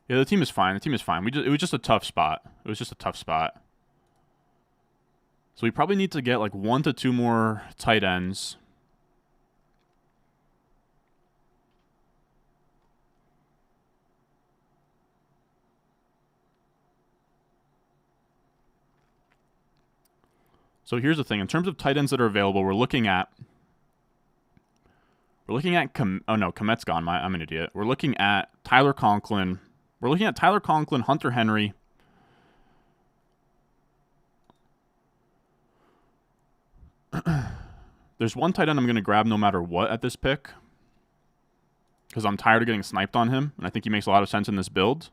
Yeah, the team is fine. The team is fine. It was just a tough spot. It was just a tough spot. So we probably need to get like 1 to 2 more tight ends. So here's the thing. In terms of tight ends that are available, we're looking at Komet's gone. I'm an idiot. We're looking at Tyler Conklin. Hunter Henry. There's one tight end I'm going to grab no matter what at this pick, because I'm tired of getting sniped on him, and I think he makes a lot of sense in this build.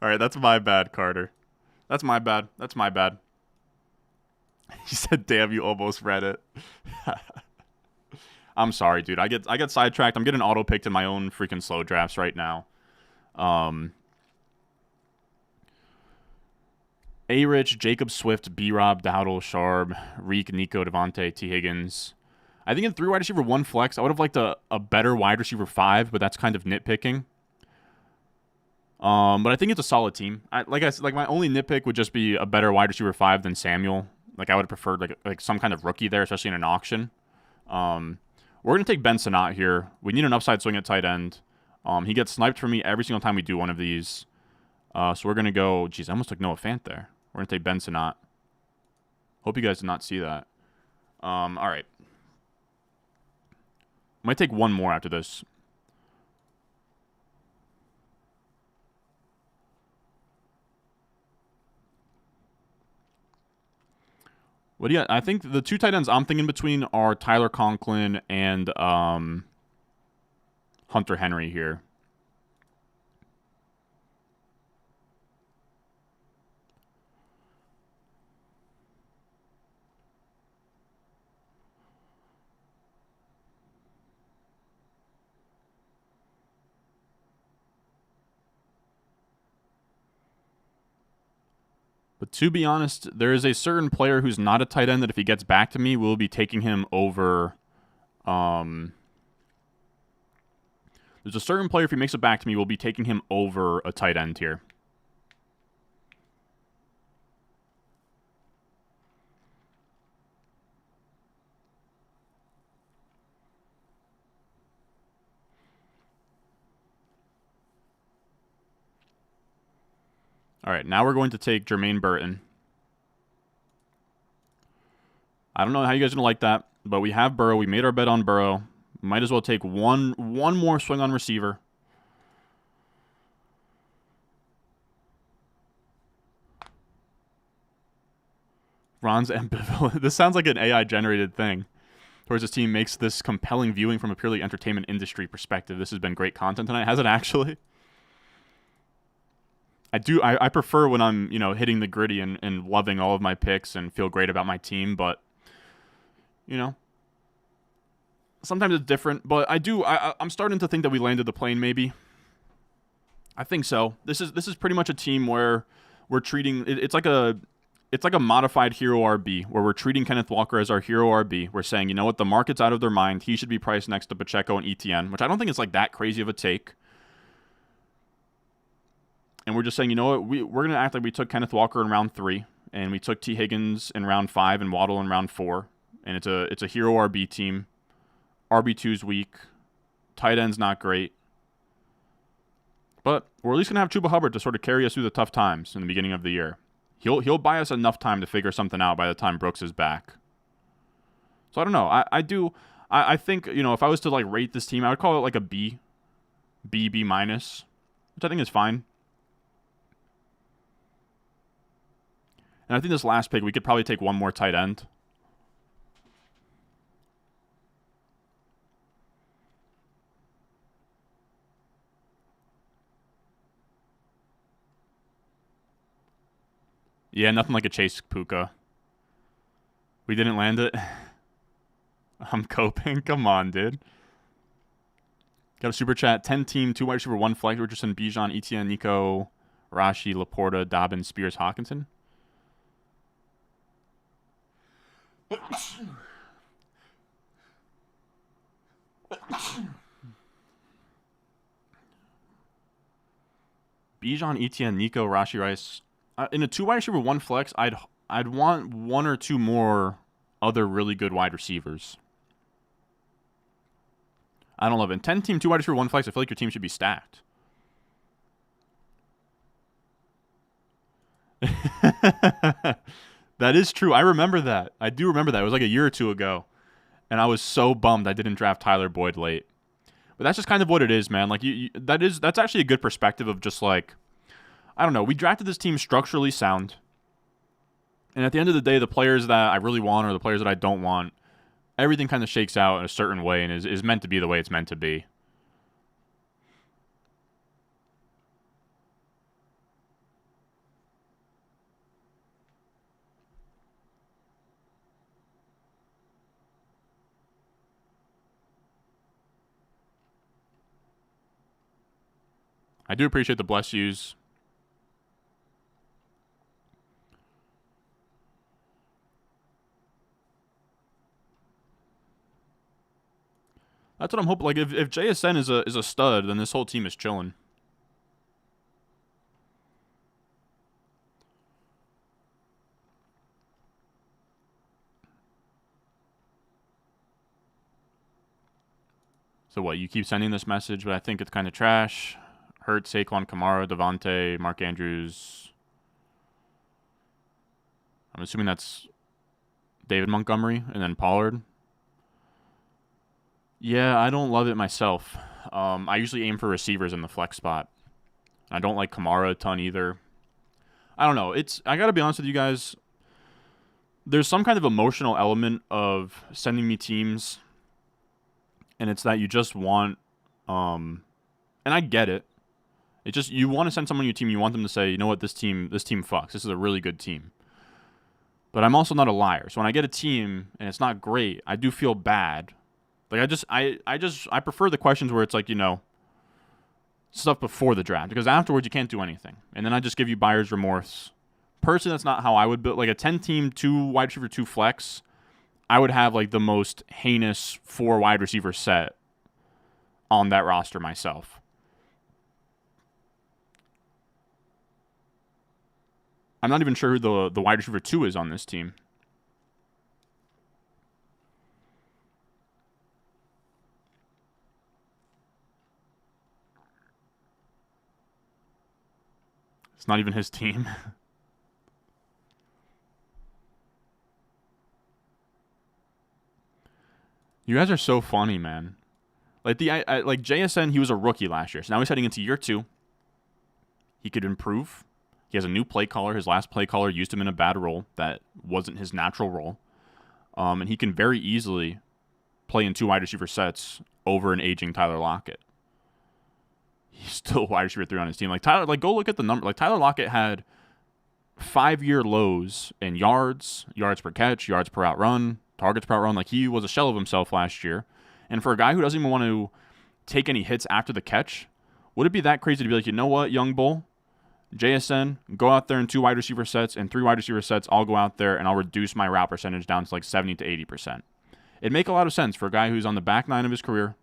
All right, that's my bad, Carter. That's my bad. He said, "Damn, you almost read it." I'm sorry, dude. I get sidetracked. I'm getting auto picked in my own freaking slow drafts right now. A-Rich, Jacob Swift, B-Rob, Dowdle, Sharp, Reek, Nico, Devontae, T. Higgins. I think in 3 wide receiver 1 flex, I would have liked a better wide receiver 5, but that's kind of nitpicking. But I think it's a solid team. My only nitpick would just be a better wide receiver 5 than Samuel. Like, I would have preferred like some kind of rookie there, especially in an auction. We're gonna take Ben Sinnott here. We need an upside swing at tight end. He gets sniped for me every single time we do one of these. So we're gonna go. Geez, I almost took Noah Fant there. We're gonna take Ben Sinnott. Hope you guys did not see that. All right. Might take one more after this. What do you? I think the 2 tight ends I'm thinking between are Tyler Conklin and Hunter Henry here. But to be honest, there is a certain player who's not a tight end that if he gets back to me, we'll be taking him over. There's a certain player, if he makes it back to me, we'll be taking him over a tight end here. All right, now we're going to take Jermaine Burton. I don't know how you guys are going to like that, but we have Burrow. We made our bet on Burrow. Might as well take one more swing on receiver. Ron's ambivalent. This sounds like an AI-generated thing. Towards his team makes this compelling viewing from a purely entertainment industry perspective. This has been great content tonight. Has it actually? I prefer when I'm, hitting the gritty and loving all of my picks and feel great about my team, but, sometimes it's different. But I'm starting to think that we landed the plane, maybe. I think so. This is pretty much a team where we're treating it's like a modified hero RB where we're treating Kenneth Walker as our hero RB. We're saying, you know what, the market's out of their mind. He should be priced next to Pacheco and ETN, which I don't think is like that crazy of a take. And we're just saying, you know what, we're going to act like we took Kenneth Walker in round 3, and we took T. Higgins in round 5 and Waddle in round 4. And it's a hero RB team. RB2's weak. Tight end's not great. But we're at least going to have Chuba Hubbard to sort of carry us through the tough times in the beginning of the year. He'll buy us enough time to figure something out by the time Brooks is back. So I don't know. I think, if I was to like rate this team, I would call it like a B minus, which I think is fine. And I think this last pick, we could probably take one more tight end. Yeah, nothing like a Chase Puka. We didn't land it. I'm coping. Come on, dude. Got a super chat. 10-team, 2 wide receiver, 1 flex. Richardson, Bijan, Etienne, Nico, Rashi, Laporta, Dobbins, Spears, Hawkinson. Bijan, Etienne, Nico, Rashi, Rice. In a 2 wide receiver, 1 flex, I'd want 1 or 2 more other really good wide receivers. I don't love it. In 10-team, 2 wide receiver, 1 flex, I feel like your team should be stacked. That is true. I remember that. I do remember that. It was like a year or 2 ago. And I was so bummed I didn't draft Tyler Boyd late. But that's just kind of what it is, man. Like that's actually a good perspective of just like, I don't know. We drafted this team structurally sound. And at the end of the day, the players that I really want or the players that I don't want, everything kind of shakes out in a certain way and is meant to be the way it's meant to be. I do appreciate the bless yous. That's what I'm hoping. Like if JSN is a stud, then this whole team is chilling. So what? You keep sending this message, but I think it's kind of trash. Hurts, Saquon, Kamara, Devontae, Mark Andrews. I'm assuming that's David Montgomery and then Pollard. Yeah, I don't love it myself. I usually aim for receivers in the flex spot. I don't like Kamara a ton either. I don't know. I got to be honest with you guys. There's some kind of emotional element of sending me teams, and it's that you just want, and I get it. It's just you want to send someone on your team. You want them to say, you know what, this team fucks. This is a really good team. But I'm also not a liar. So when I get a team and it's not great, I do feel bad. Like I prefer the questions where it's like, you know, stuff before the draft, because afterwards you can't do anything. And then I just give you buyer's remorse. Personally, that's not how I would build like a 10-team, 2 wide receiver, 2 flex. I would have like the most heinous 4 wide receiver set on that roster myself. I'm not even sure who the wide receiver 2 is on this team. It's not even his team. You guys are so funny, man. Like like JSN, he was a rookie last year. So now he's heading into year 2. He could improve. He has a new play caller. His last play caller used him in a bad role that wasn't his natural role. And he can very easily play in 2 wide receiver sets over an aging Tyler Lockett. He's still wide receiver 3 on his team. Like Tyler, like go look at the number. Like Tyler Lockett had 5-year lows in yards per catch, yards per out run, targets per out run. Like he was a shell of himself last year. And for a guy who doesn't even want to take any hits after the catch, would it be that crazy to be like, you know what, young bull, JSN, go out there in 2 wide receiver sets and 3 wide receiver sets. I'll go out there and I'll reduce my route percentage down to like 70 to 80%. It'd make a lot of sense for a guy who's on the back 9 of his career.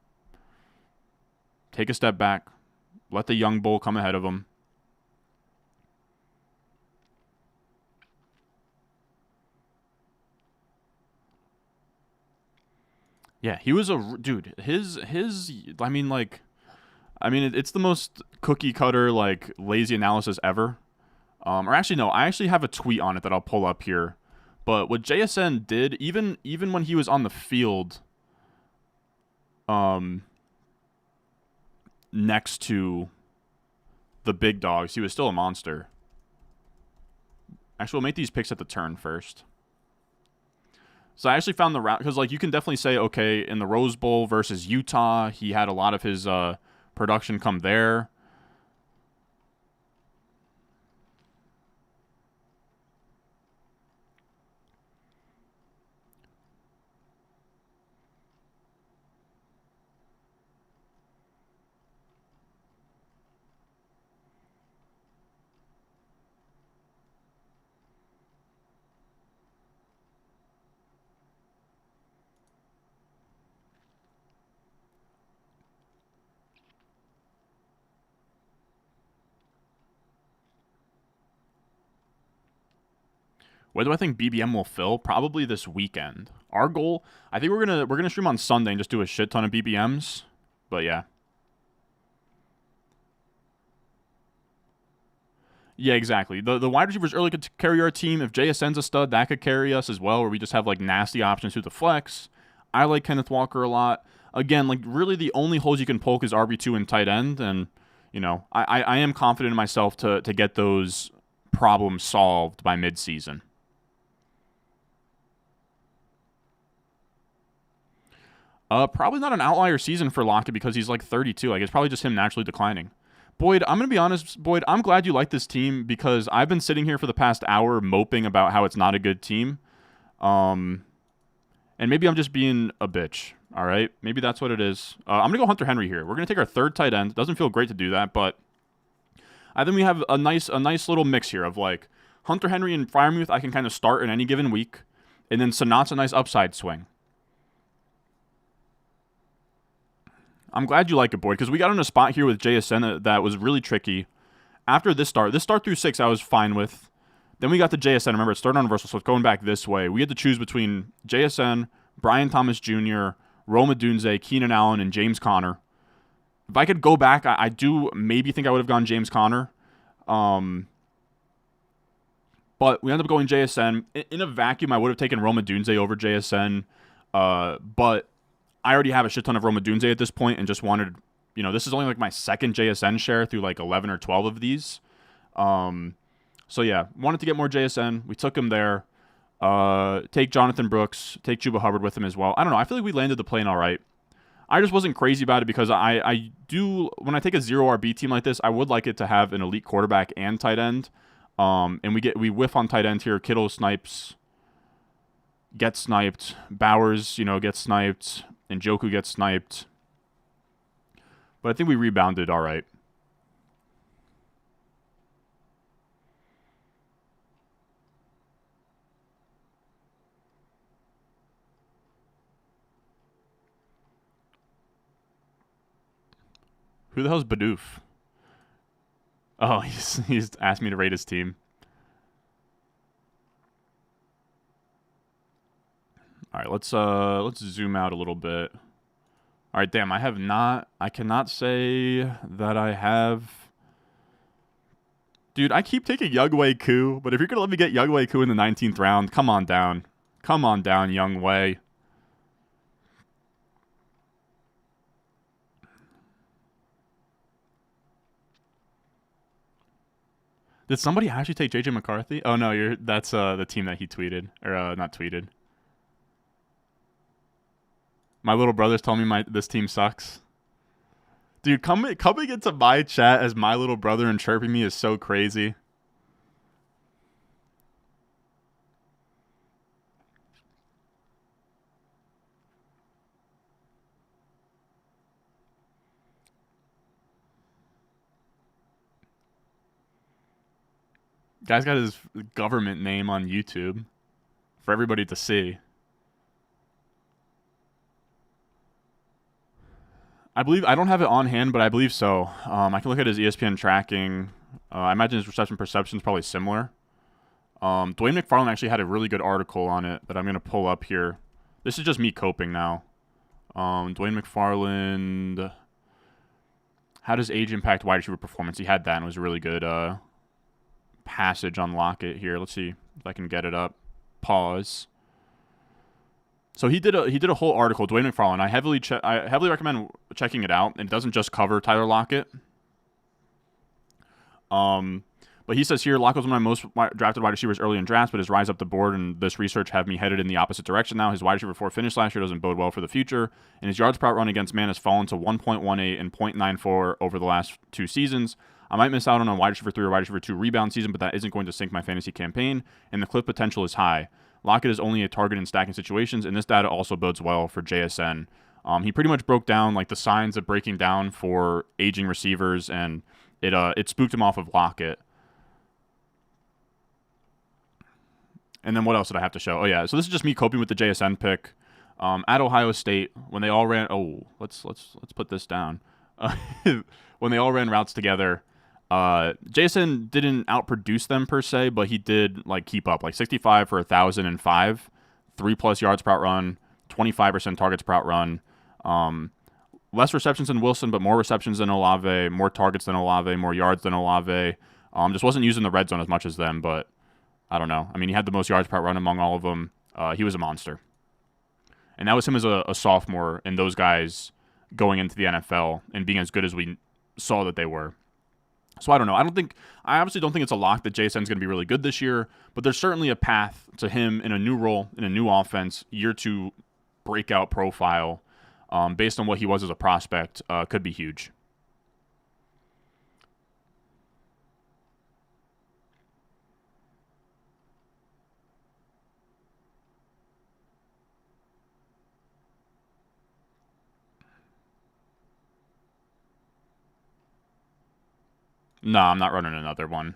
Take a step back. Let the young bull come ahead of him. Yeah, he was a dude. I mean, it's the most cookie cutter, like lazy analysis ever. Or actually, no, I actually have a tweet on it that I'll pull up here. But what JSN did, even when he was on the field, next to the big dogs, he was still a monster. Actually, we'll make these picks at the turn first. So I actually found the route, because like you can definitely say, okay, in the Rose Bowl versus Utah, he had a lot of his production come there. Where do I think BBM will fill? Probably this weekend. Our goal, I think we're gonna stream on Sunday and just do a shit ton of BBMs. But yeah. Yeah, exactly. The wide receivers early could carry our team. If JSN's a stud, that could carry us as well, where we just have like nasty options through the flex. I like Kenneth Walker a lot. Again, like really the only holes you can poke is RB2 and tight end, and I am confident in myself to get those problems solved by midseason. Probably not an outlier season for Lockett because he's like 32. Like it's probably just him naturally declining. Boyd, I'm going to be honest, Boyd, I'm glad you like this team because I've been sitting here for the past hour moping about how it's not a good team. And maybe I'm just being a bitch, all right? Maybe that's what it is. I'm going to go Hunter Henry here. We're going to take our third tight end. Doesn't feel great to do that, but I think we have a nice little mix here of like Hunter Henry and Freiermuth I can kind of start in any given week, and then Sanat's a nice upside swing. I'm glad you like it, Boyd, because we got in a spot here with JSN that was really tricky. After this start through 6 I was fine with. Then we got to JSN. Remember, it's third on reversal, so it's going back this way. We had to choose between JSN, Brian Thomas Jr., Roma Dunze, Keenan Allen, and James Conner. If I could go back, I do maybe think I would have gone James Conner. But we ended up going JSN. In a vacuum, I would have taken Roma Dunze over JSN. But I already have a shit ton of Roma Dunze at this point and just wanted, this is only like my second JSN share through like 11 or 12 of these. So yeah, wanted to get more JSN. We took him there. Take Jonathan Brooks, take Chuba Hubbard with him as well. I don't know. I feel like we landed the plane all right. I just wasn't crazy about it because I do, when I take a 0 RB team like this, I would like it to have an elite quarterback and tight end. And we whiff on tight end here. Kittle gets sniped. Bowers, gets sniped. And Njoku gets sniped. But I think we rebounded all right. Who the hell's Bidoof? Oh, he's asked me to rate his team. All right, let's zoom out a little bit. All right, damn, I cannot say that I have. Dude, I keep taking Younghoe Koo, but if you're going to let me get Younghoe Koo in the 19th round, come on down. Come on down, Younghoe. Did somebody actually take JJ McCarthy? Oh no, that's the team that he tweeted or not tweeted. My little brother's telling me this team sucks. Dude, coming into my chat as my little brother and chirping me is so crazy. Guy's got his government name on YouTube for everybody to see. I believe, I don't have it on hand, but I believe so. I can look at his ESPN tracking. I imagine his reception perception is probably similar. Dwayne McFarland actually had a really good article on it that I'm going to pull up here. This is just me coping now. Dwayne McFarland, how does age impact wide receiver performance? He had that and it was a really good passage on Lockett here. Let's see if I can get it up. Pause. So he did a whole article, Dwayne McFarland. I heavily recommend checking it out. And it doesn't just cover Tyler Lockett. But he says here, Lockett was one of my most drafted wide receivers early in drafts, but his rise up the board and this research have me headed in the opposite direction now. His wide receiver 4 finish last year doesn't bode well for the future, and his yards per route run against man has fallen to 1.18 and 0.94 over the last 2 seasons. I might miss out on a wide receiver 3 or wide receiver 2 rebound season, but that isn't going to sink my fantasy campaign, and the cliff potential is high. Lockett is only a target in stacking situations, and this data also bodes well for JSN. He pretty much broke down like the signs of breaking down for aging receivers, and it spooked him off of Lockett. And then what else did I have to show? Oh yeah, so this is just me coping with the JSN pick. At Ohio State, when they all ran, let's put this down. When they all ran routes together, Jason didn't outproduce them per se, but he did like keep up, like 65 for 1,005, 3+ yards per out run, 25% targets per out run. Less receptions than Wilson, but more receptions than Olave, more targets than Olave, more yards than Olave. Just wasn't using the red zone as much as them, but I don't know. I mean, he had the most yards per out run among all of them. He was a monster. And that was him as a sophomore, and those guys going into the NFL and being as good as we saw that they were. So I don't know. I obviously don't think it's a lock that JSN's going to be really good this year, but there's certainly a path to him in a new role, in a new offense, year 2 breakout profile, based on what he was as a prospect, could be huge. No, I'm not running another one.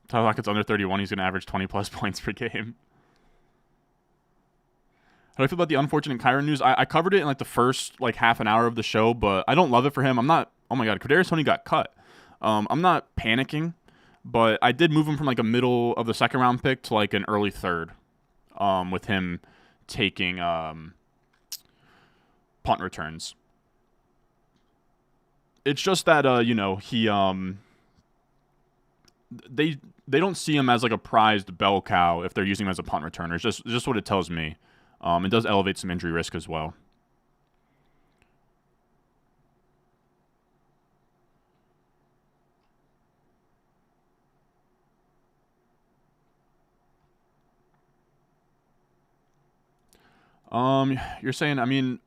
Tyler Lockett's under 31. He's going to average 20+ points per game. How do I feel about the unfortunate Kyren news? I covered it in like the first like half an hour of the show, but I don't love it for him. I'm not. Oh my God, Kadarius Toney got cut. I'm not panicking, but I did move him from like a middle of the second round pick to like an early third, with him taking punt returns. It's just that he they don't see him as like a prized bell cow if they're using him as a punt returner. It's just what it tells me. It does elevate some injury risk as well. You're saying, I mean,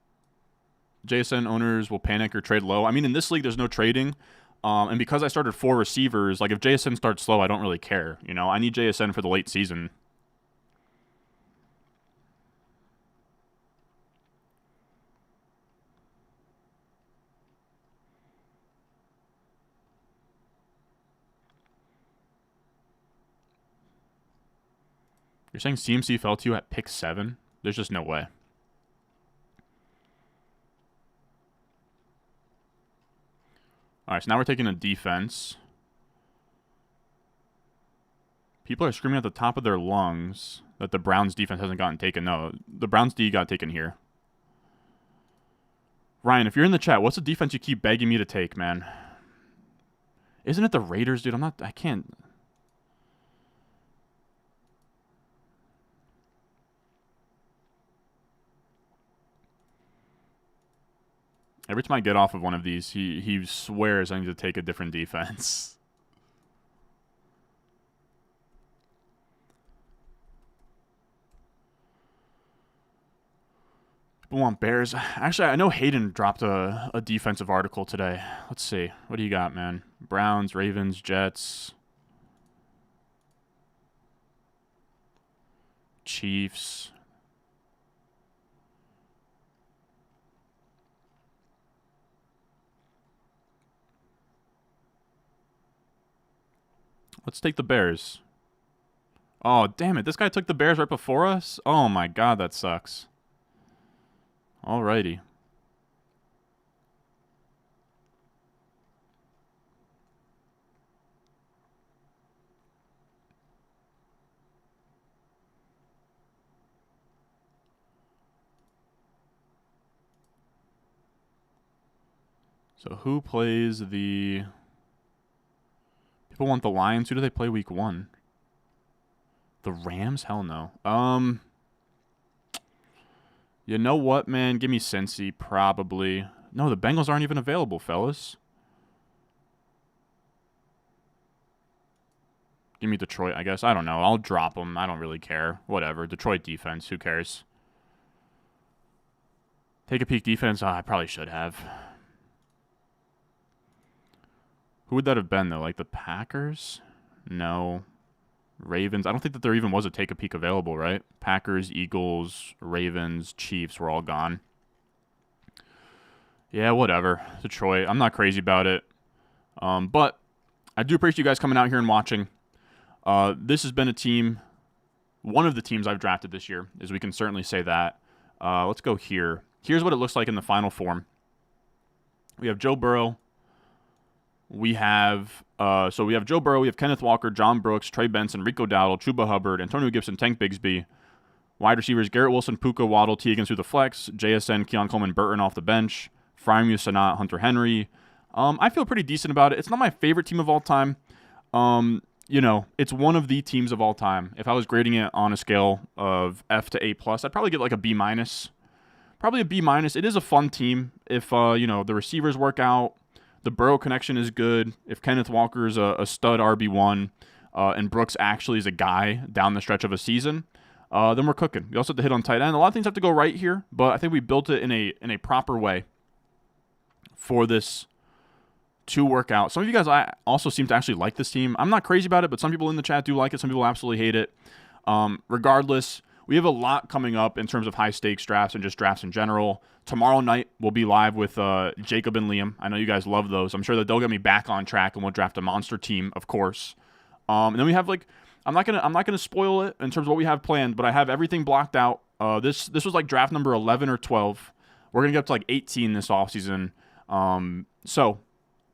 JSN owners will panic or trade low. I mean, in this league, there's no trading. And because I started 4 receivers, like if JSN starts slow, I don't really care. I need JSN for the late season. You're saying CMC fell to you at pick 7? There's just no way. All right, so now we're taking a defense. People are screaming at the top of their lungs that the Browns defense hasn't gotten taken. No, the Browns D got taken here. Ryan, if you're in the chat, what's the defense you keep begging me to take, man? Isn't it the Raiders, dude? I can't. Every time I get off of one of these, he swears I need to take a different defense. People want Bears. Actually, I know Hayden dropped a defensive article today. Let's see. What do you got, man? Browns, Ravens, Jets, Chiefs. Let's take the Bears. Oh, damn it. This guy took the Bears right before us? Oh, my God. That sucks. Alrighty. So who plays the... People want the Lions. Who do they play week 1? The Rams? Hell no. You know what, man? Give me Cincy, probably. No, the Bengals aren't even available, fellas. Give me Detroit, I guess. I don't know. I'll drop them. I don't really care. Whatever. Detroit defense. Who cares? Take a peek defense. I probably should have. Who would that have been, though? Like the Packers? No. Ravens. I don't think that there even was a take a peek available, right? Packers, Eagles, Ravens, Chiefs were all gone. Yeah, whatever. Detroit. I'm not crazy about it. But I do appreciate you guys coming out here and watching. This has been a team one of the teams I've drafted this year, as we can certainly say that. Let's go here. Here's what it looks like in the final form. We have Joe Burrow. We have Joe Burrow. We have Kenneth Walker, John Brooks, Trey Benson, Rico Dowdle, Chuba Hubbard, Antonio Gibson, Tank Bigsby. Wide receivers: Garrett Wilson, Puka, Waddle, T. Higgins through the flex, JSN, Keon Coleman, Burton off the bench, Frymu, Sanat, Hunter Henry. I feel pretty decent about it. It's not my favorite team of all time. It's one of the teams of all time. If I was grading it on a scale of F to A+, I'd probably get like a B-. Probably a B-. It is a fun team if, the receivers work out, the Burrow connection is good, if Kenneth Walker is a stud RB1, and Brooks actually is a guy down the stretch of a season, then we're cooking. We also have to hit on tight end. A lot of things have to go right here, but I think we built it in a proper way for this to work out. Some of you guys also seem to actually like this team. I'm not crazy about it, but some people in the chat do like it. Some people absolutely hate it. Regardless, we have a lot coming up in terms of high-stakes drafts and just drafts in general. Tomorrow night, we'll be live with Jacob and Liam. I know you guys love those. I'm sure that they'll get me back on track, and we'll draft a monster team, of course. And then we have I'm not gonna spoil it in terms of what we have planned, but I have everything blocked out. This was like draft number 11 or 12. We're gonna get up to like 18 this offseason. So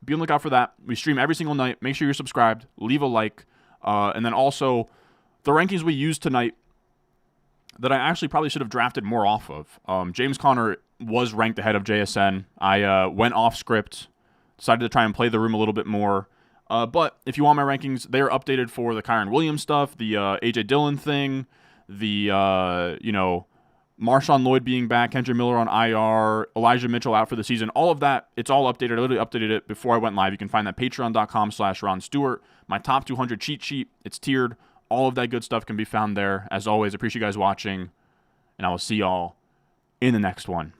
be on the lookout for that. We stream every single night. Make sure you're subscribed. Leave a like. And then also the rankings we used tonight that I actually probably should have drafted more off of. James Conner was ranked ahead of JSN. I went off script, decided to try and play the room a little bit more. But if you want my rankings, they are updated for the Kyren Williams stuff, the A.J. Dillon thing, the, Marshawn Lloyd being back, Kendra Miller on IR, Elijah Mitchell out for the season. All of that, it's all updated. I literally updated it before I went live. You can find that patreon.com/Ron Stewart. My top 200 cheat sheet. It's tiered. All of that good stuff can be found there. As always, appreciate you guys watching, and I will see y'all in the next one.